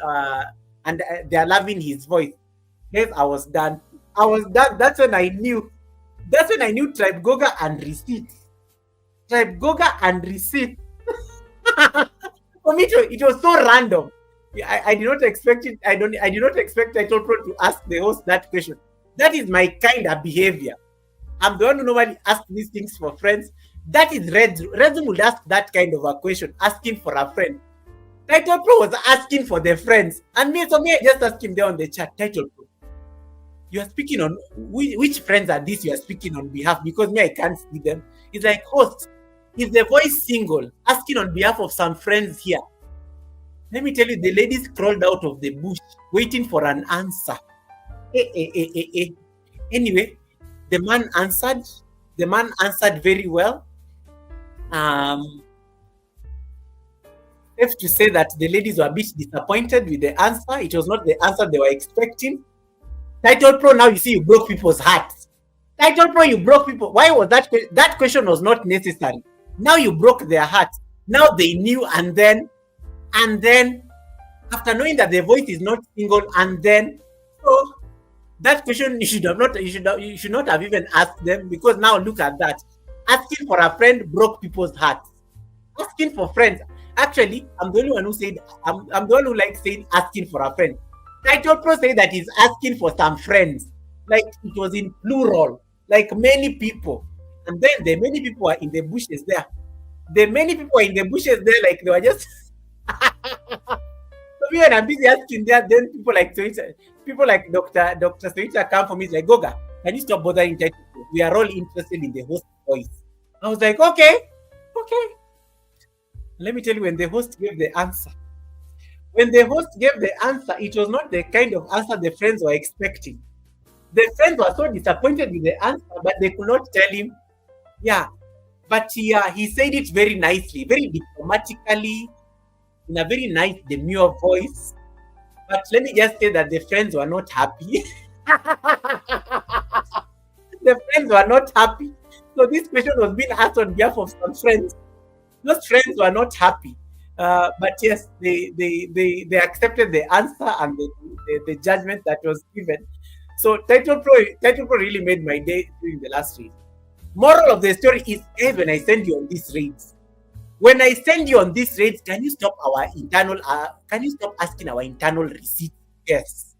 and they're loving his voice. Yes, I was done. That's when I knew Tribe Goga and Receipt. Tribe Goga and Receipt. For me, it was so random. I did not expect it. I did not expect Title Pro to ask the host that question. That is my kind of behavior. I'm the one who normally asks these things for friends. That is Redzum would ask that kind of a question, asking for a friend. Title Pro was asking for the friends. And me, I just asked him there on the chat, Title Pro, you are speaking on which friends are these you are speaking on behalf? Because me, I can't see them. It's like, host, is the voice single asking on behalf of some friends here? Let me tell you, the ladies crawled out of the bush waiting for an answer. Anyway, the man answered. The man answered very well. Safe to say that the ladies were a bit disappointed with the answer. It was not the answer they were expecting. Title Pro, now you see you broke people's hearts. Title Pro, you broke people. Why was that? That question was not necessary. Now you broke their hearts. Now they knew, and then after knowing that the voice is not single, and then so that question you should not have even asked them, because now look at that. Asking for a friend broke people's hearts. Asking for friends. Actually, I'm the only one who said I'm the one who likes saying asking for a friend. Title Pro said that he's asking for some friends. Like it was in plural, like many people. And then the many people are in the bushes there. The many people are in the bushes there, like they were just so me when I'm busy asking there, then people like Dr. Soita come for me, it's like, Goga, can you stop bothering Title Pro? We are all interested in the host voice. I was like, okay. Let me tell you, when the host gave the answer, it was not the kind of answer the friends were expecting. The friends were so disappointed with the answer, but they could not tell him. Yeah, but he said it very nicely, very diplomatically, in a very nice, demure voice. But let me just say that the friends were not happy. The friends were not happy. So this question was being asked on behalf of some friends. Those friends were not happy. But yes, they accepted the answer and the judgment that was given. So Title Pro really made my day during the last read. Moral of the story is, when I send you on these raids, can you stop asking our internal receipts? Yes.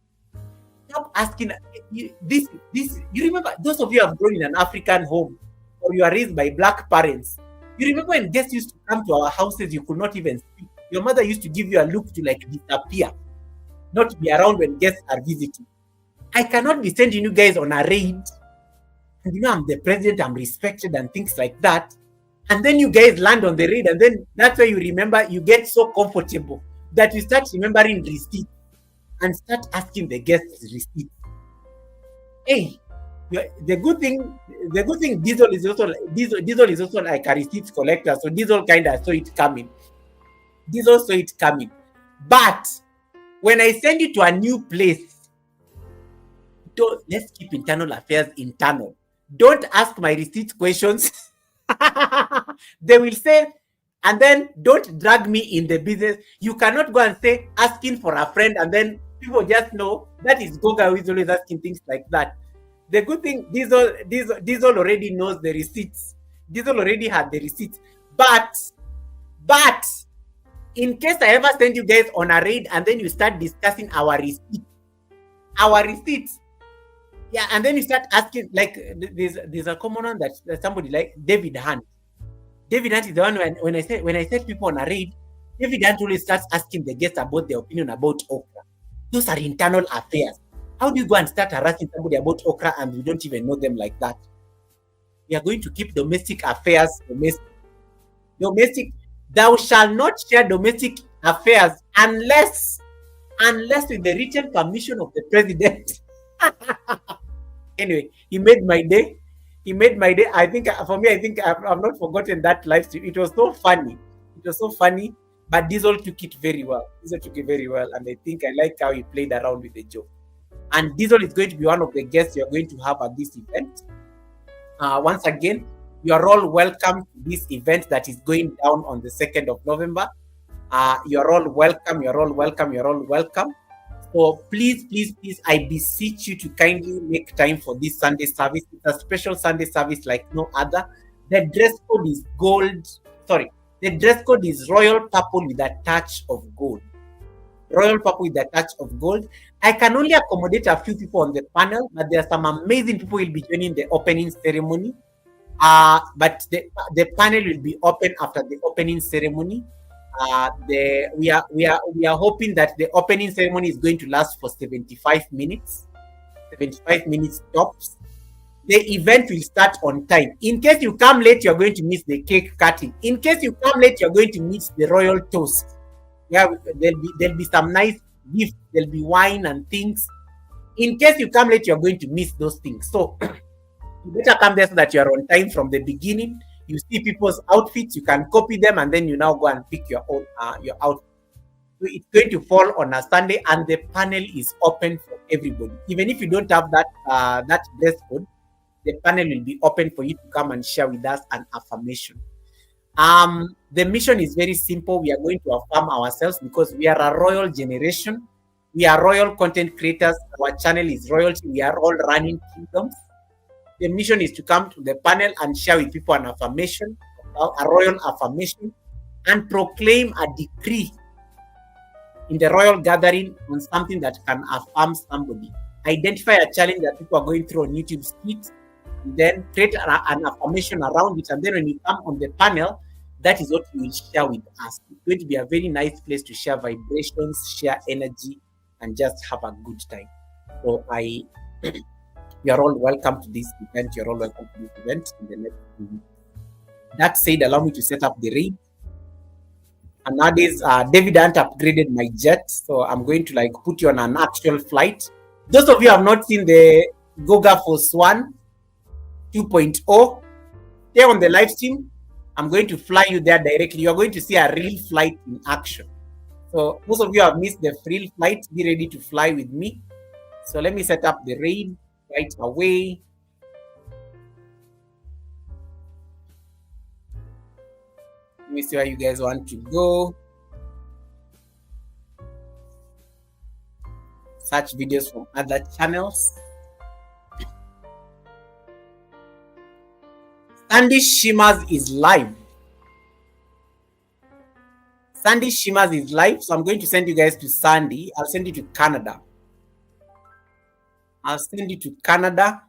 Stop asking this. You remember, those of you who have grown in an African home, or you are raised by black parents. You remember when guests used to come to our houses, you could not even speak. Your mother used to give you a look to like disappear, not to be around when guests are visiting. I cannot be sending you guys on a raid. And I'm the president, I'm respected and things like that. And then you guys land on the raid, and then that's why you remember, you get so comfortable that you start remembering receipts and start asking the guests receipts. Hey, the good thing, Diesel is also like a receipts collector, so Diesel kind of saw it coming. But when I send you to a new place, let's keep internal affairs internal. Don't ask my receipts questions. They will say, and then don't drag me in the business. You cannot go and say asking for a friend, and then people just know that is Goga who is always asking things like that. The good thing, Diesel already knows the receipts. Diesel already had the receipts. But in case I ever send you guys on a raid and then you start discussing our receipts, yeah, and then you start asking, like, there's a common one that somebody like David Hunt. David Hunt is the one when I set people on a raid, David Hunt always starts asking the guests about their opinion about okra. Those are internal affairs. How do you go and start harassing somebody about okra and you don't even know them like that? We are going to keep domestic affairs domestic. Thou shalt not share domestic affairs unless with the written permission of the president. Anyway, he made my day. I think I've not forgotten that live stream. It was so funny. But Diesel took it very well. And I think I like how he played around with the joke. And Diesel is going to be one of the guests you're going to have at this event. Once again, you are all welcome to this event that is going down on the 2nd of November. You're all welcome. So please, I beseech you to kindly make time for this Sunday service. It's a special Sunday service like no other. The dress code is gold. Sorry, the dress code is royal purple with a touch of gold. I can only accommodate a few people on the panel, but there are some amazing people who will be joining the opening ceremony. But the panel will be open after the opening ceremony. we are hoping that the opening ceremony is going to last for 75 minutes, 75 minutes tops. The event will start on time. In case you come late, you're going to miss the cake cutting. In case you come late, you're going to miss the royal toast. Yeah, there'll be some nice gifts, there'll be wine and things. In case you come late, you're going to miss those things. So you better come there so that you're on time from the beginning. You see people's outfits, you can copy them, and then you now go and pick your own your outfit. So it's going to fall on a Sunday, and the panel is open for everybody. Even if you don't have that dress code, the panel will be open for you to come and share with us an affirmation. The mission is very simple. We are going to affirm ourselves because we are a royal generation. We are royal content creators. Our channel is royalty. We are all running kingdoms. The mission is to come to the panel and share with people an affirmation, a royal affirmation, and proclaim a decree in the royal gathering on something that can affirm somebody. Identify a challenge that people are going through on YouTube Street, then create an affirmation around it, and then when you come on the panel, that is what you will share with us. It's going to be a very nice place to share vibrations, share energy, and just have a good time. So you are all welcome to this event. You're all welcome to this event in the next few weeks. That said, allow me to set up the raid. And nowadays, David Ant upgraded my jet, so I'm going to put you on an actual flight. Those of you who have not seen the Goga Force One 2.0, stay on the live stream. I'm going to fly you there directly. You're going to see a real flight in action. So most of you have missed the real flight. Be ready to fly with me. So let me set up the raid right away. Let me see where you guys want to go. Search videos from other channels. Sandy Shimmers is live. Sandy Shimmers is live. So I'm going to send you guys to Sandy. I'll send you to Canada. I'll send you to Canada.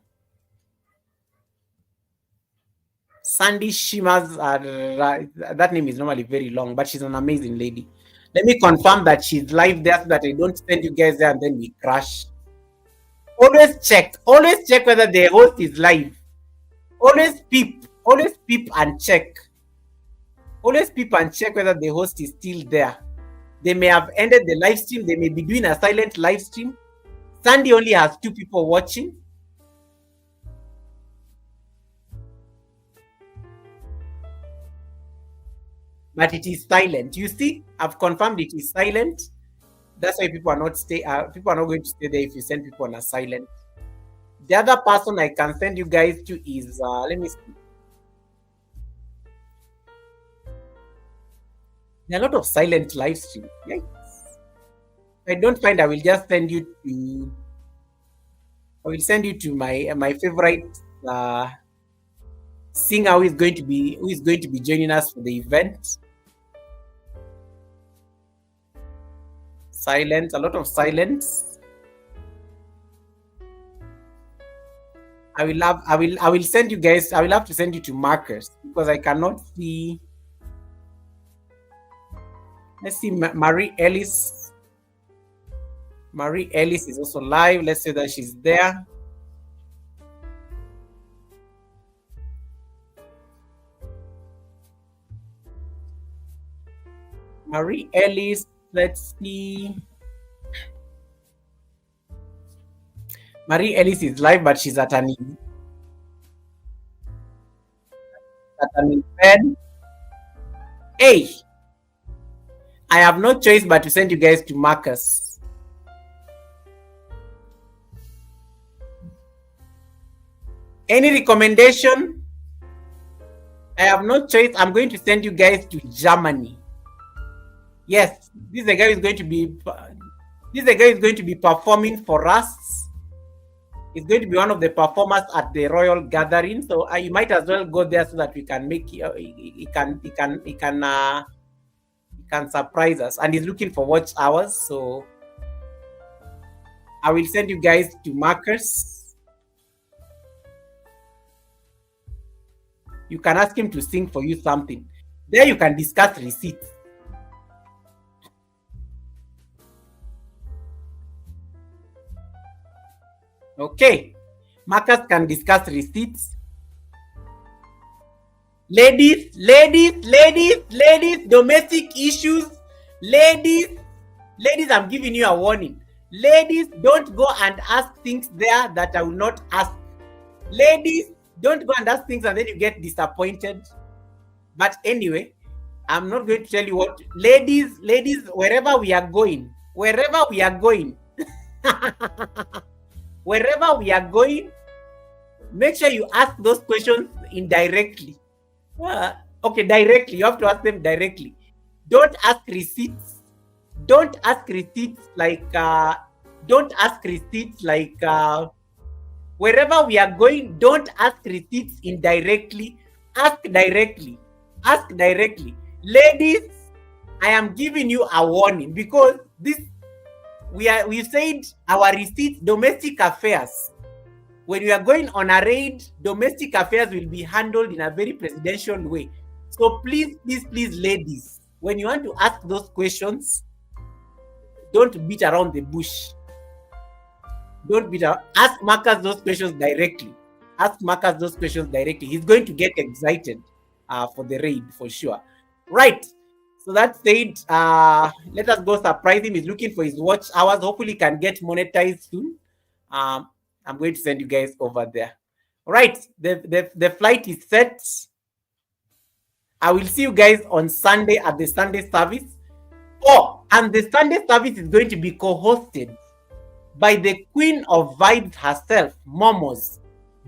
Sandy Shimmers, that name is normally very long, but she's an amazing lady. Let me confirm that she's live there so that I don't send you guys there and then we crash. Always check whether the host is live. Always peep and check. Always peep and check whether the host is still there. They may have ended the live stream. They may be doing a silent live stream. Sandy only has 2 people watching. But it is silent. You see, I've confirmed it is silent. That's why people are not going to stay there if you send people on a silent. The other person I can send you guys to is let me see. There are a lot of silent live streams. Yes. If I don't find, I will just send you to. I will send you to my favorite singer who is going to be joining us for the event. Silence, a lot of silence. I will send you guys. I will have to send you to Marcus because I cannot see. Let's see, Marie Ellis. Marie Ellis is also live. Let's say that she's there. Marie Ellis, let's see. Marie Ellis is live, but she's at an event. Hey, I have no choice but to send you guys to Marcus. Any recommendation? I have no choice. I'm going to send you guys to Germany. Yes, this is the guy who's going to be performing for us. He's going to be one of the performers at the royal gathering. So you might as well go there so that we can make he can surprise us. And he's looking for watch hours. So I will send you guys to Marcus. You can ask him to sing for you something. There you can discuss receipts. Okay. Marcus can discuss receipts. Ladies, domestic issues. Ladies, I'm giving you a warning. Ladies, don't go and ask things there that I will not ask. Ladies, don't go and ask things and then you get disappointed. But anyway, I'm not going to tell you what. Ladies, wherever we are going, wherever we are going, make sure you ask those questions indirectly. Okay, directly. You have to ask them directly. Don't ask receipts. Don't ask receipts like wherever we are going, don't ask receipts indirectly. Ask directly. Ask directly. Ladies, I am giving you a warning because we said our receipts, domestic affairs. When we are going on a raid, domestic affairs will be handled in a very presidential way. So please, ladies, when you want to ask those questions, don't beat around the bush. Don't beat around. Ask Marcus those questions directly. He's going to get excited for the raid for sure. Right. So that said, let us go surprise him. He's looking for his watch hours. Hopefully, he can get monetized soon. I'm going to send you guys over there. All right. The flight is set. I will see you guys on Sunday at the Sunday service. Oh, and the Sunday service is going to be co-hosted by the Queen of Vibes herself, Momos.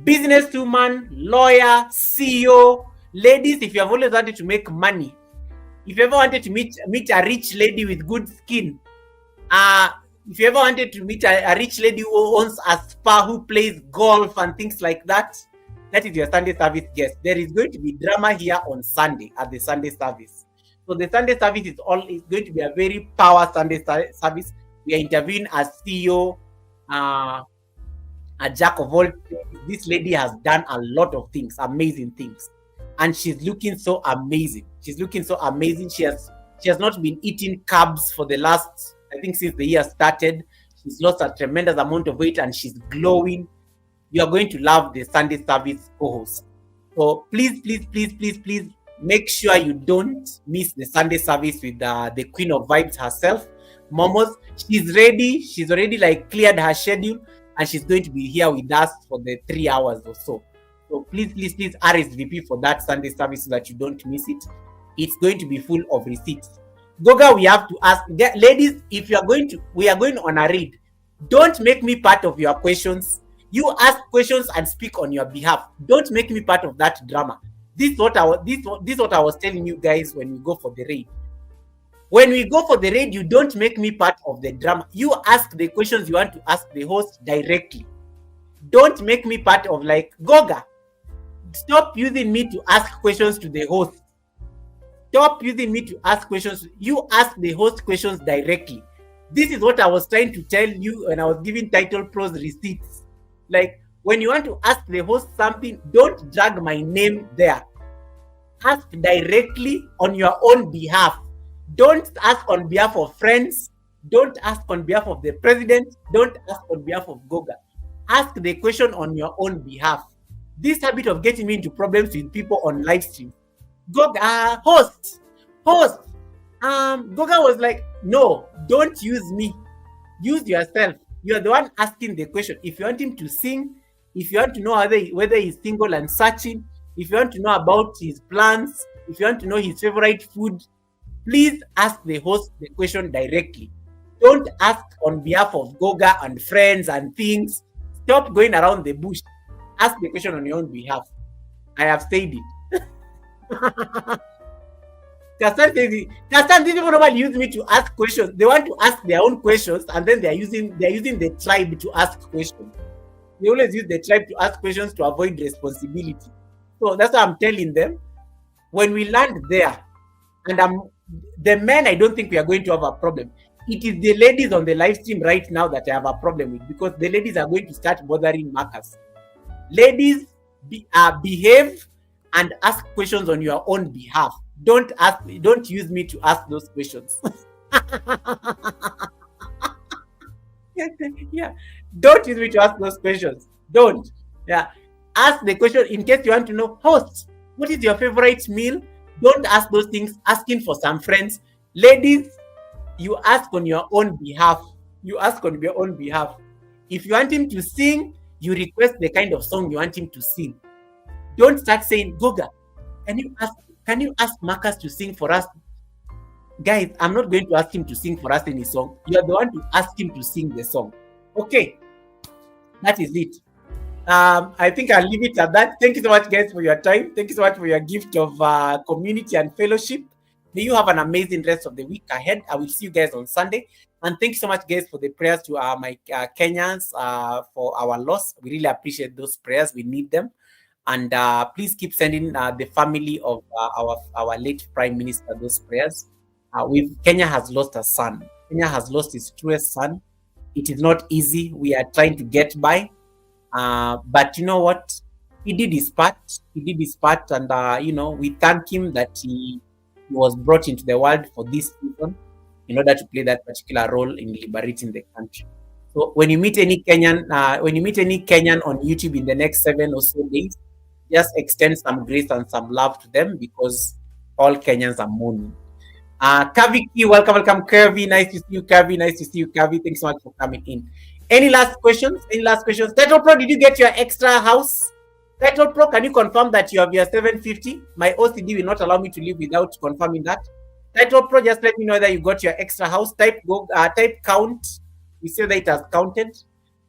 Businesswoman, lawyer, CEO. Ladies, if you have always wanted to make money, if you ever wanted to meet a rich lady with good skin, if you ever wanted to meet a rich lady who owns a spa, who plays golf and things like that, that is your Sunday service guest. There is going to be drama here on Sunday at the Sunday service. So the Sunday service is going to be a very power Sunday service. We are interviewing a CEO, a jack of all things. This lady has done a lot of things, amazing things. And she's looking so amazing. She has not been eating carbs for the last, I think, since the year started. She's lost a tremendous amount of weight and she's glowing. You are going to love the Sunday service co-host. So please, make sure you don't miss the Sunday service with the Queen of Vibes herself, Momos. She's ready. She's already cleared her schedule and she's going to be here with us for the 3 hours or so. So please RSVP for that Sunday service so that you don't miss it. It's going to be full of receipts. Goga, we have to ask, ladies, if we are going on a raid, don't make me part of your questions. You ask questions and speak on your behalf. Don't make me part of that drama. This is what I was telling you guys when we go for the raid. When we go for the raid, you don't make me part of the drama. You ask the questions you want to ask the host directly. Don't make me part of Goga. Stop using me to ask questions to the host. Stop using me to ask questions. You ask the host questions directly. This is what I was trying to tell you when I was giving Title Pros receipts. When you want to ask the host something, don't drag my name there. Ask directly on your own behalf. Don't ask on behalf of friends. Don't ask on behalf of the president. Don't ask on behalf of Goga. Ask the question on your own behalf. This habit of getting me into problems with people on live stream. Goga, host. Goga was like, no, don't use me. Use yourself. You are the one asking the question. If you want him to sing, if you want to know whether he's single and searching, if you want to know about his plans, if you want to know his favorite food, please ask the host the question directly. Don't ask on behalf of Goga and friends and things. Stop going around the bush. Ask the question on your own behalf. I have said it. Kastan says it. Kastan, these people normally use me to ask questions. They want to ask their own questions and then they're using the tribe to ask questions. They always use the tribe to ask questions to avoid responsibility. So that's what I'm telling them. When we land there, and the men, I don't think we are going to have a problem. It is the ladies on the live stream right now that I have a problem with, because the ladies are going to start bothering Marcus. Ladies, behave and ask questions on your own behalf. Don't use me to ask those questions. Yeah. Don't use me to ask those questions. Don't. Yeah. Ask the question in case you want to know, host, what is your favorite meal? Don't ask those things, asking for some friends. Ladies, you ask on your own behalf. You ask on your own behalf. If you want him to sing, you request the kind of song you want him to sing. Don't start saying, Goga, can you ask Marcus to sing for us? Guys, I'm not going to ask him to sing for us any song. You are the one to ask him to sing the song. Okay, that is it. I think I'll leave it at that. Thank you so much, guys, for your time. Thank you so much for your gift of community and fellowship. May you have an amazing rest of the week ahead. I will see you guys on Sunday. And thank you so much, guys, for the prayers to my Kenyans for our loss. We really appreciate those prayers. We need them. And please keep sending the family of our late Prime Minister those prayers. Kenya has lost a son. Kenya has lost his truest son. It is not easy. We are trying to get by. But you know what? He did his part. He did his part. And, we thank him that he was brought into the world for this reason in order to play that particular role in liberating the country. So when you meet any Kenyan, on YouTube in the next 7 or so days, just extend some grace and some love to them because all Kenyans are mourning. Kavi, welcome, Kirby. Nice to see you, Kavi. Nice to see you, Kavi. Thanks so much for coming in. Any last questions? Title Pro, did you get your extra house? Title Pro, can you confirm that you have your 750? My OCD will not allow me to live without confirming that. Title Pro, just let me know that you got your extra house. Type count. We say that it has counted.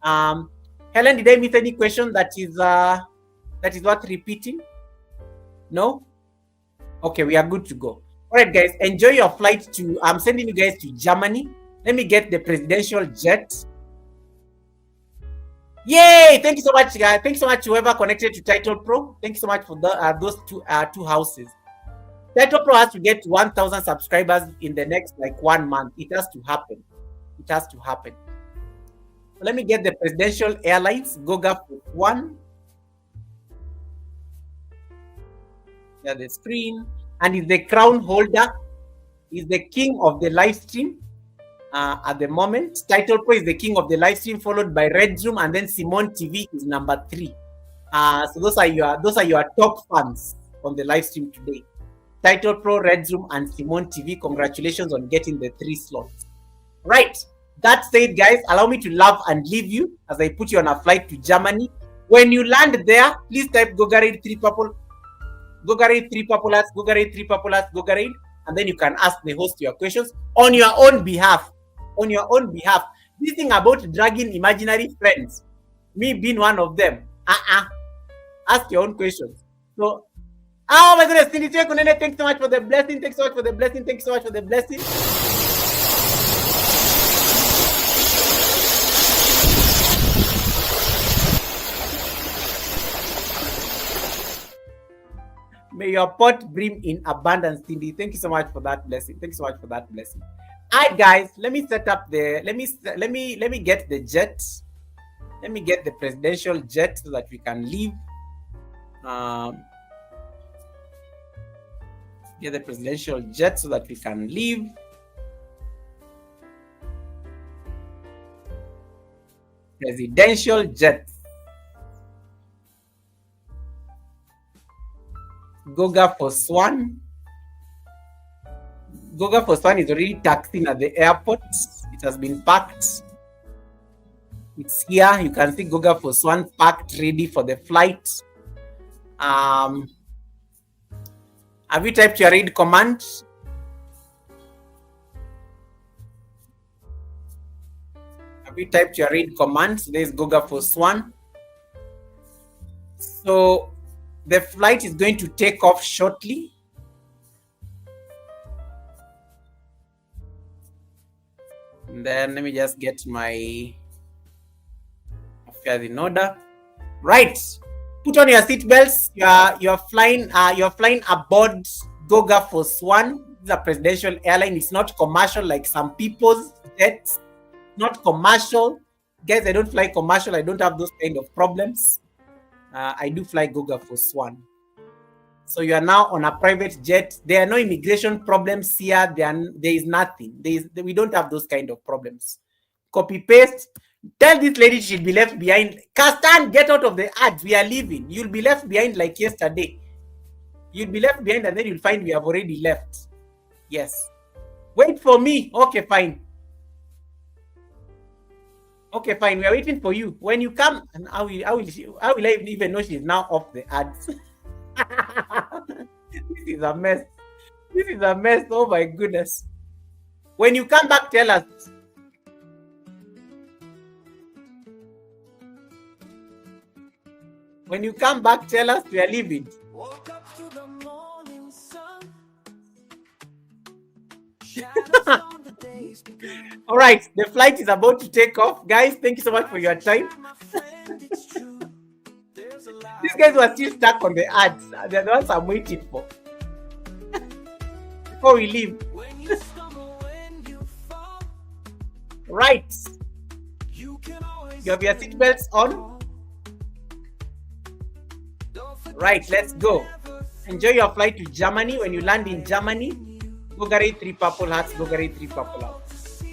Helen, did I miss any question that is worth repeating? No? Okay, we are good to go. All right, guys, enjoy your flight I'm sending you guys to Germany. Let me get the presidential jet. Yay! Thank you so much, guys. Thank you so much, whoever connected to Title Pro. Thank you so much for those two houses. Title Pro has to get 1,000 subscribers in the next 1 month. It has to happen. It has to happen. So let me get the presidential airlines. Goga for one. Yeah, the screen. And is the crown holder. Is the king of the live stream. At the moment, Title Pro is the king of the live stream, followed by Red Room, and then Simone TV is number 3. So those are your top fans on the live stream today. Title Pro, Red Room, and Simone TV. Congratulations on getting the 3 slots. Right. That said, guys, allow me to love and leave you as I put you on a flight to Germany. When you land there, please type Gogarade 3 Purple, Gogarade 3 Populas, Gogarade 3 Populas, Gogarade, and then you can ask the host your questions on your own behalf. On your own behalf. This thing about dragging imaginary friends, me being one of them, ask your own questions. So, oh my goodness, thanks so much for the blessing. Thanks so much for the blessing. Thanks so much for the blessing. May your pot brim in abundance, Cindy. Thank you so much for that blessing. Thank you so much for that blessing. All right, guys, let me set up let me get the jet. Let me get the presidential jet so that we can leave. Get the presidential jet so that we can leave. Presidential jet. Goga for Swan. Goga for Swan is already taxiing at the airport. It has been packed. It's here. You can see Goga for Swan packed, ready for the flight. Have you typed your read command? Have you typed your read command? So there's Goga for Swan. So the flight is going to take off shortly. And then let me just get my affairs in order. Right. Put on your seatbelts. You're flying aboard Goga for Swan. This is a presidential airline. It's not commercial like some people's jets. Not commercial. Guys, I don't fly commercial. I don't have those kind of problems. I do fly Goga for Swan. So you are now on a private jet. There are no immigration problems here. There is nothing. We don't have those kind of problems. Copy paste. Tell this lady she'll be left behind. Castan, get out of the ads. We are leaving. You'll be left behind like yesterday. You'll be left behind and then you'll find we have already left. Yes. Wait for me. Okay, fine. Okay, fine. We are waiting for you. When you come, and how will I even know she's now off the ads? This is a mess. This is a mess. Oh my goodness. When you come back, tell us. When you come back, tell us we are leaving. Woke up to the morning sun. All right, the flight is about to take off. Guys, thank you so much for your time. These guys were still stuck on the ads. They're the ones I'm waiting for. Before we leave. Right. You have your seatbelts on. Right, let's go. Enjoy your flight to Germany. When you land in Germany, Bulgari 3 purple hearts, Bulgari 3 purple hearts.